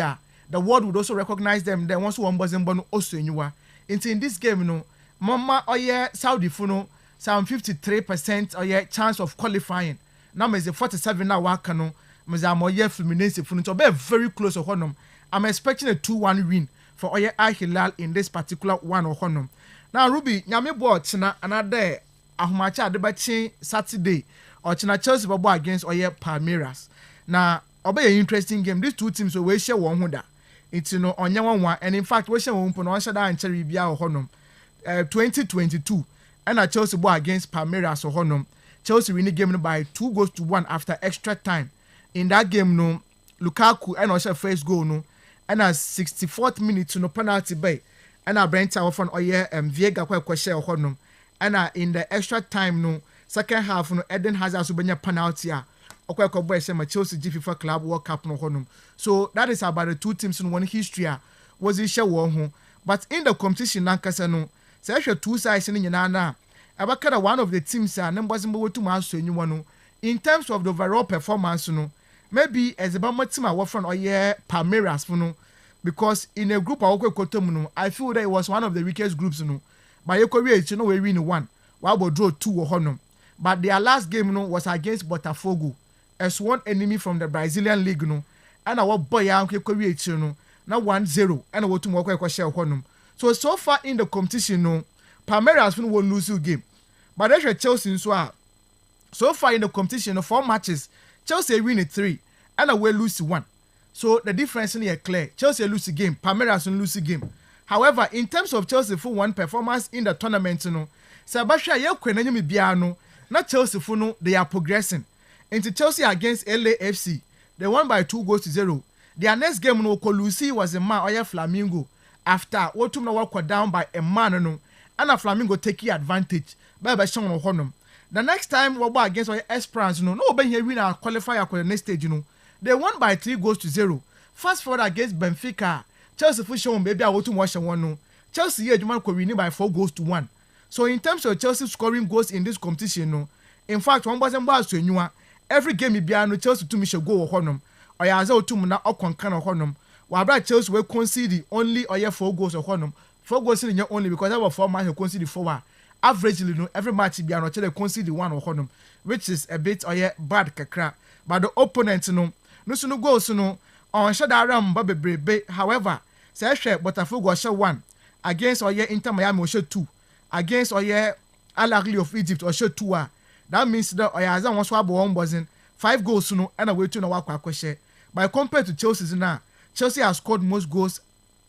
[SPEAKER 17] the world would also recognize them. Then once one was in Bono also in you. In this game, Mama or Saudi Funo, some 53% or chance of qualifying. Now is a 47 now wakano. Mazamoye Fluminense Funo to be very close to Honum. I'm expecting a 2-1 win for Oye Al Hilal in this particular one or Honum. Now Ruby, nyame board china another Ahumacha Adebachi Saturday or China Chelsea Babo against Oye Palmeiras. Now obey an interesting game. These 2 teams will share one huda. It's on one and in fact we share one Ponosha and Cherry Bia or Honum 2022 and Chelsea Babo against Palmeiras or Honum. Chelsea winning game by 2-1 after extra time. In that game no Lukaku and also first goal no and at 64th minute no penalty bay. And I Brent our phone Oye Viega kwa share honum. And in the extra time no second half no Eden Hazard subenya penalty okwa boy say Chelsea FIFA Club World Cup no honum. So that is about the 2 teams in one history was it share one. But in the competition nankasa no say 2 sides in nyina abakara one of the teams numbers mbo to ma so anyone no in terms of the overall performance no maybe as about team our front Oye Palmeiras no. Because in a group of I feel that it was one of the weakest groups, But you we win 1. While we draw 2 or honum. But their last game, was against Botafogo, a sworn enemy from the Brazilian league, And our boy, now 1-0, and I want to walk share honum. So far in the competition, no, Palmeiras won lose game. But there's Chelsea so far in the competition, 4 matches, Chelsea win 3, and we lose 1. So the difference in here clear. Chelsea lose the game, Palmeiras lose the game. However, in terms of Chelsea for one performance in the tournament, no, Sebastian Yekwenanyumi Biano, not Chelsea for no, they are progressing. Into Chelsea against LAFC, they won by 2-0. Their next game, no, Colusi was a man or Flamingo. After Wotum walk down by a man, no, and a Flamingo taking advantage by Bashon Honum. The next time we were against Esperance, no, but here we are qualifier for the next stage, you know. They won by 3-0. Fast forward against Benfica, Chelsea for show maybe I want to watch one, no. Chelsea here, Juman could win by 4-1. So in terms of Chelsea scoring goals in this competition, no, in fact, one wasn't bad to you. Every game you be no Chelsea to me should go honum. Or ya zo to na okon kan honum. While Chelsea will concede only or 4 goals or honum. 4 goals in your only because there were 4 matches you concede 4. Averagely, no, every match you be no they concede 1 or honum, which is a bit or bad kakra. But the opponent no no goals no on shada ram babe. However, say share Botafogo share 1 against or Inter Miami share 2 against or Al Ahly of Egypt or share 2. That means that Oyaza wants to have 1 wasn't 5 goals no and away to no work share. But compared to Chelsea now, Chelsea has scored most goals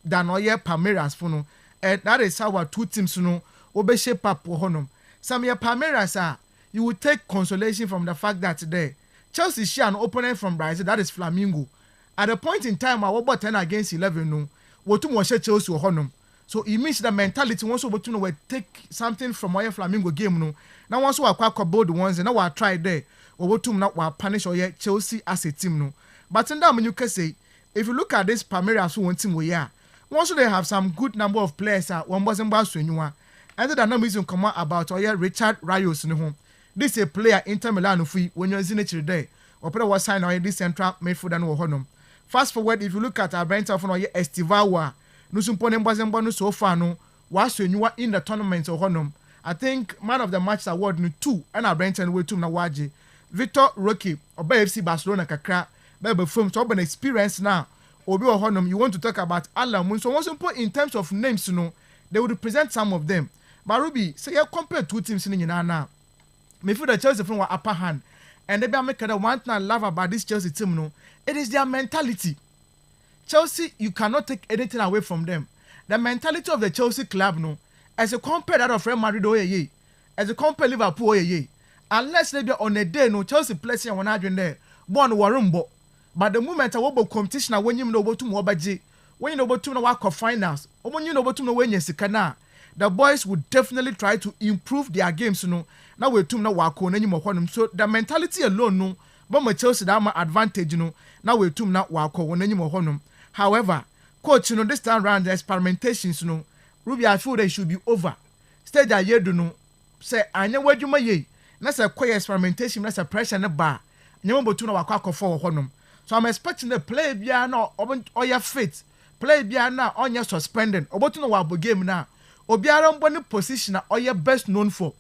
[SPEAKER 17] than Oye Palmeiras for no, and that is how our 2 teams no obe shape up for honum. Some year Palmeiras you will take consolation from the fact that today Chelsea share an opponent from Brazil, that is Flamingo. At a point in time, I was 10 against 11 no, what to watch Chelsea or honum. So it means the mentality once over to know take something from Oye Flamingo game no. Now once we quite both the ones and now I try there or to not punish or Chelsea as a team no. But in that when you can say if you look at this Palmeiras one team we are, once they have some good number of players one wasn't bad to anyone. And the number is come out about Richard Rios no home. This is a player Inter Milan free when you're in it today. Or put was signed on this central midfielder no honum. Fast forward if you look at our brand of Estivawa, no sumpone wasn't so far no was when you are in the tournament or honum. I think man of the match award no 2 and our brand and way to Nawaji. Victor Roque or FC Barcelona kakra baby from so an experience now. Obi or honum you want to talk about Alamun. So once put in terms of names you know, they would represent some of them. But Ruby, say you compare 2 teams in now. Me feel the Chelsea from upper hand. And they be making the one thing I love about this Chelsea team, no, it is their mentality. Chelsea, you cannot take anything away from them. The mentality of the Chelsea club, no, as a compare that of Real Madrid, as a compare Liverpool, unless they be on a day, no Chelsea players here 100 there, born warumbo. But the moment I will competition, when you know about to Mobaji, when you know about to work of finals, or when you know about to know when you're sick, the boys would definitely try to improve their games, you know. Now we're to know work on any more. So the mentality alone, no, but my Chelsea that my advantage, you know. Now we're to not work on any more. However, coach, you know, this time around the experimentations, you know, Ruby, I feel they should be over. Stay there, you do say, I know what you may. That's a quick experimentation, that's a pressure in the bar. You know, but to know work for honum. So I'm expecting the play beyond or your fit, play beyond now on your suspended, or what to know what game now. Obiara mboni position or your best known for.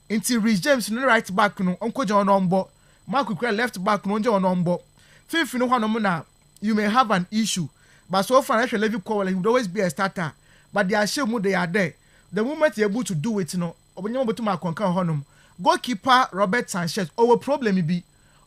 [SPEAKER 17] Until Rhys James no right back no Uncle John Ombo, Mark Ukra left back no John Ombo. Fifth no one you may have an issue, but so far actually Levy Cole he would always be a starter. But they are sure they are there. The moment you're able to do it, you know, Obanyama to my conquer honum. Goalkeeper Robert Sanchez, our problem be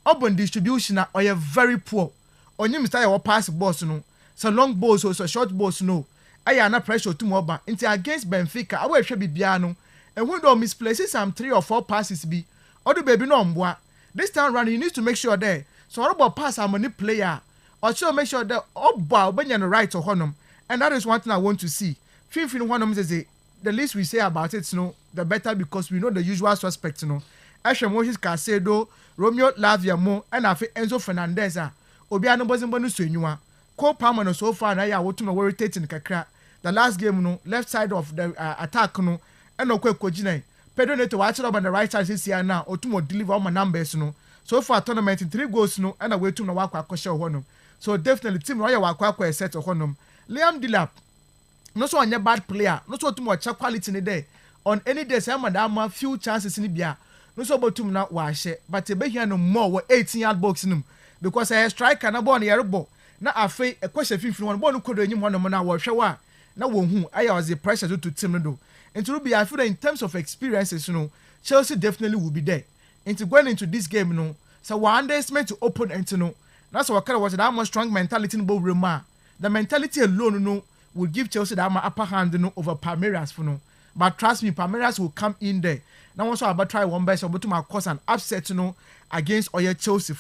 [SPEAKER 17] urban distribution or you're very poor. On you must pass balls no, so long balls or so short balls no. I am not pressure to Moba until against Benfica. I will be piano. And when don't misplaces some 3 or 4 passes be, or the baby no mboa. This time round you need to make sure there. So what about pass a money player? Or so make sure that Oba when you're on the right or honum. And that is one thing I want to see. Fifth one of them say the least we say about it, you know, the better because we know the usual suspects, you know. Asher Moses Casado, Romeo Laviamo, and Afi Enzo Fernandez. Obiano wasn't bonus to you. Cole Palmer so far now ya wotu no rotating kakra. The last game no left side of the attack no and no kojine. Pedro Neto watch up on the right side this year now otumo deliver all my numbers no. So far tournament 3 goals no and away to no wakwa kwashe honum. So definitely team roya wakwa set honum. Liam Delap no so anya bad player. No so otumo cha quality ni there. On any day say madam few chances ni bia. No so botum na washe but e be here no more 18-yard box nim because striker na ball na yerebo. Na afe a question 51 ball no kodo enyim hono na wo hwe wa na won hu was the pressure to team no do. And to be I feel that in terms of experiences, Chelsea definitely will be there. Into going into this game, so we underestimate to opponent, that's what kind of was that more strong mentality in both Roma. The mentality alone, will give Chelsea that upper hand, over Palmeiras, But trust me, Palmeiras will come in there. Now also about try one best, but to my cause an upset, against Oye Chelsea,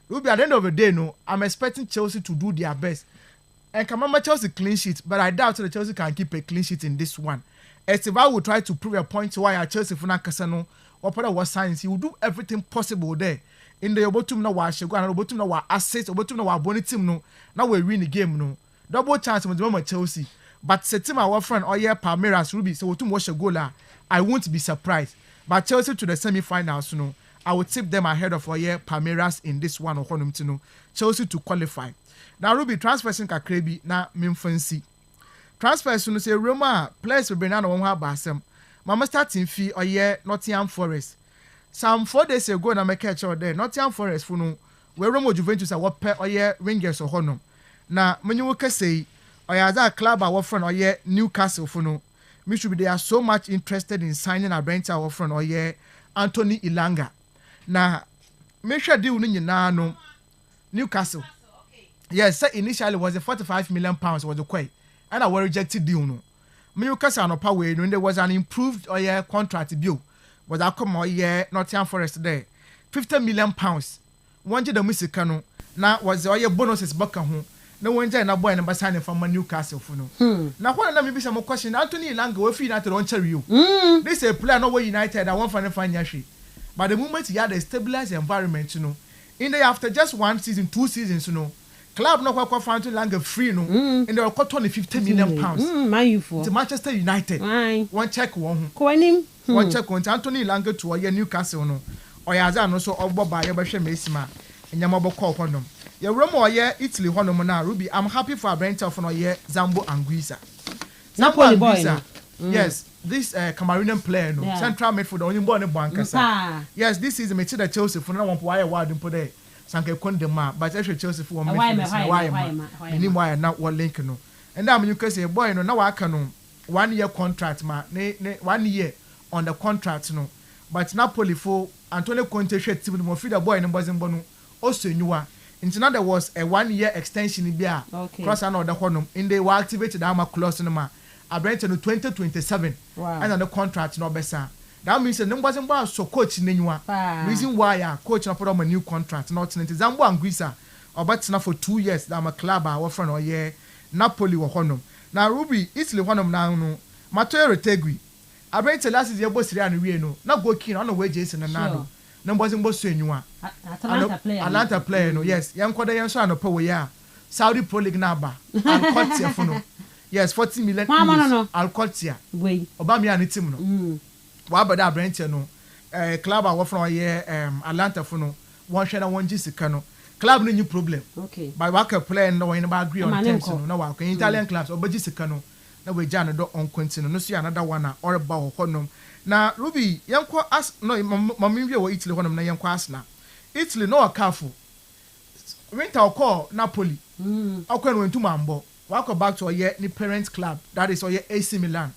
[SPEAKER 17] Will be at the end of the day, I'm expecting Chelsea to do their best. And can remember Chelsea clean sheet, but I doubt that Chelsea can keep a clean sheet in this one. Esteban will try to prove a point to why Chelsea for Casano or part of what science. He will do everything possible there. In the bottom no wash go and bottom no assets or bottom no bonnet team no. Now we win the game double chance with the moment Chelsea. But set our friend Palmeiras Ruby so to watch a goal. I won't be surprised. But Chelsea to the semi-finals I would tip them ahead of Palmeiras in this one or Chelsea to qualify. Now Ruby transfer kakrebi na memfancy. Transfers say Roma players will be now on her basem. Mama starting fee or Nottingham Forest. Some 4 days ago na make catch out there. Nottingham Forest where Roma Juventus are what pair or Rangers or Honum. Na when you can say or a club our friend or Newcastle me should be they are so much interested in signing a Brent our friend or Anthony Ilanga. Na make sure deal no Newcastle. Yes, initially was a £45 million was the quay. And I was rejected deal no. Newcastle no power when there was an improved contract bill. Was I come Nottingham Forest there. £50 million. One the Missicano. Now was the bonuses back home. No one na boy and signing from Newcastle for no. Now what maybe some question Anthony Lang we feel that on cherry. This a player no way United I want find yashi. But the moment he had a stabilized environment, in there after just 1 season, 2 seasons, club no quite found Lang free and they were got £50 million.
[SPEAKER 1] Man for
[SPEAKER 17] to Manchester United. One check one. One check on Anthony Lang to Newcastle no. Or Yazan also over by Yabasha Mesima and Yamabo call condom. Your Roma Italy Honomona Ruby. I'm happy for a brand of Zambo Anguissa. Zambo Anguissa. Yes, this Cameroonian player, central midfield, only born in Bankasa. Yes, this is a material Chelsea for no one wire word and put there. Sanke Kondema, but actually Chelsea for 1 minute. Why not one link no. And now you can say, boy, no, I can 1 year contract, 1 year on the contract, no. But Napoli for Antonio Conte shed to the feeder boy and Bazin Bono, also knew. Into now there was a 1 year extension in Bia, cross another honum, in they were activated Ama clause in the I brent in 2027 and the contract no better. That means the numbers and bars so coach in reason why coach not put on a new contract, not in Zambo and Guisa, or but now for 2 years that I'm a club our friend or Napoli or Honum. Now Ruby, Italy Honum now no Matteo Retegui. I brent the last year boss and Rieno, not go keen on the wages and Nano. Numbers in boss you Atlanta player, no, yes, young Quada Yansan no power Saudi Pro League Naba, and Cotia Fono. Yes, 40 million.
[SPEAKER 1] No.
[SPEAKER 17] Alcotia.
[SPEAKER 1] Wait.
[SPEAKER 17] Obama and Tim no. What about that branch no? Club I work from Atlanta for no. One share and one Jessica Club no new problem.
[SPEAKER 1] Okay.
[SPEAKER 17] By worker player no one about agree on terms no work. Italian clubs or Jessica no. Now we Jan do on continue. No see another one or about honum. Now Ruby, young kwa as no mammy or Italy honum na young kwasna. Italy no a careful. Winter call Napoli. How can we to Mambo? Welcome back to our new parent club. That is our AC Milan.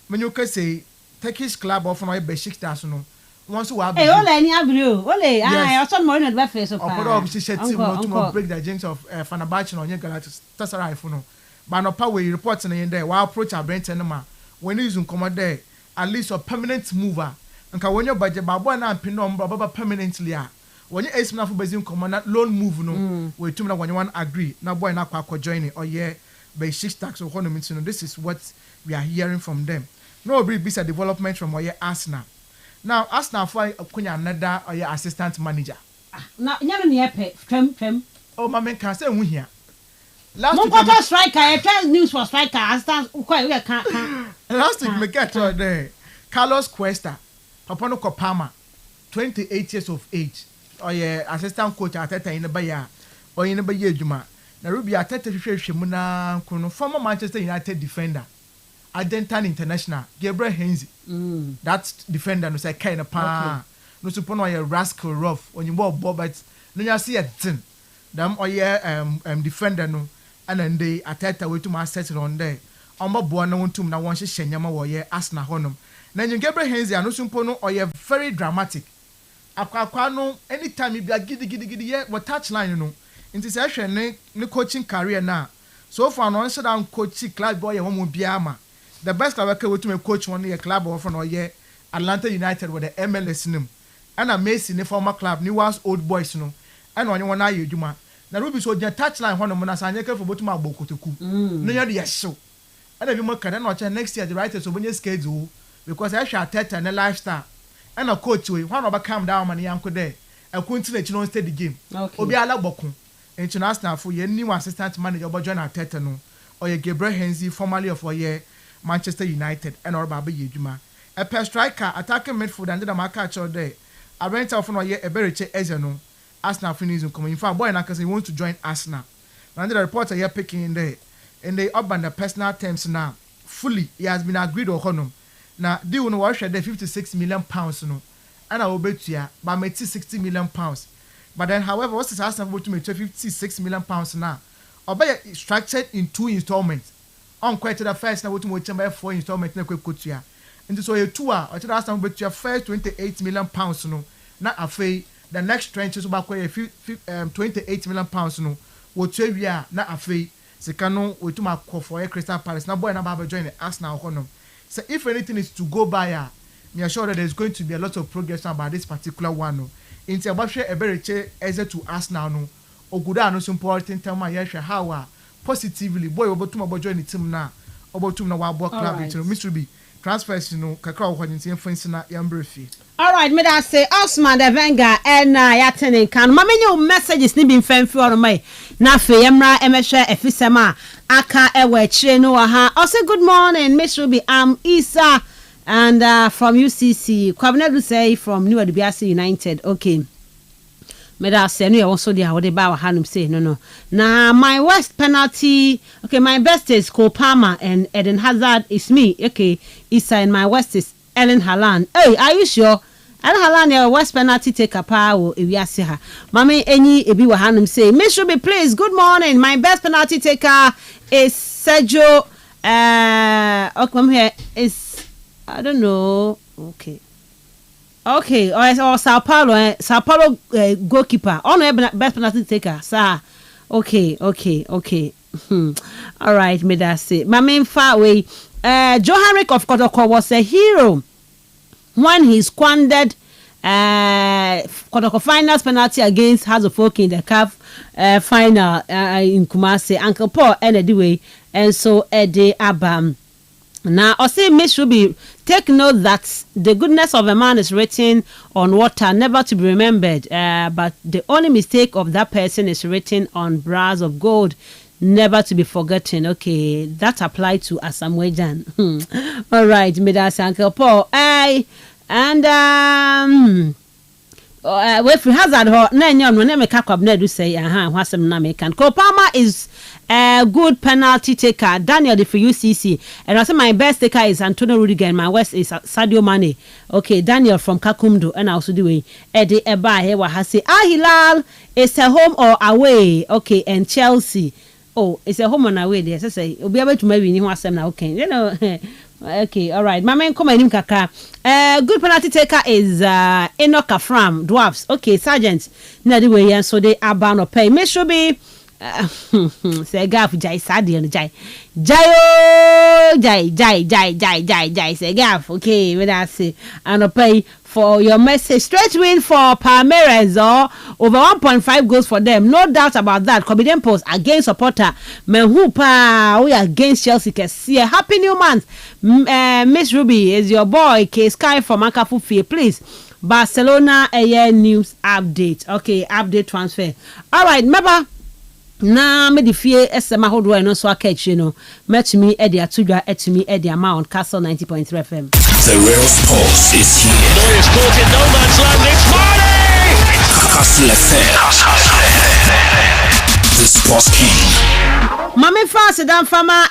[SPEAKER 17] When you can say Turkish club or from our Besiktas no. Once we have
[SPEAKER 1] ole any abru. Ole I saw more than that face of.
[SPEAKER 17] Obviously said team to break the jinx of Fenerbahce no Galatasaray for no. But no power reports in there. While approach our Brent ma. When you come there, at least a permanent mover. And when your budget babo na pino baba permanently ah. When you ask me for bezin command loan move no. We two when you want agree. Now boy na kwa join it or by 6 tax or this is what we are hearing from them. No be a development from Arsenal. Now Arsenal for another assistant manager.
[SPEAKER 1] Now trem.
[SPEAKER 17] Oh my man can say we here.
[SPEAKER 1] Last striker, I tell news for striker. Last
[SPEAKER 17] week me get there. Carlos Cuesta, Papano Copama, 28 years of age. Assistant coach at in the Bayer or in the Bayer Juma. Narubi Atete Shimuna Kuno, former Manchester United defender, Argentine international, Gabriel Henze. That defender no say kind of pa. No suppono a rascal rough when you ball but no you see a tin. Them defender no and then they Atete way to my settle on there. ɔmbɔboa na wontum na wɔnhyehyɛ nyama wɔ yɛ Arsenal hɔnom na Gabriel Henze ano sumpo no ɔyɛ very dramatic akwa no anytime he be gidi ye what touchline no nti sɛ hwɛ ne coaching career na so far no nhyɛ down coach club boy wɔn mu bia ma the best club ka wetum coach one ye club of no ye Atlanta United with the MLS nim and a Messi ne former club New Orleans Old Boys no and onye one aye adwuma na Ruby so je touchline hɔ no na sanye ka for botum abokotoku no ye de yeso and if you make na next year the writers so bonye schedule because I shall Teta ne lifestyle and a coach we one over calm down man yanko there a continue to stay the game obi ala bokun international for your new assistant manager obo John Arteta no or your Gabriel Henze formerly of your Manchester United and or baba yedwuma a per striker attacking midfield and the marker out there a rental for no ye a bereche eze no Arsenal finism come in fact boy na cause he wants to join Arsenal and the reporter here picking in there and they up on the personal terms now fully he has been agreed or honum na deal no wash the 56 million pounds no and I will bet you but me 60 million pounds but then however what's this Arsenal to me 56 million pounds now obey structured in 2 installments on quite the first na wotum we 4 installments na kwekutua into so you 2 or the Arsenal bet you first 28 million pounds no na afei the next tranche so back 28 million pounds no wo twia na afei sika no wotum akọ for Crystal Palace na boy na ba join the Arsenal honom. So if anything is to go by, me assure that there's going to be a lot of progress about this particular one. No, into about share a very as to Arsenal no, or good no important time my yesha how positively boy about to join the team now, about to know what club it Mr. B transfers kakra when you see friends na yambrefi.
[SPEAKER 1] All right, me that say Osman the Venga and yatene kan ma menyo messages ni bi mfamfi on my na fe yemra emehwe efisema aka ewe chire no ha. I say good morning Miss Ruby, I'm Isa and from UCC. Kwabena say from New Adubiase United. Okay. Me that say no also dey how dey ba hanum say no. Na my worst penalty. Okay, my best is Cole Palmer and Eden Hazard is me. Okay, Isa and my worst is Ellen Haaland. Hey, are you sure? Ellen Haaland your worst penalty taker power if you see her. Mama any ebi wa hanum say, Miss Ruby, please. Good morning. My best penalty taker is Sergio. Oh, come here. Is I don't know. Okay. Or Sao Paulo. Sao Paulo goalkeeper. Oh no, best penalty taker. Sir. Okay. All right. Me that say. Mama far away. Joe Henrik of Kotoko was a hero when he squandered Kotoko finals penalty against Hazofoki in the CAF final in Kumasi. Uncle Paul ended the way, and so Eddie Abam. Now, I say, Miss Ruby, take note that the goodness of a man is written on water, never to be remembered, but the only mistake of that person is written on brass of gold, never to be forgotten. Okay, that applied to Asamwejan. All right, Midas Uncle Paul. If we hazard her, no make up do say, wasam na make can. Kopama is a good penalty taker. Daniel for UCC, and I say my best taker is Antonio Rudiger, and my worst is Sadio Mane. Okay, Daniel from Kakumdo, and also the way Eddie Eba here was say, Hilal is a home or away. Okay, and Chelsea. Oh, it's a home and away there. So say, you'll be able to maybe you wasam now. Okay, you know. Okay, all right. My man come in kaka. Good penalty taker is Enoch Afram Dwarfs. Okay, Sergeant. Na the way so they are bound to pay. May should be say gaf jai sadi and jai. Jai say gaf. Okay, when I say and pay for your message. Straight win for Palmeiras or over 1.5 goals for them. No doubt about that. Combined post against supporter. Menhupa we against Chelsea. Happy new month. Miss Ruby is your boy K Sky from Akafufi. Please. Barcelona a news update. Okay, update transfer. All right, remember. Na me di fie esema hodo eno so catch you know match me e dia tudwa etimi e dia amount Castle 90.3 FM.
[SPEAKER 2] The real sports is here.
[SPEAKER 3] Neuer's caught in no man's land. It's Marty.
[SPEAKER 2] Kastle the sports king.
[SPEAKER 1] Mame fast dan fama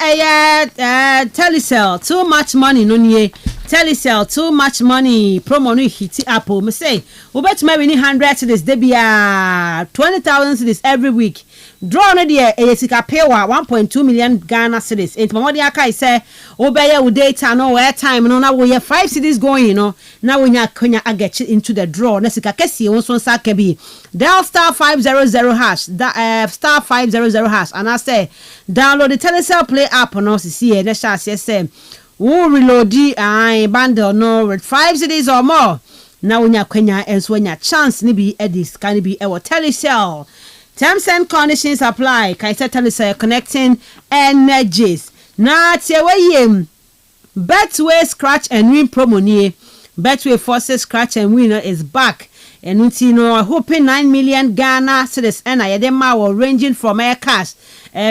[SPEAKER 1] Telecel too much money no nie. Telecel too much money promo no hit Apple me say we bet me win 100 cedis debia 20,000 cedis every week draw no de sika pewa 1.2 million Ghana cedis. Enti momodi aka say obeye wo data no airtime no na wo ye 5 cedis going no na wo nya konya aget into the draw na sika kesi won so saka bi dial star 500 hash star 500 hash and I say download the Telecel Play app no see na sha say wo reload bundle no with 5 cedis or more na wo nya konya enso nya chance ni bi edis can be e Telecel. Terms and conditions apply. Kaisa Telecel connecting energies. Na tieweye Betway scratch and win promo nie. Betway forces scratch and win is back. And we know hoping 9 million Ghana cedis and ayedema will ranging from air cash,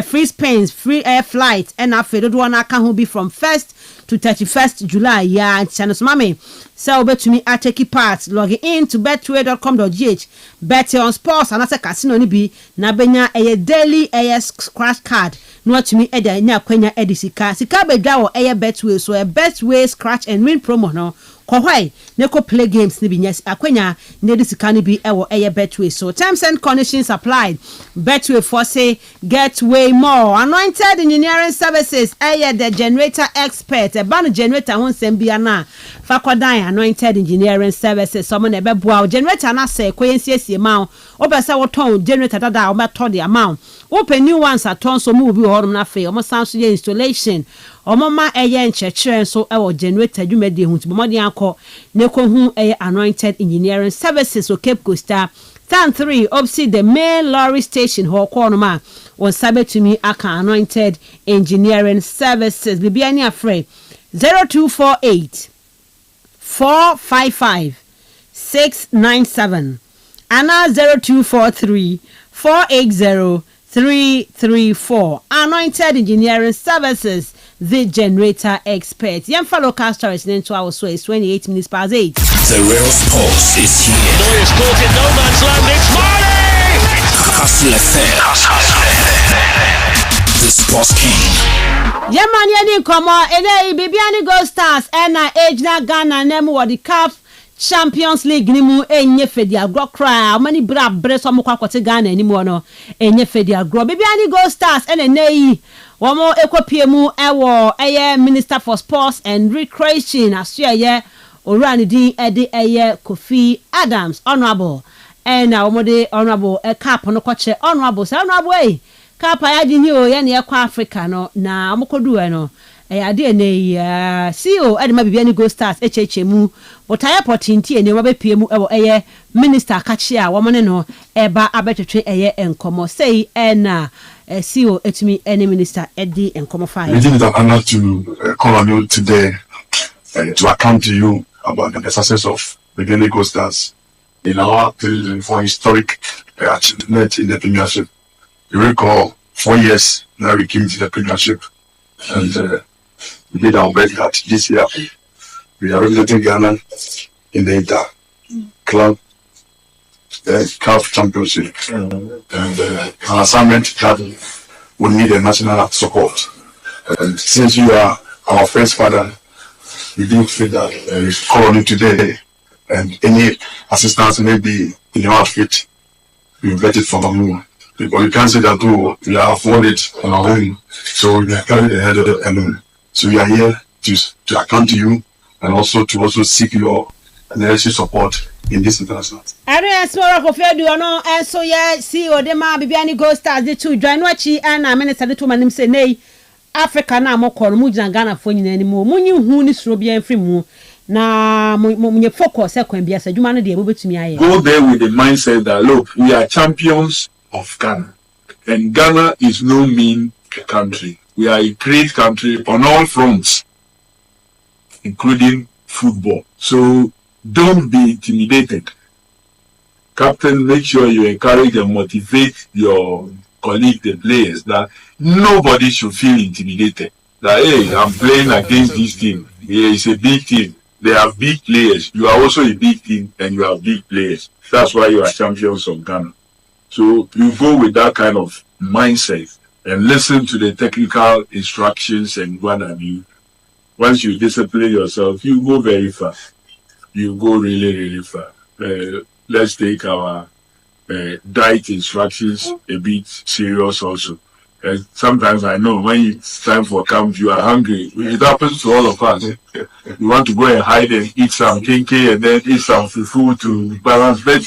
[SPEAKER 1] free spins, free air flight, and after the one account will be from 1st to 31st July. Yeah, and channels mommy. So bet to me I take part. Log in to betway.com.gh. Bet on sports and as a casino ni bi na benya a daily a scratch card. No to me eda nya kwenya edisika. Sika bedwa wo eye Betway so a Betway scratch and win promo no. Kohwai neko play games ni bi nyes akwenya ne edisika ni bi ewo eye Betway. So terms and conditions applied. Betway for say get way more. Anointed engineering services eye the generator expert. E ban generator hon sembia na. Fakwadan anointed engineering services someone ebe bua generator na say kwensie ma obese woton generator dada o meto the amount open new ones aton so mu bi horum na fe o san so installation o ma eye nchekere so e generator dwumade hu ti bomode akọ ne ko hu anointed engineering services o Cape Costa Stand 3 opposite the main lorry station ho ko no ma on sabe to me aka anointed engineering services bibia ni afre 0248 455 697 Anna 0243 480 334 Anointed Engineering Services, the generator expert. Follow Kastle is into our so it's 28 minutes past 8.
[SPEAKER 2] The real sports is here.
[SPEAKER 3] Neuer's caught in no man's land. It's Marley!
[SPEAKER 2] Kastle FM. The sports king.
[SPEAKER 1] Man, yani komo ene Bibiani Gold Stars na age na Ghana nemu World Cup Champions League ni mu enye fedi agro cry many bra bre so mo kwakote Ghana ni mu no enye fedi agro Bibiani Gold Stars nei womo ekopie mu ewo Minister for Sports and Recreation asuye orani din ede Kofi Adams honorable womo de honorable cap no kwache honorable Kapa ya di ni o ya na ekwa Africa no na amokodu no ade na CEO Adema Bibiani Gold Stars mu but airport nti ene wa bepie mu ewo minister kachi a wo ne no eba abetwetwe enkomo sei na CEO etumi ene minister edi enkomo fire.
[SPEAKER 11] It is an honor to call on you today to account to you about the success of Bibiani Gold Stars in our 2004 historic achievement in the Premiership. You recall 4 years now we came to the Premiership and we did our best that this year we are representing Ghana in the Inter Club CAF Championship and an assignment that would need a national support. And since you are our first father, we do feel that we call on you today and any assistance maybe in your outfit, we get it from you. But you can't say that we are afforded on our own, so we are carrying the head of it alone. So we are here to account to you and also to seek your energy support in this international.
[SPEAKER 1] So yeah, see Odema Bibiani Gold Stars the two join wachi and minister the two manim say nay Africa na mo call mu Ghana for nyina ni mu munyi hu ni suro bia mfiri mu na munye focus e kwan bia sa dwuma no de ebetumi aye.
[SPEAKER 12] Go there with the mindset that look, we are champions of Ghana, and Ghana is no mean country. We are a great country on all fronts, including football. So don't be intimidated. Captain, make sure you encourage and motivate your colleagues, the players, that nobody should feel intimidated. That, hey, I'm playing against this team. Yeah, it's a big team. They have big players. You are also a big team and you have big players. That's why you are champions of Ghana. So you go with that kind of mindset and listen to the technical instructions and what have you. Once you discipline yourself, you go very far. You go really, really far. Let's take our diet instructions a bit serious also. Sometimes I know when it's time for camp, you are hungry. It happens to all of us. You want to go and hide and eat some kinky and then eat some food to balance, but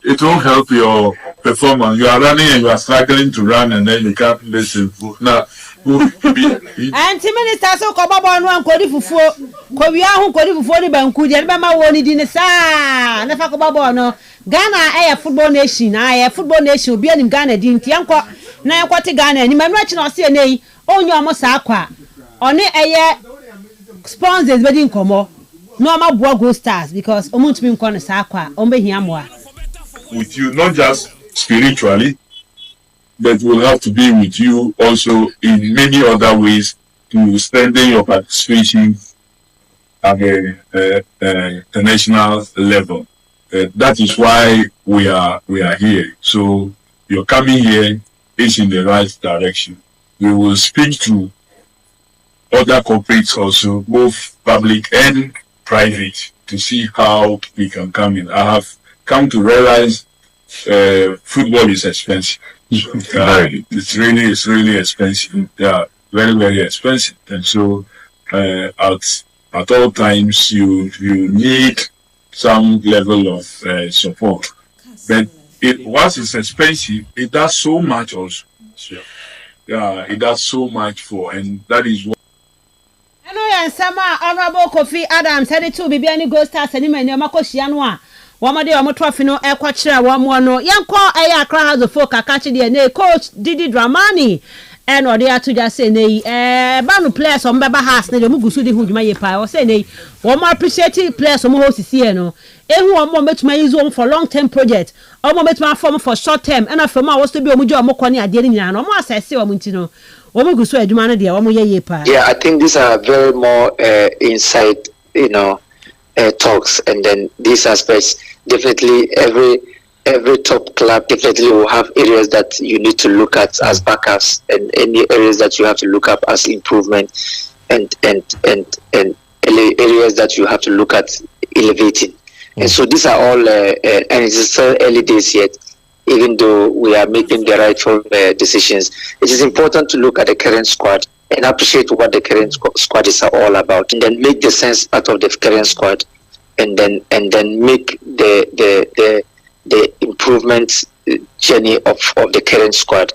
[SPEAKER 12] it won't help your performance. You are running and you are struggling to run and then you can't listen. Now,
[SPEAKER 1] Anti Minister so ko babo no ankodi fufuo ko wi ahu kodi fufuo ni banku je be ma woni di ne saa na fa ko babo no Ghana football nation football nation obi anim Ghana di nti enko na enko te Ghana ni manu achi na ose enei onye omo saa kwa one sponsors be di nkomo no ma boa Go Stars because omuntumi nko no saa kwa ombe hia moa
[SPEAKER 12] with you not just spiritually but will have to be with you also in many other ways to strengthen your participation at the national level. That is why we are here. So your coming here is in the right direction. We will speak to other corporates also, both public and private, to see how we can come in. I have come to realize football is expensive. It's really expensive. Yeah, very, very expensive. And so at all times you need some level of support. But once it's expensive, it does so much also. Yeah, it does so much for, and that is what.
[SPEAKER 1] I know and some Honorable Kofi Adams said it too. Be any Go Stars any man Makoshianwa. Wamade omo trophy no e kwa kire wamo no yanko eya Accra House of Folk akachi de na coach Didi Dramani e no de atoja say nei banu players o mbeba house na de mu gusu de hu dwuma ye pa o say nei wo mo appreciate players o mo host sie no ehu o mo metuma use o for long term project o mo metuma form for short term and after ma wo so bi o mo je o mo kone ade ni nyina no mo assess o mo ntino o mo gusu adwuma no de o mo ye pa.
[SPEAKER 9] Yeah, I think these are very more inside, talks, and then these aspects definitely every top club definitely will have areas that you need to look at as backups and any areas that you have to look up as improvement and areas that you have to look at elevating. And so these are all and it's still early days yet, even though we are making the rightful decisions. It is important to look at the current squad and appreciate what the current squad is all about, and then make the sense out of the current squad, and then make the improvement journey of the current squad,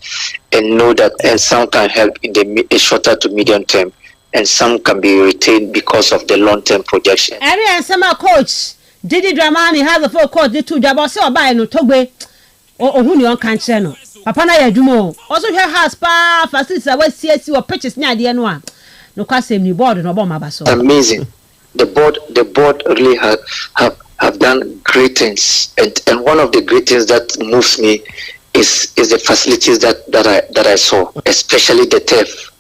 [SPEAKER 9] and know that and some can help in the shorter to medium term, and some can be retained because of the long term projection.
[SPEAKER 1] And some coach Didi Dramani has a full coach the two job so buy no togbe o hu ni on kan kire no papa na ya dwumo also hwe house pa facilities a wasiasi or purchase ni ade no a no kwasem ni board no bo maba so.
[SPEAKER 9] Amazing. The board really have done great things, and one of the great things that moves me is the facilities that I saw, especially the turf.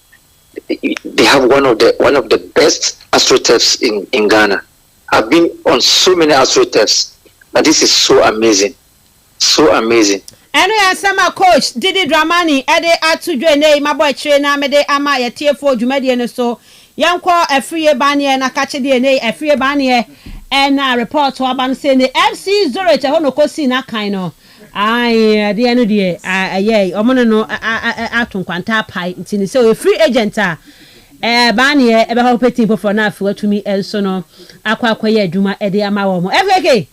[SPEAKER 9] They have one of the best astroturfs in Ghana. I've been on so many astroturfs, but this is so amazing. So amazing.
[SPEAKER 1] And we are some coach Didi Dramani ede atudwe nei maboy trainer mede ama ye tiefo dwumade no so yanko afriye bane na kache de nei afriye bane na report to aban say the FC Zurich ho no kosi na kan no ai de no de aye omo no atun kwanta pai ntini say we free agent bane e be ho peti for na afi watumi enso no akwakoye adwuma ede ama wo mo FK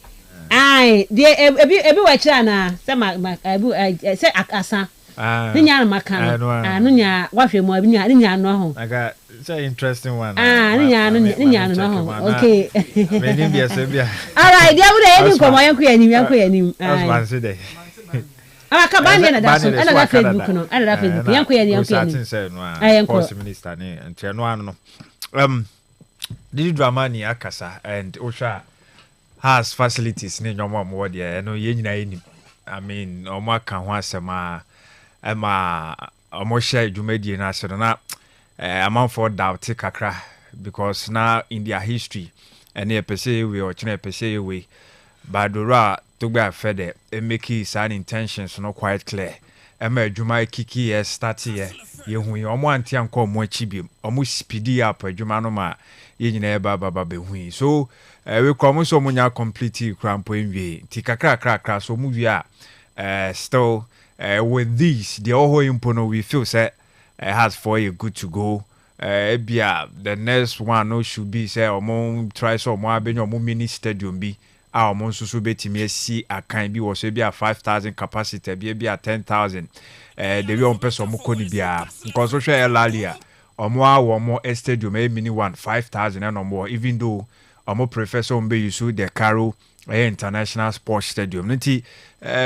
[SPEAKER 1] ai de ebi wa kira na se ma ebu se akasa ni nya maka no nya wa hwe mo abi nya no ho
[SPEAKER 5] aga say interesting one
[SPEAKER 1] ni nya no ho okay
[SPEAKER 5] me ni bia se bia
[SPEAKER 1] all right dia bude ebi ko mo yanko yanim
[SPEAKER 5] husband say dey
[SPEAKER 1] aka bande na da so na da Facebook no na da Facebook yanko yanim
[SPEAKER 5] course minister ni entre no ano no Didi Dramani akasa and osha has facilities ne nyomo mo de no ye nyina enim I mean omo aka ho asema ema omo share dwumadi na asero na amanfo doubt kakra because now in their history and e pese we or chine pese we badora to gba fede e make his intentions no quite clear ema adwuma kiki ye start ye hu omo anti anko omo achibiem omo speedy up adwuma no ma ye nyina e baba be hu so we come so munya complete crampo enwie ti kakra so mu wi a still with these the oho impono we feel say has for you good to go. The next one no should be say omo try so omo abenyo omo mini stadium bi a omo nso betimi asi akan bi wo so bi a 5,000 capacity bi a 10,000 the way on person omo koni bia because so share lalia omo a omo stadium mini one 5,000 and omo even though omo prefer so mbe use the Caro international sports stadium nti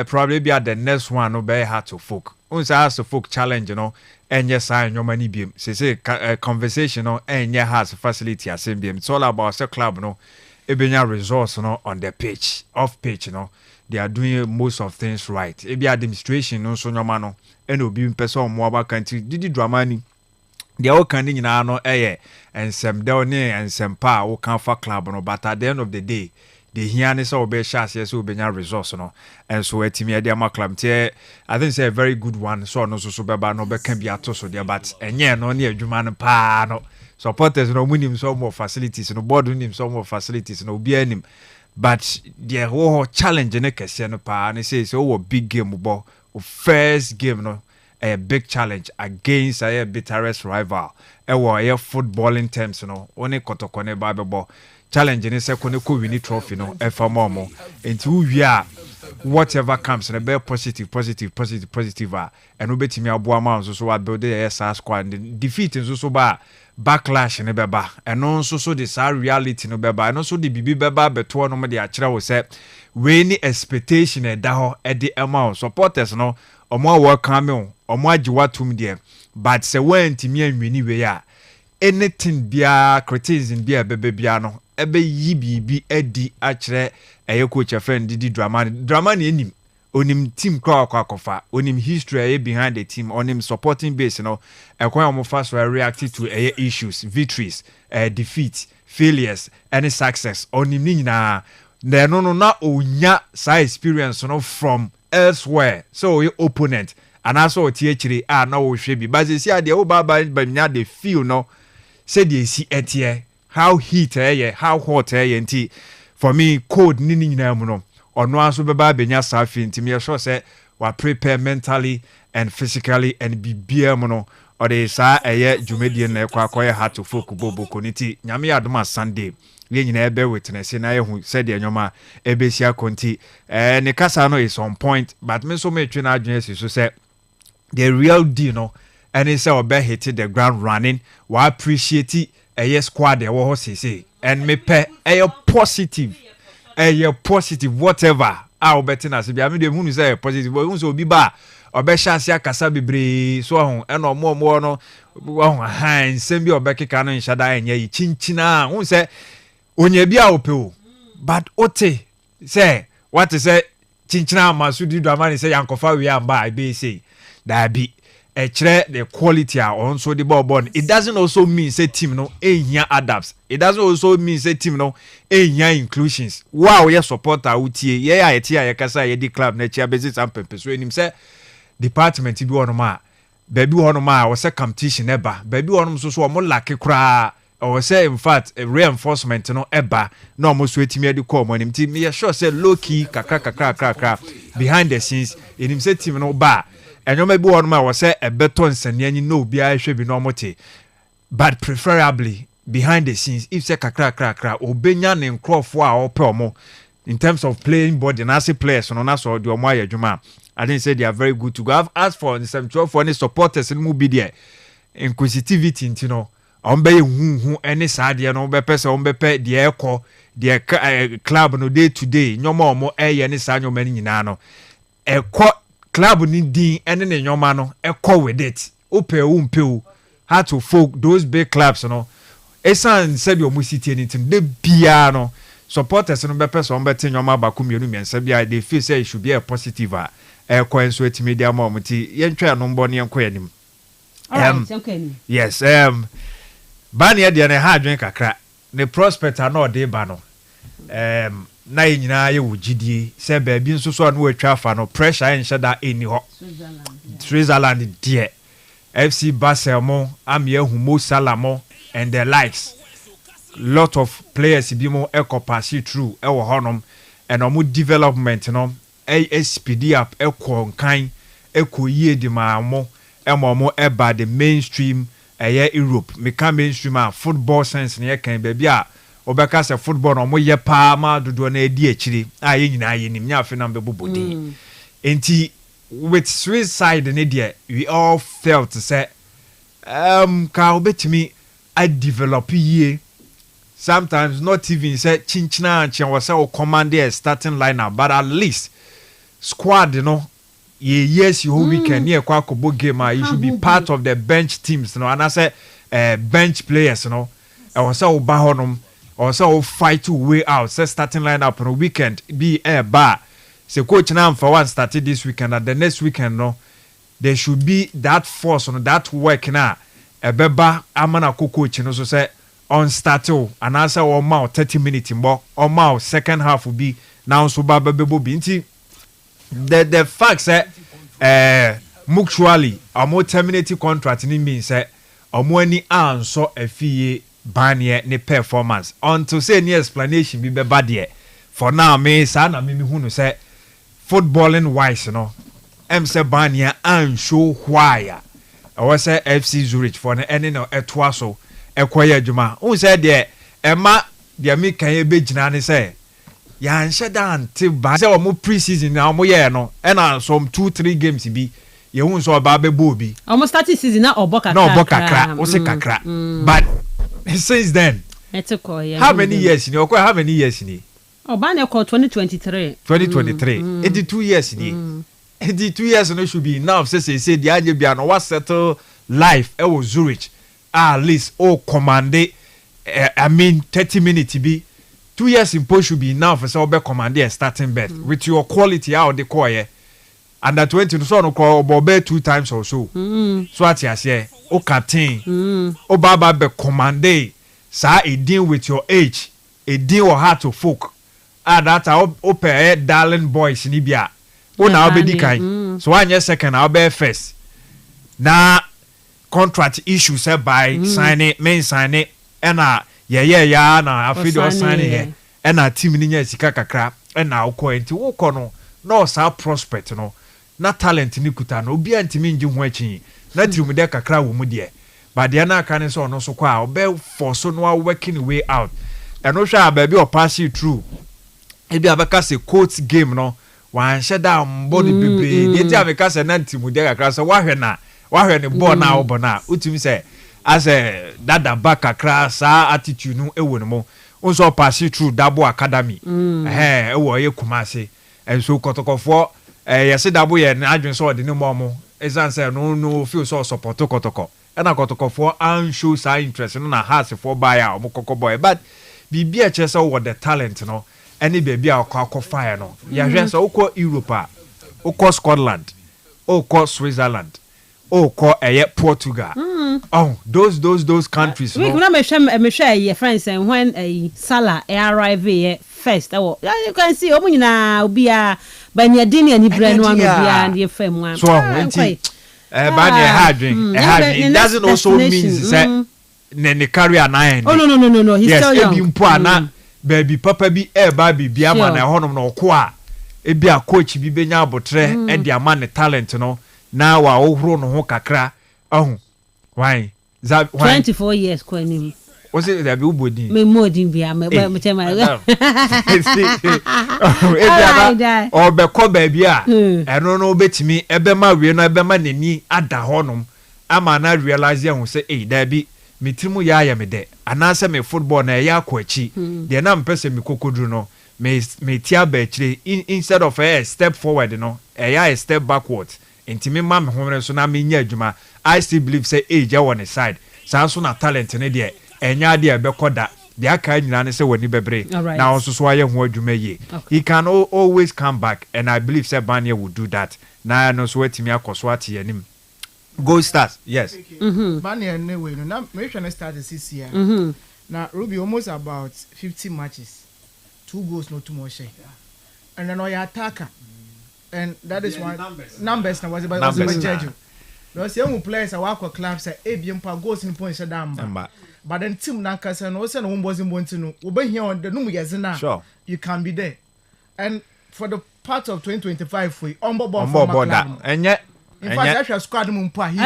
[SPEAKER 5] probably be at the next one no be hard to folk unsa has to folk challenge you know enye sign nyoma ni biem say conversation no enye has facility asem biem it's all about the club no ebenya resource no on the pitch off pitch no they are doing most of things right ebi administration no so nyoma no ene obi mpese omo aba country didi drama ni the all can nyina no ensem de ne ensem pa wo kan fa club no but at the end of the day the here is all be chance yes will be resource no and so etimi e ma club tie I think it's a very good one so no so beba no be can be ato so there but enye no ne adwuma no pa no supporters no munim so more facilities no board nim so more facilities no obi anim but the whole challenge ne kese no pa ne say so big game bo first game no a big challenge against a bitterest rival a footballing terms no only kotokone babebo challenge ni se kone ko win trophy no e fa momo enti wi a whatever comes na be positive and we betimi aboa ma so wa build the SR squad defeat so ba backlash ne beba eno so the sa reality no beba eno so the bibi beba beto no mo de a kire wo se we ni expectation e da ho e de amount supporters no omo welcome o omo agiwatum de but se wantimi anwini we a anything bia criticism bia bebe bia no ebe yi bibi edi akire eye coach friend didi drama enim onim team kwa akofa onim history behind the team onim supporting base no ekwan omo fast react to issues victories defeats failures any success onim ni nyina na onya sa experience no from elsewhere so your opponent and also tiechiri na wo hwe bi but see ade wo baba nya the feel no say dey see etie how heat how hot nti for me cold ni nyina mu no ono aso beba benya safi nti me sure say wa prepare mentally and physically and bibia mu no or dey sa dwumedie na ekwa hard to folk boboko nti nyame adoma Sunday we nyina ebe witness na yehu said the nyoma ebesia konti ne kasa no is on point but me so me twe na adwen so say the real deal no and he say obe hit the ground running wa appreciate squad e wo ho sese and me pe positive whatever obeti na se bia me de hunu say positive but hunu so obi ba obe chance akasa bebre so ho e no mo no ho han sem bi obekeka no nhada enye yi chinchina hunu say onye bia opeo but ote say what is say chinchina masudi dramani say yankofa we amba I be say that be the quality also the ball. It doesn't also mean say team no adapts. It doesn't also mean say team no inclusions. Wow, yes supporter utie ya kasa ye di club na chia basis and pempe so enim say department bi wono ma baby wono ma wo say competition eba baby wono so o mo lake kra or say in fact a reinforcement no eba no mo so etimi adi call mo enim team me sure say low key kakra behind the scenes enim say team no ba enyo maybe one ma was say a better nsania no bia hwe bi no mote but preferably behind the scenes if say kakra obenya ne nkrofo a ope omo in terms of playing body na say players no na so de omo ayadwuma I didn't say they are very good to go. I've asked for some 12 for any supporters in mu bi there inquisitivity ntino ombe hu any side no be person ombe pe de ekọ de club no day to day nyoma omo any sa nyoma ni nyina no ekọ club ni din ene ne nyoma no ekọ with it ope how to folk those big clubs no esan said your city anything de bia no supporters no be person ombe te nyoma ba kumienu miensa bia they feel say it should be a positive ekọ enso etimedia ma omuti yentwa no mbo ne enko yanim. Yes, Bani de ne ha adwen kakra ne prospect na ode ba no na nyina ye wugidie se ba bi nso so no atwa fa no pressure en shada eni ho Switzerland die FC Barcelona amia humo salamo and the likes lot of players bi mo pass through e wo honom and omo development no speed up kind yie di ma mo eba the mainstream Europe me can mainstream football sense ne kan baby a obeka se football no mo ye pa ma dodo na edi akiri ye nyina ye nim nya afi na mbebobodi enti with Swiss side ne there we all felt say ka obetimi I develop ye sometimes not even say chinchina and was say command a starting lineup but at least squad yes you weekend near kwakobo game you should be part of the bench teams and I say bench players I was so bahonum or so fight to way out say starting lineup on a weekend be a bar say coach now for one started this weekend and the next weekend there should be that force on that work now ebeba amana coach so say on start and answer or mouth 30 minutes more or mouth second half will be now so babebo binti the fact say mutually amo terminating contract ni mean say omo ani anso afie banye ne performance until say any explanation be beba there for now me sa na me hunu say footballing wise say banye an show why I was say FC Zurich for any no etwaso ekoye adwuma who said there ema dia me kan e begina ne say ya nhyɛ da ante ba say omo pre-season na omo ye no na some 2-3 games bi ye hu so ba bebo bi
[SPEAKER 1] omo start season na
[SPEAKER 5] obokakra o se kakra but since then how many years ni how many years ni
[SPEAKER 1] oba na call 2023
[SPEAKER 5] 82 years ni 82 years no should be enough say the age bia no was settle life e was Zurich at least commande 30 minutes be 2 years in post should be enough for so be command a starting bet with your quality out the core under 20 so no call bobe 2 times or so so at here o captain o baba be commande sa e deal with your age a deal or hard to folk that o pair darling boys ni bia o na obedi kan so one year second I'll be first na contract issue set by signing and yeah na afido signing here and a team ni nya sika kakra and na ukọ enti ukọ no sa prospect na talent ni kuta no obi antimi nji ho achi na tirim de kakra wo mu de but de na aka ne so no so kwa obe force no working way out and no sha baby or pass you through e bi abaka se coach game no wan sheda mbodi bebre de ti abeka se na timu de kakra so wahwe ne ball na obo na utumi se as a dada back kakra sa attitude no ewo no mo unso pass through Dabo Academy ewo ye Kumase and so kotokofo yesi Dabo ye na adwen so de ne mo ezan say no feel so support kotoko na kotokofo an show sa interest no na house for buy a mo kokoboy but bibia chese wo the talent no any baby akọ fire no ya hwe so ukọ Europe ukọ Scotland ukọ Switzerland ukọ Portugal those countries
[SPEAKER 1] we no me hwe your friends and when a Salah arrive here first you can see omo nyina obia banyadini ani brand one obia and your fam one
[SPEAKER 5] so banya hadwin it doesn't also mean say ne career na end
[SPEAKER 1] no he's still young
[SPEAKER 5] mpo ana baby papa bi baby bia ma na honom no ko a bia coach bi benya abotre e dia ma ne talent no na wa ohuro no ho kakra why
[SPEAKER 1] 24 years ko anim
[SPEAKER 5] was it that be ubodi
[SPEAKER 1] me modin bia me tema
[SPEAKER 5] o be ko baby a eno no obetimi ebe ma we no ebe ma nani ada honom ama na realize hu say da bi metimu ya me de anase me football na ya akwachi de na mpese me kokodru no me tia ba chire instead of a step forward no a step backward intimi ma me homre so na me nya adwuma I still believe say age on the side sanso na talent ne de enya de be koda de aka nyina ne say wani bebre na also so aye ho adwuma ye he can always come back and I believe say Banya will do that na no so atimi akoso ate yanim Go Stars, yes.
[SPEAKER 17] Bani anyway, no. Now maybe trying to start this year. Now Ruby almost about 50 matches, 2 goals, no 2 more share. And then your attacker, and that is one numbers. Now was about judge. Those young players are work clubs say ABM pa goals in points down. But then team Nankasa no one was in want to know. We here on the Numu Yazina.
[SPEAKER 5] Sure,
[SPEAKER 17] you can be there, and for the part of 2025 for Ombo
[SPEAKER 5] Border. And yet,
[SPEAKER 17] in fact, I squad him
[SPEAKER 1] on camp.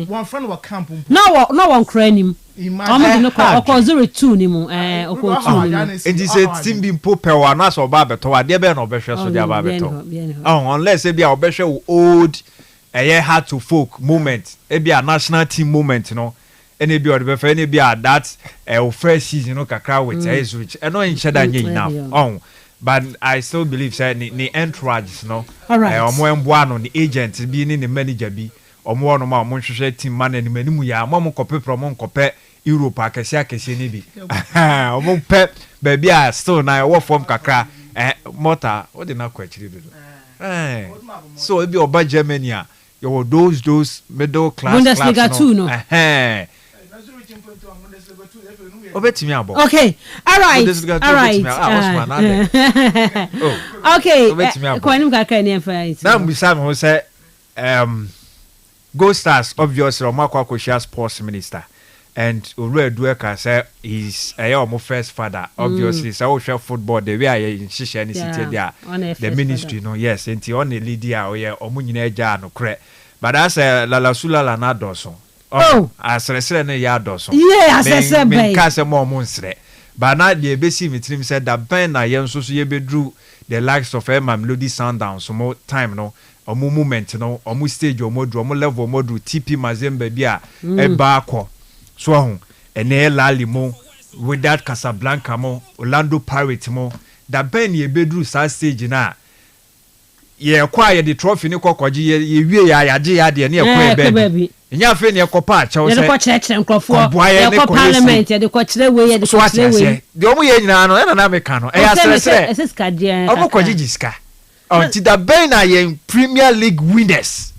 [SPEAKER 17] One friend was camp.
[SPEAKER 1] No one crying him. I'm not going to 02 anymore.
[SPEAKER 5] It is a team being poor one or barbeto. I dare no better so their barbeto. Oh, unless it be our better old a year hard to folk moment. It be a national team moment, you know. Any be or the any be that first season, you know, kakra with is rich. And no in cheddar enough. Oh. But I still believe say the entourage, no.
[SPEAKER 1] All right.
[SPEAKER 5] On the agent being in the manager be or more no more monstrous team man and many ya mom copy from copy Europe akesi ni bi. Omo pep baby I still na work from kakra motor what dey na kwachiri do. So e be oba Germany you those middle class
[SPEAKER 1] Bundesliga 2 no.
[SPEAKER 5] Obetimi abo.
[SPEAKER 1] Okay. All right. Okay. Kwani mkaka ni emphasize.
[SPEAKER 5] Now we say who say Go Stars obviously Omakwa share sports minister and Ure Dueka say is a first father obviously so share football the way I in Shisha ni city there the ministry no yes enti on the leader or yeah omunyina eja no kre but as la sula la na doso. Oh, asresre ne ya doso.
[SPEAKER 1] Yeah, asresre be.
[SPEAKER 5] Me kase mo nsre. But now the ebesi mitrim said that ben na yen so ye bedru the likes of Mamelodi Sundowns so more time no omu moment no omu stage omu dru omu level omu dru TP Mazembe bia eba akọ so ho ene lali mo with that Casablanca mo Orlando Pirates mo that ben ye bedru sa stage na ye kwa ye the trophy ni kokoji ye wie ya yaje ya de ne ekwa baby nya fe ne ekopa a chew se
[SPEAKER 1] ye ko chere nkrofo ye ko parliament ye ko chere we ye ko chere we
[SPEAKER 5] de omu ye nyina no na meka no e ya sere omu koji jiska until the ben na ye Premier League winners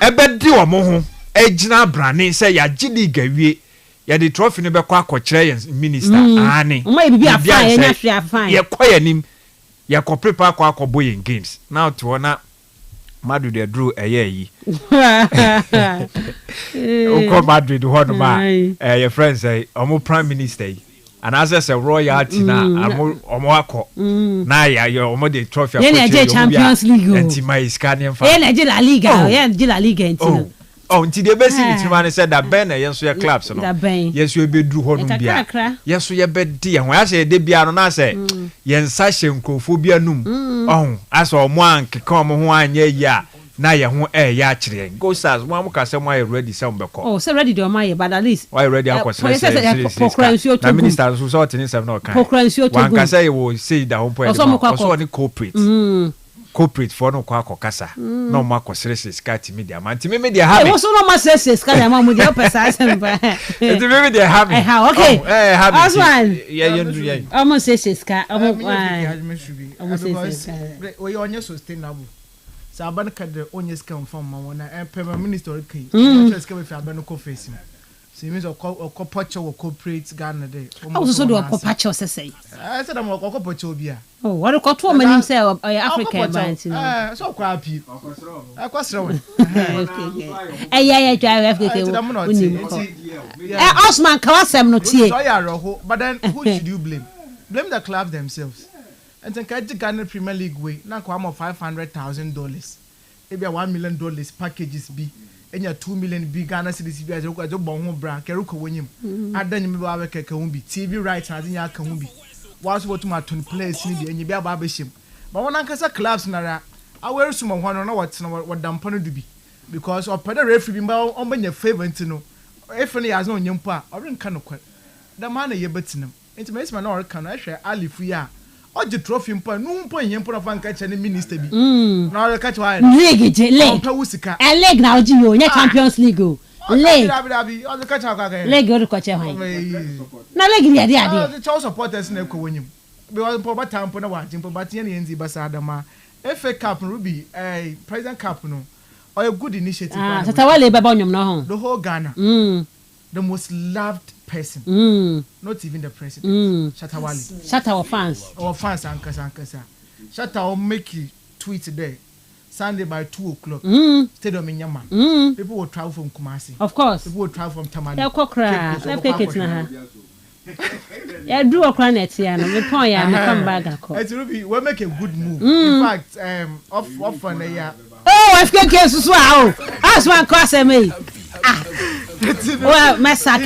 [SPEAKER 5] ebe di omu ho ejina brane se ya gidi gawie ye the trophy ne be kwa akochere ye minister ani
[SPEAKER 1] o ma bibi afan ye nya hwe afan
[SPEAKER 5] ye kwa ye nim ya ko prepare kwa boy in games now to ona Madrid they drew a year o Madrid ho no ma your friends say omo prime minister and as I say royalty na omo akọ na ya omo the trophy
[SPEAKER 1] for Champions League
[SPEAKER 5] enti my scanning fa
[SPEAKER 1] na La Liga La Liga enti
[SPEAKER 5] oh until the best team man said that Ben yes we clubs no yes we be drew ho no bia yes we be di ho ya say de bia no na say yensa hyenkrofo bia num oh as omo ankeka omo ho anya ya na ye ho ya kire Go Stars mo am ka say mo ready say mo be ko
[SPEAKER 1] oh say ready do my but at least
[SPEAKER 5] why ready akosere say na minister so so tin say no kan wan ka say we say that home point so ni corporate for no kwa kokasa no ma kosere skati media man ti media have
[SPEAKER 1] so no ma say skati ma mu dey pesa semba
[SPEAKER 5] ti media have
[SPEAKER 1] okay
[SPEAKER 5] have
[SPEAKER 1] one
[SPEAKER 5] yeah
[SPEAKER 1] almost say skati
[SPEAKER 17] almost say we onye sustainable so aban ka de onye scam from ma wona permanent minister kai just come if aban ko face so it means okopoche wo corporate Ghana dey
[SPEAKER 1] also do okopoche say
[SPEAKER 17] I said am okopoche obi a
[SPEAKER 1] oh what do to many say Africa band
[SPEAKER 17] so kwa api akwasre we
[SPEAKER 1] okay yeah drive Osman Kawasem no tie
[SPEAKER 17] so ya roho but then who should you blame the club themselves and then Ghana Premier League way na kwa am $500,000 maybe $1 million packages be enya 2 million big Ghana cedis bi ajo kwa jo bon ho bra keruko wonyim adan mi ba keke ho bi TV rights na nya ka ho bi was what my ton players ni bi enye bi aba behim but won ankasa clubs na ra aweru sum ho no na what na wadampo no bi because opeda referee bi ba on banya favor ntino if no yas no nyempo a orenka no kwa da man na ye betinam enti me isma na oreka no ehwe alifu ya oje trophy mpo no mpo nyempo na fa nka che ne minister bi na oreka che wa
[SPEAKER 1] league je league na oji yo nya Champions League o league
[SPEAKER 17] oreka che akwa
[SPEAKER 1] league oreka che hwan na league dia dia
[SPEAKER 17] the chow supporters na ekwo wonyim because mpo bata mpo na wa jimpo batia ne enzi basa adama FA Cup Ruby President Cup no or a good initiative
[SPEAKER 1] Tatawale baba onyom no ho
[SPEAKER 17] the whole Ghana the most loved person not even the president Shatta our fans ankasa Shatta will make you tweet today Sunday by 2:00 stadium in Yama people will travel from Kumasi
[SPEAKER 1] of course
[SPEAKER 17] people will travel from Tamale
[SPEAKER 1] they kokra let's take it na Yeah, do a cranet here. No, me point ya, me come back.
[SPEAKER 17] It will be. We make a good move. In fact, off on a year.
[SPEAKER 1] Oh, FKK so wow. That's one course me. Well, Mensah,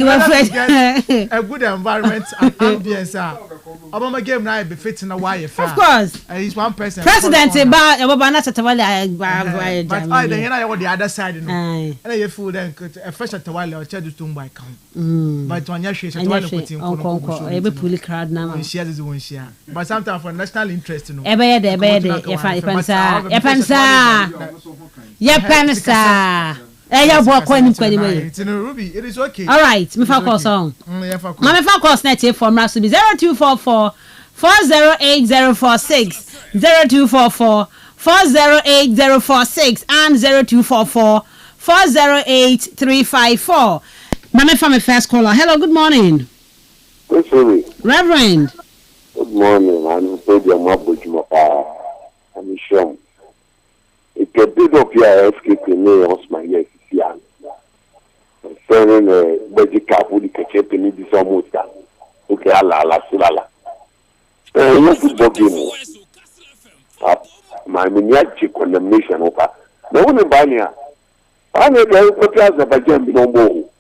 [SPEAKER 17] a good environment and ambience. Obama game now be fitting a wire.
[SPEAKER 1] Of course.
[SPEAKER 17] He's one person.
[SPEAKER 1] President about Obama Satawale.
[SPEAKER 17] But I then I the other side. And you fool then a fresh at Tawale or Chadu Tumba count. But when you share Tawale put in
[SPEAKER 1] every pulley crowd now.
[SPEAKER 17] She has one share. But sometimes for national interest, you know.
[SPEAKER 1] Ruby, it is okay. All right, me for call song. Me for call net here from Rasu 0244 408046 0244 408046 and 0244 408354. Mama from my first caller. Hello, good morning.
[SPEAKER 21] Good
[SPEAKER 1] Reverend.
[SPEAKER 21] Good morning. I'm Stadium Abujumapa. I'm sure. It could be up here FKK Osman yes. Concerning medical food, the kitchen is almost done. Okay, Allah, Sulala. Yes, my miniature condemnation over. No one in Bania. I never put Azerbaijan no more.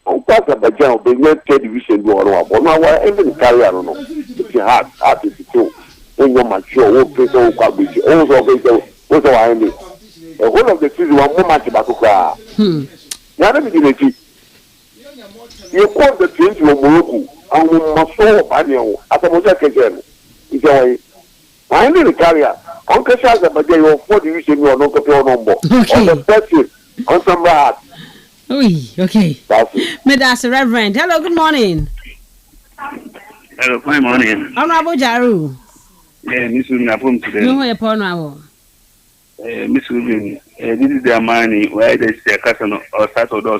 [SPEAKER 21] On Azerbaijan, the next television go on. But now I even carry on. It's hard to do. When you're mature, what people can be also what's the one? The whole of the season, one more match about to cry. Now, let me give it. You call the change of Morocco, and we must solve Banyo at the Mosaic again. It's a way. I need a carrier. Uncle Shazza, but they are 40 years in your local number. On the person, on some rat.
[SPEAKER 1] Okay. That's a Reverend. Hello, good morning.
[SPEAKER 19] Hello, good morning.
[SPEAKER 1] Honorable Jaru.
[SPEAKER 19] Yeah, Miss Rubin, today.
[SPEAKER 1] No way upon our.
[SPEAKER 19] Miss Rubin, this is their money where they say Kastle or Saturday.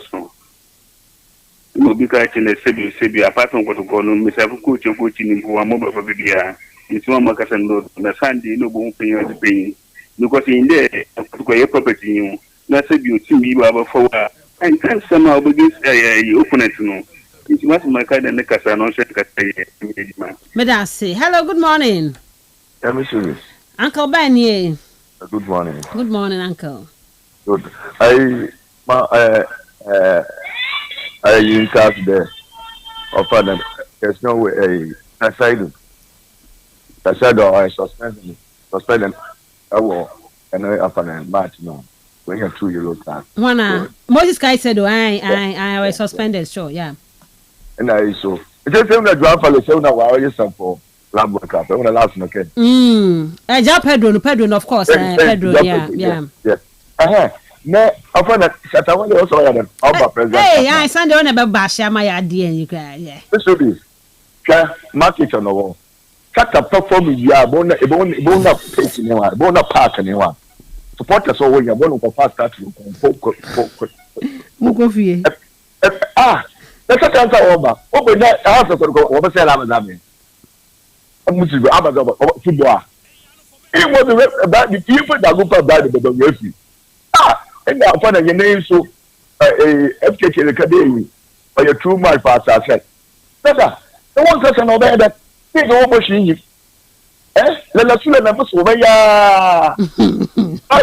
[SPEAKER 19] No, because in the Sebi, apart from what to call them, Mr. Coaching for a mobile for the it's one more Kastle, the Sunday, no bone paying the pain. Because in there, a property, you not say you see me about for and can somehow begin you open it to know. It was my kind of neck as an ocean.
[SPEAKER 1] Medasi, hello, good morning. Uncle Benny.
[SPEAKER 21] Good morning.
[SPEAKER 1] Good morning, Uncle.
[SPEAKER 21] Good. I in class there. Often there's no way I said I suspended. I will and I often match now. When you're 2 year old class.
[SPEAKER 1] One Moses guy said I was suspended, sure, yeah.
[SPEAKER 21] And I so it's just that grandfather said now why you sent for lab work up. I want to last okay.
[SPEAKER 1] Pedro, of course. Pedro, yeah.
[SPEAKER 21] No, I find that Shatawale also had an president.
[SPEAKER 1] Hey, I Sunday on about Basha, my idea, and you cry, yeah.
[SPEAKER 21] This will be market on the wall. Cut a perform ya, bona pitch in one, bona park in one. Support us all when you're one of fast start to
[SPEAKER 1] Mukofi.
[SPEAKER 21] That's a chance over. Open that house of over sell Amazon. I'm going to go Amazon football. It was about the people that look about the referee. And now, for your name, so FKK Academy or your true my fast asset. Better, the one person over that they go machine. Let us let them over ya. I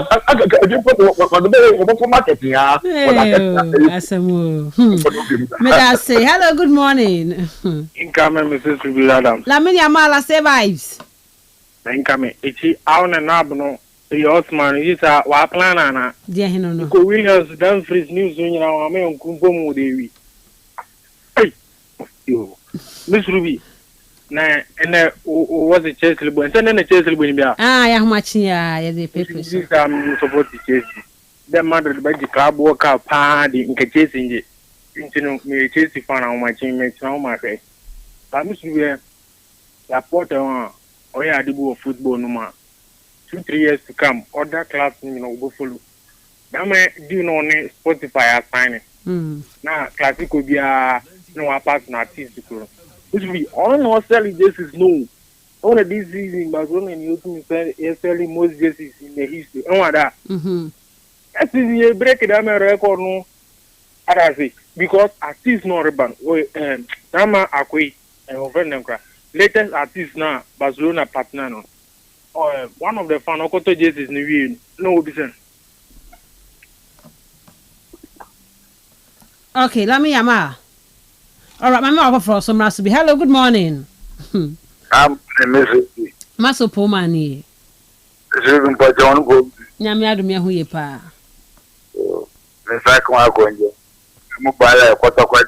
[SPEAKER 21] just put the marketing.
[SPEAKER 1] May say hello, good morning.
[SPEAKER 13] Income, Mrs. Rubiladam.
[SPEAKER 1] Lamini Amala survives.
[SPEAKER 13] Income, it's out and abno. The Osman is a Waplana.
[SPEAKER 1] Dear Hino.
[SPEAKER 13] Williams Dumfries News in our main Kumbomu Devi. Hey, you, Miss Ruby. Na and was a Chesley and then a Chesley Wimbia.
[SPEAKER 1] I am much here, the papers.
[SPEAKER 13] Support the Chesley. The mother by the club walk out party in chasing it. Into me chasing fun on my teammates on my face. I miss you. La Porter or ya do football no more. 2-3 years to come, other class will follow. Now, do you know Spotify assigning? Now, classic will be a no partner artist. Which will be all selling jerseys. No, only this season, but only you two selling most jerseys in the history. Oh, that. That is a break it. I'm a record. No, I say because artists no reban. Nama Akwe and over them latest artist now Barcelona partner no. One of the fan Okoto J's is new. No listen.
[SPEAKER 1] Okay, let me yama. All right, my mom for some recipe. Hello, good morning.
[SPEAKER 7] I'm Mrs.
[SPEAKER 1] Maso Pomani.
[SPEAKER 7] Even for John Go.
[SPEAKER 1] Nyamia do me hu ye pa.
[SPEAKER 7] In fact, I'm going to mobile quite.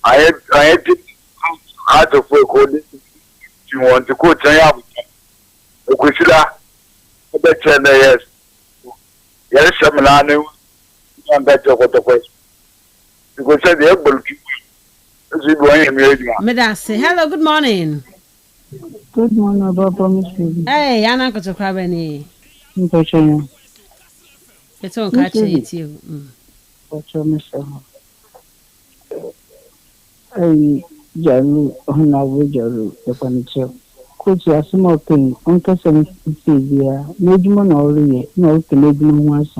[SPEAKER 7] I did how to code. You want to coach I have. Okushila. Yes. Yes, Shamanano. I'm better what the question. Because the able
[SPEAKER 1] Medase, hello, good morning.
[SPEAKER 14] Good morning, Papa.
[SPEAKER 1] Hey, Anna got to crab any. It's all catching it you.
[SPEAKER 14] What's your mister? Hey, Jalu, on our way, Jalu, the furniture. Could you have some more thing? Uncle Sam, Sylvia, Major Ori, no, Canadian once.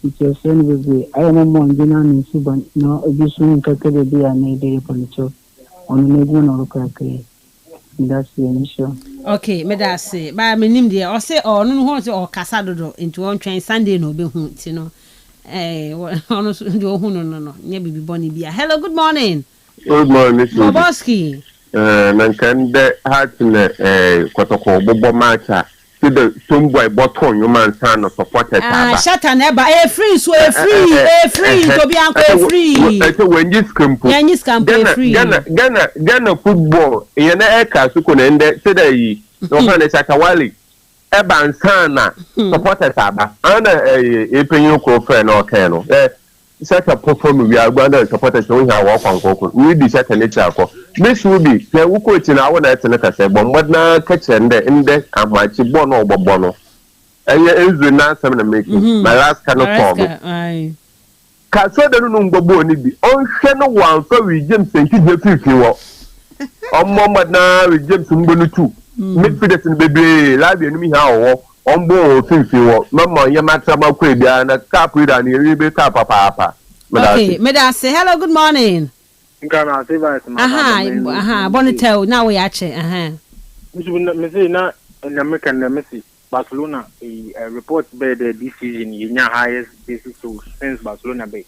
[SPEAKER 14] It's your son will be. I am a Mondina and Suban, no, additional Kakadi and a day furniture on a Major or Kakay. That's the initial.
[SPEAKER 1] Okay, Medase, by my name there, or say, or no horse or Casado into one train Sunday no be hunt, you know. Honest, no, maybe Bonnie Bia. Hello, good morning.
[SPEAKER 21] Good morning, Mr.
[SPEAKER 1] Boboski.
[SPEAKER 21] Nankande Hatine, Kotoko, Bobo Macha. The Tumboy Botton, you man son of supported.
[SPEAKER 1] Shut an eba, free, so free, to be uncle free.
[SPEAKER 21] When you scamp,
[SPEAKER 1] free.
[SPEAKER 21] Ghana football, in Eka, Sukunende, today, no one is at a wally. Eban Sana, supported Saba, and a Penny friend or Colonel. Such a performance, we are going to support us knowing how walk on Coco. We be set a nature for Miss Ruby. There will coach in our night and a cassette, but what now catch and the index and my chibono or bono. And yet is the answer I'm making. My last cannot form. Castle the room bobo need be on channel one for we James and you on Momma now with James Mbunu too. Midfield and baby, live enemy how. On board, since you walk, Mamma, Yamata Quadia and a cap with an irribe papa.
[SPEAKER 1] Okay, Medase, hello, good morning. Bonitel, now we actually,
[SPEAKER 13] Missy, not in American Messi, Barcelona, a report by the this season, in your highest basis to since Barcelona Bay.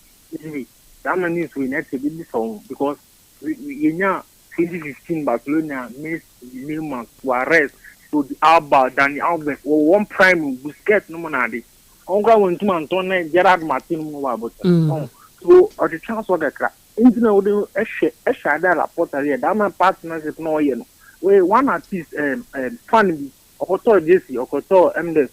[SPEAKER 13] That news we next to this song because in 2015 Barcelona missed Newman Suarez. So the Alba, Danny Alves, or one prime Busquets, no money. Onga went to Antonio Gerard Martin. So, or the transfer the crack. Into a shadow portal, Dama partnership no yen. Where one artist, fan or Jesse or Koto, the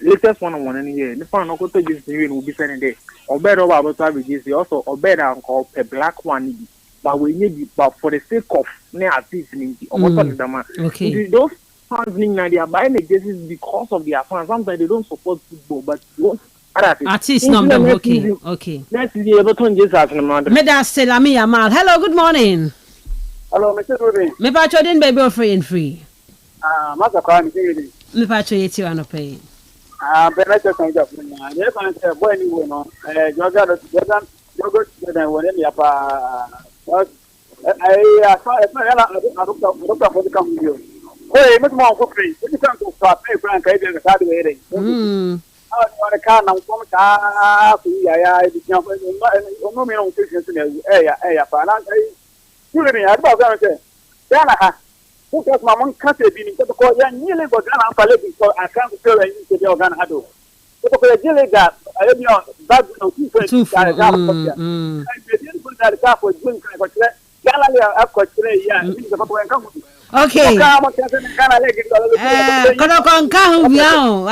[SPEAKER 13] latest one in here. The fan of Koto Jesse will be sending day. Or better about Jesse also, or better called a black one. But we need it, but for the sake of near artists, okay. Those fans they are buying the jerseys because of their fans. Sometimes they don't support football, but
[SPEAKER 1] artists number okay.
[SPEAKER 13] Next year, Everton just as
[SPEAKER 1] Medase Lami Amal. Hello, good morning.
[SPEAKER 14] Hello, Mr. Ruby.
[SPEAKER 1] Me pacho din baby free.
[SPEAKER 14] Masa kwa ni.
[SPEAKER 1] Me pacho yeti wano pay.
[SPEAKER 14] Bena cha kanja kuna. Ye kanja boy ni wono. Joga wone ni apa. Ai fa yala aruka for the cameo. Hey, Mr. Monfrey, you can't go for a paper and carry the side way. I want to come and come to I no me on Christians in the area. You let me have about that. Dana, who does my mom can't be in the call? Yan nearly got down for living, so I can't feel anything to the organ. I do. Because the that I am your bad no two friends. I didn't put that car for drink.
[SPEAKER 1] Okay.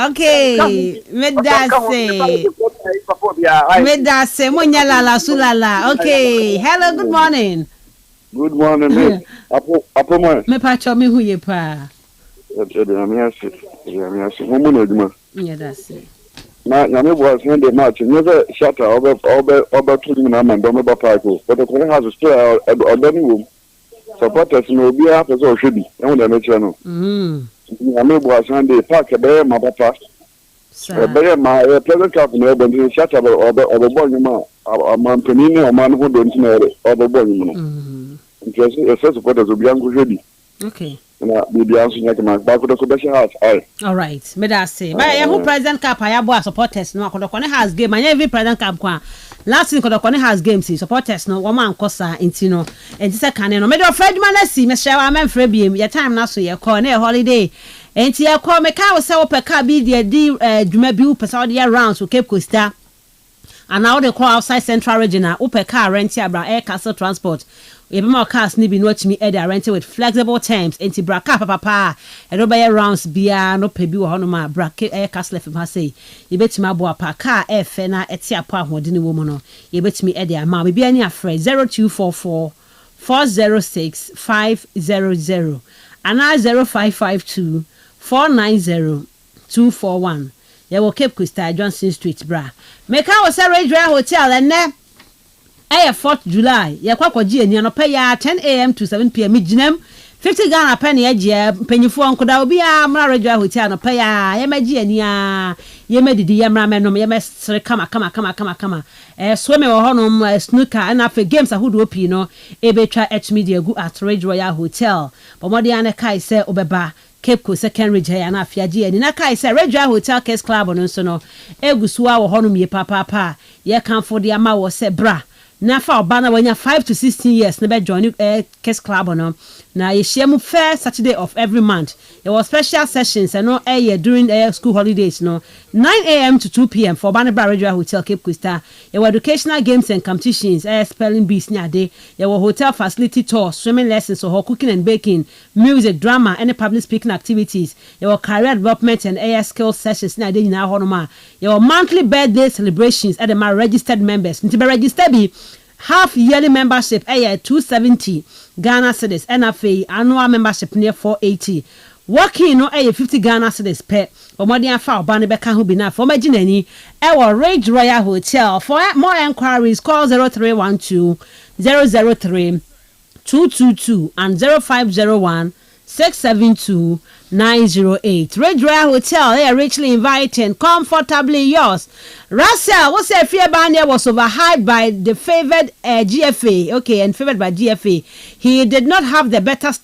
[SPEAKER 1] Okay. Medase Monyala Sulala. Okay. Hello, good morning.
[SPEAKER 21] Good morning, Apo
[SPEAKER 1] me pacho me huye pa. Yeah, that's it.
[SPEAKER 21] Na was when the match never shut over to na man do me ba parko but the corner has still room supporters no be half so should be and the match no was when the park be my papa be my present cup no be shut over ball no man penini or man who don't know other body. Just a first supporters will be ready.
[SPEAKER 1] Okay.
[SPEAKER 21] Maybe answering like my back with the special house.
[SPEAKER 1] All right, me that say. But who President Cup I have supporters no Kodokone has game. And every President Cup kwa. Last week Kodokone has games supporters no woman kosa intino. And this can no. Me do Fred Manasi, me share am Frebiem. Your time na so ye call na holiday. Enti ye call me ka we say wo peka bi de di dwuma bi wo pesa de rounds wo Cape Costa. And now they call outside Central Regional. Upe car rent here bra air Kastle transport. Even more cars need be watch me either rented with flexible terms. Enti bra car papa. And no buy rounds bia no pay bi wo hono ma bra air kastlefm ha say. You bet me abo pa car air fena etia pa hodini woman no. You bet me either ma be any afraid 0244 406 500 and 0552 490 241. They will Cape Costa Johnson Street bra. Make our Red Hotel and ne 4th July. Ya kwa ji eni no pay ya 10 a.m. to 7 p.m. Mijinem 50 Ghana penny eje penyifo nkoda obi a mra Red Hotel no pay ya ye maji eni a ye medidi ye mra menom ye mesre kama so me wo honom snooker and afa games ahodo opi no e betwa media gu at Red Royal Hotel. Bomodi ane kai se obeba Cape Coast Second Region ya na afiaje ani na kai say Red Hotel Case Club no so no egusuwa wo hono me papa ye kanfo de ama wo se bra na fa oba na wanya 5 to 16 years na be join Case Club no na ye share first Saturday of every month. There was special sessions and no during school holidays no 9 a.m. to 2 p.m. for Banabra Radio Hotel Cape Costa. There were educational games and competitions, spelling bees near day. There were hotel facility tours, swimming lessons, or cooking and baking, music, drama, and public speaking activities. There were career development and skills sessions near day in our honoma. There were monthly birthday celebrations at the registered members. To be registered be half yearly membership 270 Ghana cedis, NFA annual membership near 480. Working no 50 Ghana cedis per Omodian Foul Banny Becca who be now for Majinani our Rage Royal Hotel. For more enquiries call 0312 003 222 and 0501 672 908. Red Royal Hotel, richly inviting, comfortably yours. Russell, what's a fear banner was overhyped by the favored GFA, okay, and favored by GFA. He did not have the better